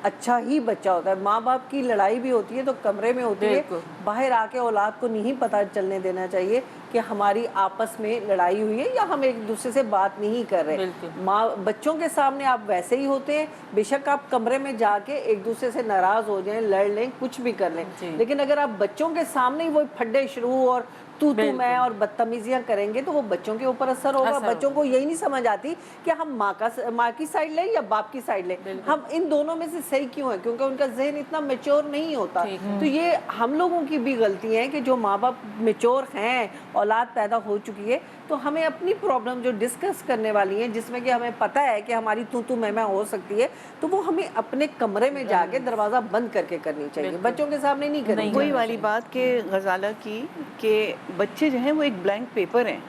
अच्छा ही बच्चा होता है। माँ बाप की लड़ाई भी होती है तो कमरे में होती है, बाहर आके औलाद को नहीं पता चलने देना चाहिए कि हमारी आपस में लड़ाई हुई है या हम एक दूसरे से बात नहीं कर रहे। माँ बच्चों के सामने आप वैसे ही होते हैं, बेशक आप कमरे में जाके एक दूसरे से नाराज हो जाएं, लड़ लें, कुछ भी कर लें, लेकिन अगर आप बच्चों के सामने ही वो फड्डे शुरू और तू मैं और बदतमीजियां करेंगे तो वो बच्चों के ऊपर असर होगा। बच्चों को यही नहीं समझ आती कि हम माँ की साइड लें या बाप की साइड लें, हम इन दोनों में से सही क्यों है, क्योंकि उनका जहन इतना मैच्योर नहीं होता। तो ये हम लोगों की भी गलती है कि जो माँ बाप मैच्योर हैं, औलाद पैदा हो चुकी है, तो हमें अपनी प्रॉब्लम जो डिस्कस करने वाली है, जिसमें कि हमें पता है कि हमारी तू मैं हो सकती है, तो वो हमें अपने कमरे में जाके दरवाज़ा बंद करके करनी चाहिए, बच्चों के सामने नहीं करनी। वही वाली बात के गजाला की कि बच्चे जो हैं वो एक ब्लैंक पेपर हैं,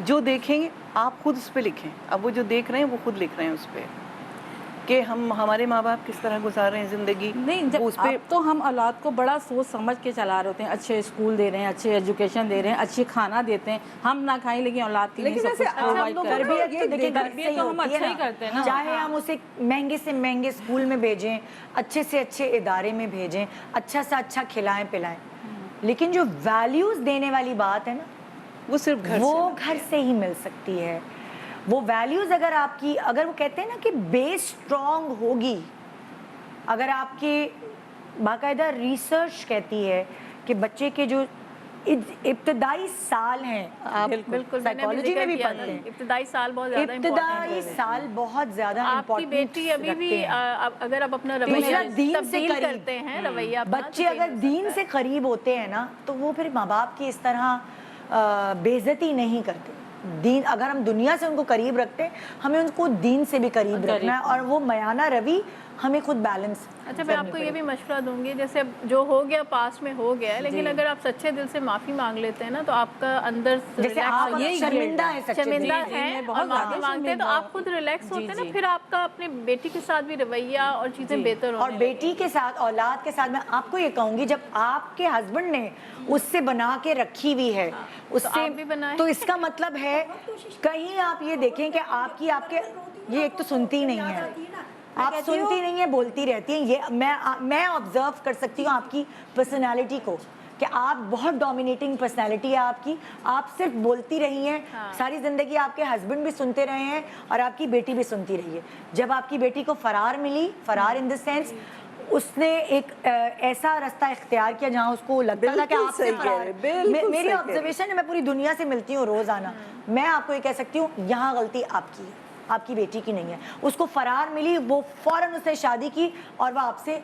जो देखेंगे आप खुद उस पर लिखें। अब वो जो देख रहे हैं वो खुद लिख रहे हैं उस पर कि हम हमारे माँ बाप किस तरह गुजार रहे हैं ज़िंदगी। नहीं, जब अब तो हम औलाद को बड़ा सोच समझ के चला रहे होते हैं, अच्छे स्कूल दे रहे हैं, अच्छे एजुकेशन दे रहे हैं, अच्छे खाना देते हैं, हम ना खाएं लेकिन औलाद के लिए सब कुछ प्रोवाइड कर रहे हैं। तरबियत तो हम अच्छा ही करते हैं ना, चाहे हम उसे महंगे से महंगे स्कूल में भेजें, अच्छे से अच्छे इदारे में भेजें, अच्छा से अच्छा खिलाएं पिलाएं, लेकिन जो वैल्यूज देने वाली बात है ना, वो सिर्फ घर से ही मिल सकती है। वो वैल्यूज अगर आपकी, अगर वो कहते हैं ना कि बेस स्ट्रांग होगी, अगर आपकी बाकायदा रिसर्च कहती है कि बच्चे के जो इब्तदाई साल हैं, आप बिल्कुल साइकोलॉजी में भी पढ़ते हैं, इब्तदाई साल बहुत ज़्यादा इब्तदाई साल बहुत ज़्यादा आपकी बेटी अभी भी अगर आप अपना रवैया तब्दील करते हैं, रवैया बच्चे अगर दीन से करीब होते हैं ना, तो वो फिर माँ बाप की इस तरह बेइज्जती नहीं करते। दीन, अगर हम दुनिया से उनको करीब रखते हैं, हमें उनको दीन से भी करीब रखना है, और वो मयाना रवि हमें खुद बैलेंस। अच्छा, मैं आपको ये भी मशवरा दूंगी, जैसे जो हो गया पास्ट में हो गया है, लेकिन अगर आप सच्चे दिल से माफ़ी मांग लेते हैं ना, तो आपका अंदर जैसे आप शर्मिंदा है, शर्मिंदा है और माफ़ी मांगते हैं, तो आप खुद रिलैक्स होते हैं ना, फिर आपका अपने बेटी के साथ भी रवैया और चीज़ें बेहतर होने और बेटी के साथ, औलाद के साथ मैं आपको ये कहूँगी, जब आपके हस्बैंड ने उससे बना के रखी हुई है, उससे तो इसका मतलब है कहीं आप ये देखें कि आपके ये एक तो सुनती ही नहीं है, आप सुनती नहीं है, बोलती रहती हैं। ये मैं ऑब्जर्व कर सकती हूँ आपकी पर्सनालिटी को कि आप बहुत डोमिनेटिंग पर्सनालिटी है आपकी, आप सिर्फ बोलती रही हैं सारी ज़िंदगी, आपके हस्बैंड भी सुनते रहे हैं और आपकी बेटी भी सुनती रही है। जब आपकी बेटी को फरार मिली, फरार इन द सेंस उसने एक ऐसा रास्ता इख्तियार किया जहाँ उसको लगता था कि आपसे फरार, मेरी ऑब्जर्वेशन है, मैं पूरी दुनिया से मिलती हूँ रोज़ाना, मैं आपको ये कह सकती हूँ यहाँ गलती आपकी है, आपकी बेटी की नहीं है। उसको फरार मिली, वो फौरन उससे शादी की और वो आपसे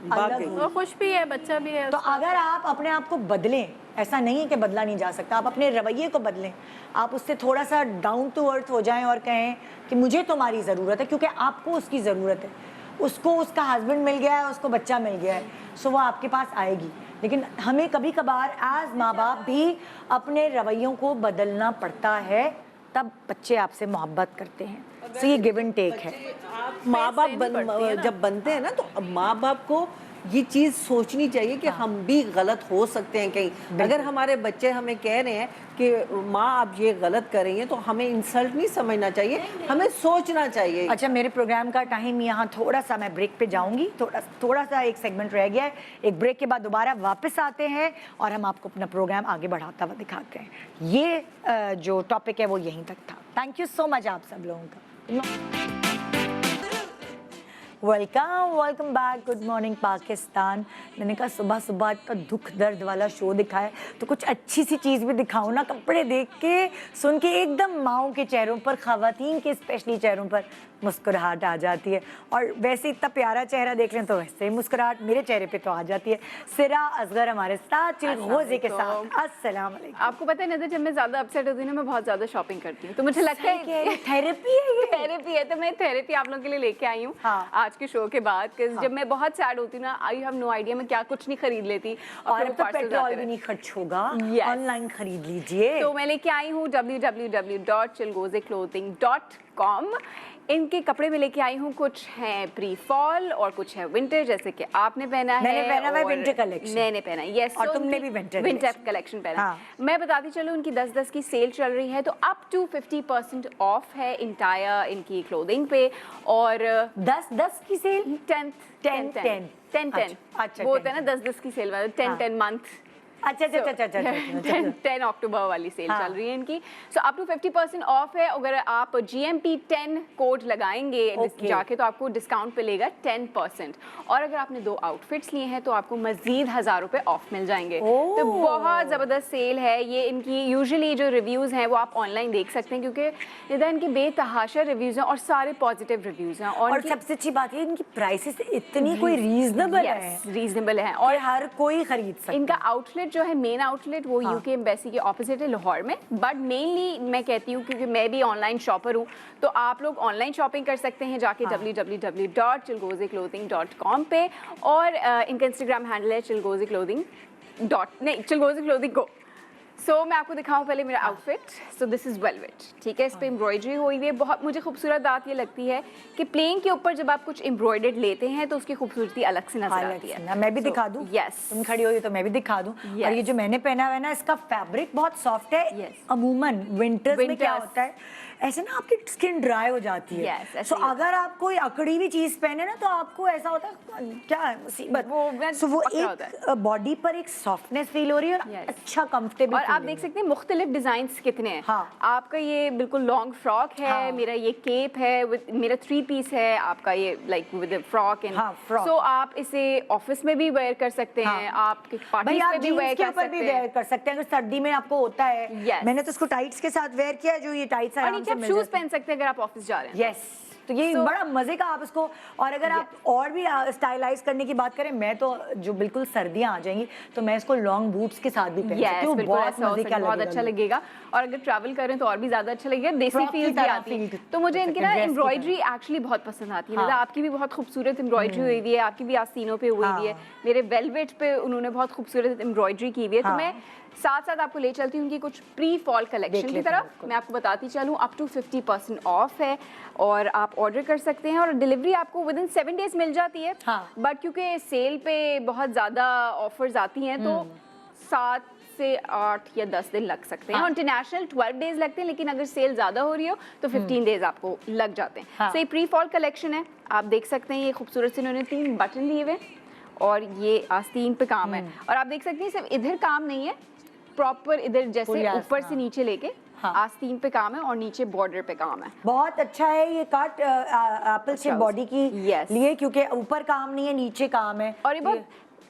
अलग हुई, वो खुश भी है, बच्चा भी है। तो अगर आप अपने आप को बदलें, ऐसा नहीं है कि बदला नहीं जा सकता, आप अपने रवैये को बदलें, आप उससे थोड़ा सा डाउन टू अर्थ हो जाएं और कहें कि मुझे तुम्हारी ज़रूरत है, क्योंकि आपको उसकी ज़रूरत है, उसको उसका हस्बैंड मिल गया है, उसको बच्चा मिल गया है, सो वो आपके पास आएगी। लेकिन हमें कभी कभार एज माँ बाप भी अपने रवैयों को बदलना पड़ता है, तब बच्चे आपसे मोहब्बत करते हैं। तो ये गिव एंड टेक है। माँ बाप जब बनते हैं ना, तो माँ बाप को یہ چیز سوچنی چاہیے کہ ہم بھی غلط ہو سکتے ہیں کہیں. اگر ہمارے بچے ہمیں کہہ رہے ہیں کہ ماں آپ یہ غلط کر رہی ہیں تو ہمیں انسلٹ نہیں سمجھنا چاہیے, ہمیں سوچنا چاہیے. اچھا میرے پروگرام کا ٹائم یہاں تھوڑا سا میں بریک پہ جاؤں گی, تھوڑا سا ایک سیگمنٹ رہ گیا ہے, ایک بریک کے بعد دوبارہ واپس آتے ہیں اور ہم آپ کو اپنا پروگرام آگے بڑھاتا ہوا دکھاتے ہیں. یہ جو ٹاپک ہے وہ یہیں تک تھا. تھینک یو سو مچ آپ سب لوگوں کا. Welcome back. Good morning Pakistan. میں نے کہا صبح صبح کا دکھ درد والا شو دکھایا تو کچھ اچھی سی چیز بھی دکھاؤں نا. کپڑے دیکھ کے سن کے ایک دم ماؤں کے چہروں پر, خواتین کے اسپیشلی چہروں پر مسکراہٹ آ جاتی ہے. اور ویسے اتنا پیارا چہرہ دیکھ لیں تو ویسے ہی مسکراہٹ میرے چہرے پہ تو آ جاتی ہے. سرا اصغر ہمارے ساتھ چلغوزے کے ساتھ. السلام علیکم. آپ کو پتہ ہے نظر, جب میں زیادہ اپسیٹ ہوتی ہوں نا میں بہت زیادہ شاپنگ کرتی ہوں, تو مجھے لگتا ہے تھیراپی ہے, یہ تھیراپی ہے. تو میں تھیراپی آپ لوگوں کے لیے لے کے آئی ہوں آج کے شو کے بعد. جب میں بہت سیڈ ہوتی ہوں نا, آئی ہیو نو آئیڈیا میں کیا کچھ نہیں خرید لیتی, اور اب تو پیٹرول بھی نہیں خرچ ہوگا, آن لائن خرید لیجیے. تو میں لے کے آئی ہوں www.chilgozeclothing.com. ان کے کپڑے میں لے کے آئی ہوں, کچھ ہیں پری فال اور کچھ ہے ونٹر, جیسے کہ آپ نے پہنا ہے. میں نے پہنا ہے ونٹر کلیکشن. میں نے پہنا, یس. اور تم نے بھی ونٹر کلیکشن پہنا. میں بتاتی چلوں ان کی 10-10 کی سیل چل رہی ہے, تو اپ ٹو 50% آف ہے انٹائر ان کی کلودنگ پہ. اور 10 کی سیل, 10 وہ ہوتا ہے نا 10 کی سیل والا, 10 منتھ. اچھا 10 اکتوبر والی سیل چل رہی ہے ان کی. سو اپ ٹو 50% آف ہے. اگر آپ GMP10 کوڈ لگائیں گے جا کے تو آپ کو ڈسکاؤنٹ پہ لے گا 10%. اور اگر آپ نے 2 آؤٹ فٹس لیے ہیں تو آپ کو مزید 1000 روپے آف مل جائیں گے. تو بہت زبردست سیل ہے یہ. ان کی یوزلی جو ریویوز ہیں وہ آپ آن لائن دیکھ سکتے ہیں, کیونکہ ادھر ان کے بے تحاشا ریویوز ہیں اور سارے پازیٹیو ریویوز ہیں. اور سب سے اچھی بات یہ ان کی پرائسز اتنی کوئی ریزنیبل ہے اور ہر کوئی خرید سکتا ہے. ان کا آؤٹ لیٹ جو ہے, مین آؤٹ لیٹ, وہ UK ایمبیسی کے اپوزٹ ہے لاہور میں. بٹ مینلی میں کہتی ہوں کیونکہ میں بھی آن لائن شاپر ہوں, تو آپ لوگ آن لائن شاپنگ کر سکتے ہیں جا کے www.chilgozeclothing.com پہ. اور ان کا انسٹاگرام ہینڈل ہے chilgozeclothing کو. سو میں آپ کو دکھاؤں پہلے میرا آؤٹ فٹ. سو دس از ویلویٹ, ٹھیک ہے, اس پہ امبرائڈری ہوئی ہوئی ہے. بہت مجھے خوبصورت بات یہ لگتی ہے کہ پلین کے اوپر جب آپ کچھ امبرائڈرڈ لیتے ہیں تو اس کی خوبصورتی الگ سے نظر آتی ہے. میں بھی دکھا دوں, یس, تم کھڑی ہوئی تو میں بھی دکھا دوں. اور یہ جو میں نے پہنا ہوا ہے نا, اس کا فیبرک بہت سافٹ ہے. عموماً ونٹرز میں کیا ہوتا ہے, ایسے نا آپ کی اسکن ڈرائی ہو جاتی ہے. سو اگر آپ کوئی اکڑی ہوئی چیز پہنے نا تو آپ کو ایسا ہوتا ہے کیا مصیبت. سو وہ ایک باڈی پر ایک سافٹنس فیل ہو رہی ہے اور اچھا کمفرٹیبل. اور آپ دیکھ سکتے ہیں مختلف ڈیزائنس کتنے ہیں. آپ کا یہ بالکل لانگ فراک ہے, میرا یہ کیپ ہے, میرا 3 پیس ہے, آپ کا یہ لائک ود فراک. سو آپ اسے آفس میں بھی ویئر کر سکتے ہیں, آپ پارٹیز میں بھی ویئر کر سکتے ہیں. اگر سردی میں آپ کو ہوتا ہے, میں نے تو اس کو ٹائٹس کے ساتھ ویئر کیا ہے, جو یہ ٹائٹس آپ شوز پہن سکتے ہیں اگر آپ آفس جا رہے ہیں. یس, تو یہ بڑا مزے کا آپ اس کو. اور اگر آپ اور بھی اسٹائلائز کرنے کی بات کریں, میں تو جو بالکل سردیاں آ جائیں گی تو میں اس کو لانگ بوٹس کے ساتھ بھی پہن سکتی ہوں. بہت مزے کا, بہت اچھا لگے گا. اور اگر ٹریول کریں تو اور بھی زیادہ اچھا لگے گا, دیسی فیل بھی آتی ہے. تو مجھے ان کی نا امبرائڈری ایکچولی بہت پسند آتی ہے. آپ کی بھی بہت خوبصورت امبرائڈری ہوئی ہوئی ہے, آپ کی بھی آستینوں پہ ہوئی ہوئی ہے, میرے ویلویٹ پہ انہوں نے بہت خوبصورت امبرائڈری کی ہوئی ہے. تو میں ساتھ ساتھ آپ کو لے چلتی ہوں ان کی کچھ پری فال کلیکشن کی طرف. میں آپ کو بتاتی چلوں اپ ٹو 50% آف ہے, اور آپ آرڈر کر سکتے ہیں. اور ڈلیوری آپ کو ود ان 7 days مل جاتی ہے. بٹ کیونکہ سیل پہ بہت زیادہ آفرز آتی ہیں تو 7 سے 8 یا 10 دن لگ سکتے ہیں. انٹرنیشنل 12 days لگتے ہیں, لیکن اگر سیل زیادہ ہو رہی ہو تو 15 days آپ کو لگ جاتے ہیں. تو یہ پری فال کلیکشن ہے, آپ دیکھ سکتے ہیں. یہ خوبصورت سے انہوں نے 3 بٹن لیے ہوئے اور یہ آستین پہ کام ہے. اور آپ دیکھ سکتے ہیں صرف ادھر کام نہیں ہے, پراپر ادھر جیسے اوپر سے نیچے لے کے آستین پہ کام ہے اور نیچے بارڈر پہ کام ہے. بہت اچھا ہے یہ کٹ ایپل سے باڈی کی لیے, کیونکہ اوپر کام نہیں ہے, نیچے کام ہے. اور یہ بہت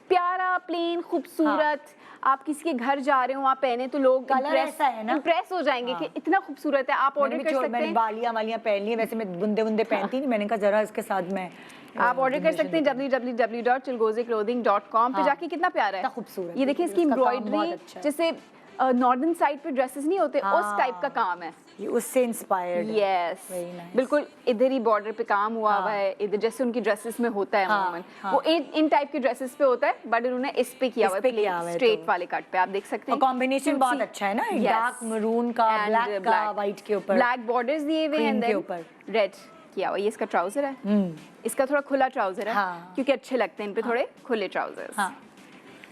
پیارا, پلین, خوبصورت. آپ کسی کے گھر جا رہے ہو, آپ پہنے تو لوگ امپریس ہو جائیں گے کہ اتنا خوبصورت ہے. آپ آرڈر کر سکتے ہیں. بالیاں والیاں پہن لی, ویسے میں بندے پہنتی نہیں, میں نے کہا ذرا اس کے ساتھ میں. آپ آرڈر کر سکتے ہیں www.chilgozeclothing.com پہ جا کے. کتنا پیارا ہے, خوبصورت. یہ دیکھیں اس کی امبرائڈری جیسے ناردرن سائڈ پہ ڈریسز نہیں ہوتے اس ٹائپ کا کام ہے, اس سے انسپائرڈ. یس, بالکل ادھر ہی بارڈر پہ کام ہوا ہوا ہے, ادھر جیسے ان کی ڈریسز میں ہوتا ہے عموماً, وہ ان ٹائپ کی ڈریسز پہ ہوتا ہے, بٹ انہوں نے اس پہ کیا ہوا ہے اسٹریٹ والے کٹ پہ. آپ دیکھ سکتے ہیں کمبینیشن بہت اچھا ہے نا, ڈارک مرون کا بلیک کا وائٹ کے اوپر, بلیک بارڈرز دیے ہوئے ہیں, ریڈ किया हुआ। ये इसका ट्राउजर है, इसका थोड़ा खुला ट्राउजर है, हाँ। क्योंकि अच्छे लगते हैं इन पे थोड़े खुले ट्राउजर्स। हाँ,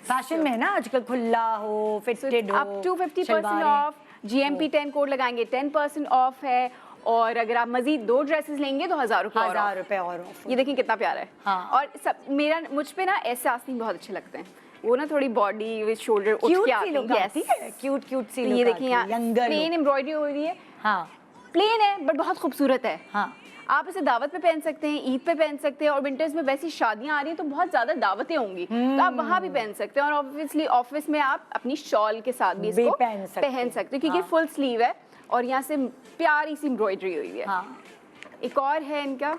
फैशन में है ना आजकल, खुला हो, फिटेड हो, अप टू 50% शलवारें। ऑफ। GMP 10 कोड लगाएंगे 10% ऑफ है, और अगर आप मजीद 2 ड्रेसेस लेंगे तो 1000 रुपये और 1000 off। रुपए और ऑफ। ये देखिए कितना प्यारा है। हाँ। और सब मुझ पे ना ऐसे आस्तीन बहुत अच्छे लगते हैं, वो ना थोड़ी बॉडी विद शोल्डर उठ क्यूट के सी आती लुक है। आती है, क्यूट क्यूट सी तो लुक ये आती देखिए है, यहाँ यंगर प्लेन एम्ब्रॉयडरी हो रही है, हाँ प्लेन है बट बहुत खूबसूरत है। हाँ, आप इसे दावत पे पहन सकते हैं, ईद पे पहन सकते हैं, और विंटर्स में वैसी शादियां आ रही हैं तो बहुत ज्यादा दावतें होंगी, तो आप वहां भी पहन सकते हैं। और ऑब्वियसली ऑफिस में आप अपनी शॉल के साथ भी इसको पहन सकते पहन हैं। सकते हैं, क्योंकि हाँ। फुल स्लीव है और यहाँ से प्यारी सी एम्ब्रॉयडरी हुई है। हाँ। एक और है इनका,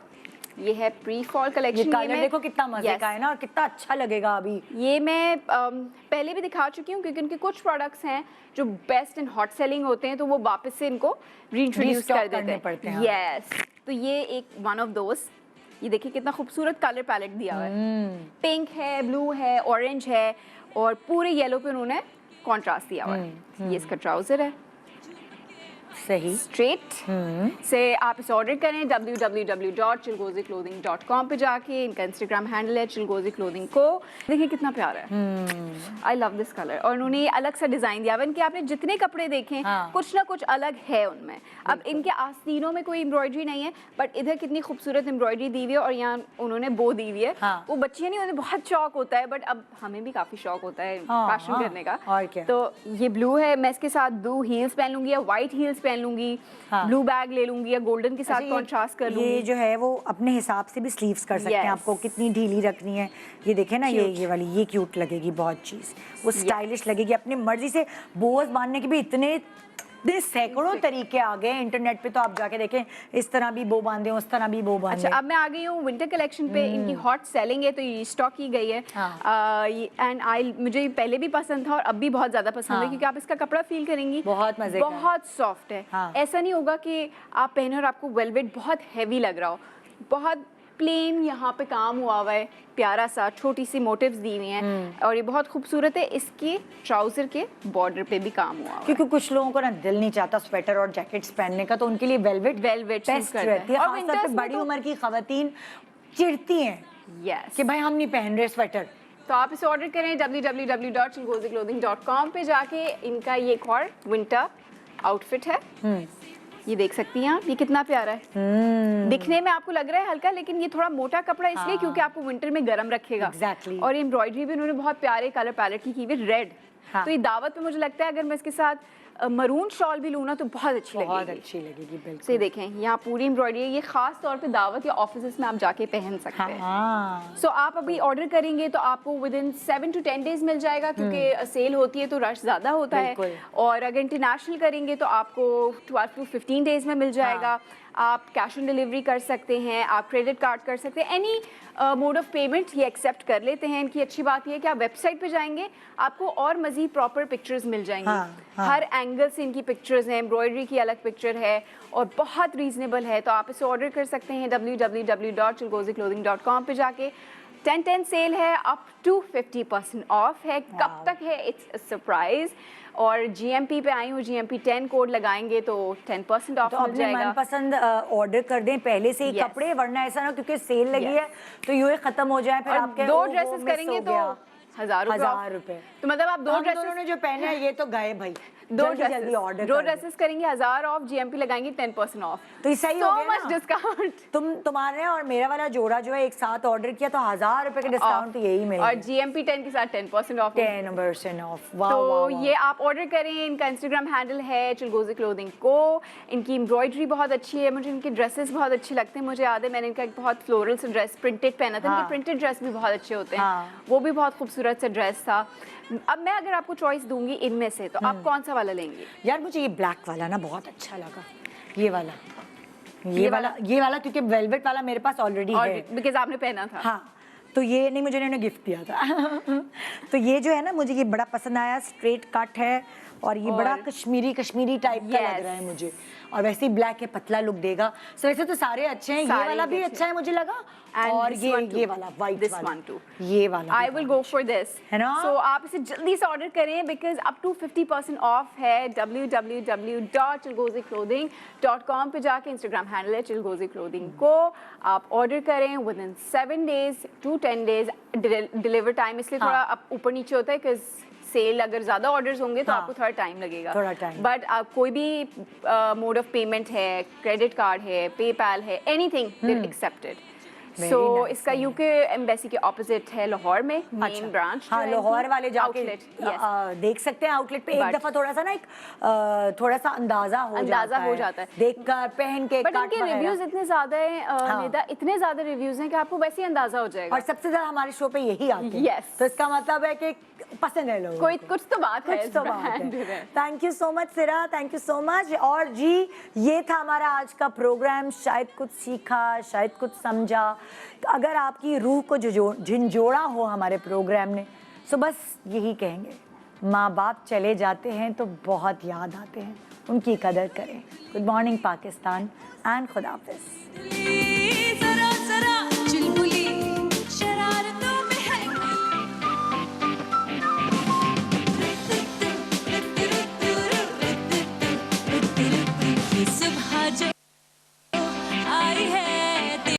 ये है प्री फॉल ये कलेक्शन। कलर देखो कितना मजे का है ना, और कितना अच्छा लगेगा अभी। ये मैं पहले भी दिखा चुकी हूँ, क्योंकि इनके कुछ प्रोडक्ट्स हैं जो बेस्ट एंड हॉट सेलिंग होते हैं, तो वो वापस से इनको रीइंट्रोड्यूस Restock कर करने देते पड़ते हैं। हैं। यस, तो ये एक वन ऑफ दोस। ये देखिए कितना खूबसूरत कलर पैलेट दिया हुआ है, पिंक है, ब्लू है, ऑरेंज है, और पूरे येलो पे उन्होंने कॉन्ट्रास्ट दिया हुआ है। ये इसका ट्राउजर है, सही स्ट्रेट से आप इसे ऑर्डर करें www.chilgoziclothing.com पे जाके। इनका इंस्टाग्राम हैंडल है चिलगोजी क्लोथिंग को। देखिए कितना प्यारा है, आई लव दिस कलर। और उन्होंने ये अलग सा डिजाइन दिया हुआ है। इनके आपने जितने कपड़े देखें कुछ ना कुछ अलग है उनमें। अब इनके आस्तीनों में कोई एम्ब्रॉयडरी नहीं है, बट इधर कितनी खूबसूरत एम्ब्रॉयडरी दी हुई है, और यहाँ उन्होंने बो दी हुई है। वो बच्चियाँ नहीं, उन्हें बहुत शौक होता है, बट अब हमें भी काफी शौक होता है फैशन करने का। और क्या। तो ये ब्लू है, मैं इसके साथ ब्लू हील्स पहन लूंगी या व्हाइट हील्स पहन लूंगी, ब्लू बैग ले लूंगी या गोल्डन के साथ कॉन्ट्रास्ट कर लूंगी। ये जो है वो अपने हिसाब से भी स्लीव्स कर सकते हैं, Yes. आपको कितनी ढीली रखनी है। ये देखें ना, ये वाली ये क्यूट लगेगी बहुत चीज़, वो स्टाइलिश लगेगी। अपनी मर्जी से बोझ बांधने के भी इतने सैकड़ों तरीके आ गए इंटरनेट पे, तो आप जाके देखें, इस तरह भी बो बांधे, उस तरह भी बो बांधे। अच्छा, अब मैं आ गई हूँ विंटर कलेक्शन पे। इनकी हॉट सेलिंग है, तो ये स्टॉक की गई है। एंड मुझे ये पहले भी पसंद था और अब भी बहुत ज़्यादा पसंद है, क्योंकि आप इसका कपड़ा फील करेंगी, बहुत मजे का है। बहुत सॉफ्ट है। ऐसा नहीं होगा कि आप पहने और आपको वेलवेट बहुत हैवी लग रहा हो। बहुत प्लेन यहाँ पे काम हुआ है, प्यारा सा, छोटी सी मोटिव्स दी हुई हैं, और ये बहुत खूबसूरत है। इसके ट्राउजर के बॉर्डर पे भी काम हुआ है, क्योंकि कुछ लोगों को ना दिल नहीं चाहता स्वेटर और जैकेट्स पहनने का, तो उनके लिए वेलवेट वेलवेट बेस्ट रहती है। खासतौर पे बड़ी उम्र की खवातीन चिढ़ती हैं यस कि भाई हम नहीं पहन रहे स्वेटर। तो आप इसे ऑर्डर करें www.chilgoziclothing.com पे जाके। इनका ये एक और विंटर आउटफिट है, ये देख सकती हैं आप, ये कितना प्यारा है। दिखने में आपको लग रहा है हल्का, लेकिन ये थोड़ा मोटा कपड़ा इसलिए क्योंकि आपको विंटर में गर्म रखेगा। Exactly. और एम्ब्रॉयडरी भी उन्होंने बहुत प्यारे कलर पैलेट की हुई, रेड। तो ये दावत पे मुझे लगता है अगर मैं इसके साथ मरून शॉल भी लूँ ना तो बहुत अच्छी लगेगी। बहुत अच्छी लगेगी, बिल्कुल। तो ये देखें, यहाँ पूरी एम्ब्रॉयडरी है। ये खास तौर पे दावत या ऑफिस में आप जाके पहन सकते हैं। सो आप अभी ऑर्डर करेंगे तो आपको विद इन 7 to 10 डेज मिल जाएगा, क्योंकि सेल होती है तो रश ज़्यादा होता है। और अगर इंटरनेशनल करेंगे तो आपको 12 to 15 डेज में मिल जाएगा। आप कैश ऑन डिलीवरी कर सकते हैं, आप क्रेडिट कार्ड कर सकते हैं, एनी मोड ऑफ पेमेंट ये एक्सेप्ट कर लेते हैं। इनकी अच्छी बात ये है कि आप वेबसाइट पे जाएंगे, आपको और मज़ीद प्रॉपर पिक्चर्स मिल जाएंगी। हर एंगल से इनकी पिक्चर्स हैं, एम्ब्रॉयडरी की अलग पिक्चर है, और बहुत रीजनेबल है। तो आप इसे ऑर्डर कर सकते हैं www.chilgoziclothing.com पे जाके। 10-10 सेल है, अप टू 50% ऑफ है। कब तक है, इट्स सरप्राइज। और GMP पे आई हूँ, GMP 10 कोड लगाएंगे तो 10% ऑफ तो मिल अपने जाएगा। मनपसंद ऑर्डर कर दें पहले से ही कपड़े, वरना ऐसा ना क्योंकि सेल लगी है तो यूँ खत्म हो जाए, फिर और आपके 2 ड्रेसेस करेंगे तो 1000 रुपए। तो मतलब आप 2 दोनों ड्रेसेस ने जो पहने हैं ये तो गए भाई। 2 जल्दी ऑर्डर 2 ड्रेसेस करेंगे 1000 ऑफ, GMP लगाएंगे 10% ऑफ। तो ये सही हो गया मच ना? डिस्काउंट। तुम्हारे और मेरा वाला जोड़ा जो है एक साथ ऑर्डर किया तो 1000 रुपए का डिस्काउंट तो यही मिलेगा। और GMP 10 के साथ 10% ऑफ। 10% ऑफ। वाह तो वाह। ये आप ऑर्डर करें। इनका इंस्टाग्राम हैंडल है चिलगोजी क्लोथिंग को। इनकी एम्ब्रॉयडरी बहुत अच्छी है, मुझे इनके ड्रेसेस बहुत अच्छे लगते हैं। मुझे याद है मैंने इनका एक बहुत फ्लोरल सा ड्रेस प्रिंटेड पहना था। इनके प्रिंटेड ड्रेस भी बहुत अच्छे होते हैं, वो भी बहुत खूबसूरत सा ड्रेस था। अब मैं अगर आपको चॉइस दूंगी इनमें से तो आप कौन सा वाला लेंगे? यार मुझे ये ब्लैक वाला ना बहुत अच्छा लगा, ये वाला क्योंकि वेलवेट वाला मेरे पास ऑलरेडी है, बिकॉज आपने पहना था। हाँ, तो ये नहीं, मुझे इन्होंने गिफ्ट दिया था तो ये जो है ना मुझे ये बड़ा पसंद आया। स्ट्रेट कट है और ये बड़ा कश्मीरी टाइप का लग रहा है मुझे, और वैसे ही ब्लैक है, पतला लुक देगा. सो वैसे तो सारे अच्छे हैं, ये सारे वाला भी अच्छे अच्छा है मुझे लगा, And और this one too. ये वाला व्हाइट This वाला, one too. ये वाला I will go for this. है ना? So आप इसे जल्दी से ऑर्डर करें because up to 50% ऑफ है. www.chilgoziclothing.com पे जाके इंस्टाग्राम हैंडल है चिलगोजी क्लोथिंग को आप ऑर्डर करें within 7 days to 10 days. Deliver time इसलिए थोड़ा ऊपर नीचे होता है because सेल अगर ज़्यादा ऑर्डर्स होंगे तो आपको थोड़ा टाइम लगेगा. थोड़ा time. बट कोई भी मोड ऑफ पेमेंट है, क्रेडिट कार्ड है, पेपैल है, anything they accepted. Very so nice, इसका यूके एम्बेसी के ऑपोजिट है लाहौर में मेन ब्रांच. हाँ, लाहौर वाले जाके देख सकते हैं आउटलेट पे. एक दफा थोड़ा सा ना एक थोड़ा सा अंदाजा हो जाता है देखकर पहन के. बट इनके रिव्यूज इतने ज्यादा हैं निदा, इतने ज्यादा रिव्यूज हैं कि आपको वैसे ही अंदाजा हो जाएगा. और सबसे ज्यादा हमारे शो पे यही आते हैं. Yes. तो इसका मतलब है कि पसंद है लोगों कोई को. कुछ तो बात है, कुछ तो इस बात brand है. में. थैंक यू सो मच सिरा, थैंक यू सो मच. और जी ये था हमारा आज का प्रोग्राम. शायद कुछ सीखा, शायद कुछ समझा. अगर आपकी रूह को झिंझोड़ा हो हमारे प्रोग्राम ने, तो बस यही कहेंगे, माँ बाप चले जाते हैं तो बहुत याद आते हैं, उनकी कदर करें. गुड मॉर्निंग पाकिस्तान एंड खुदा हाफिज़.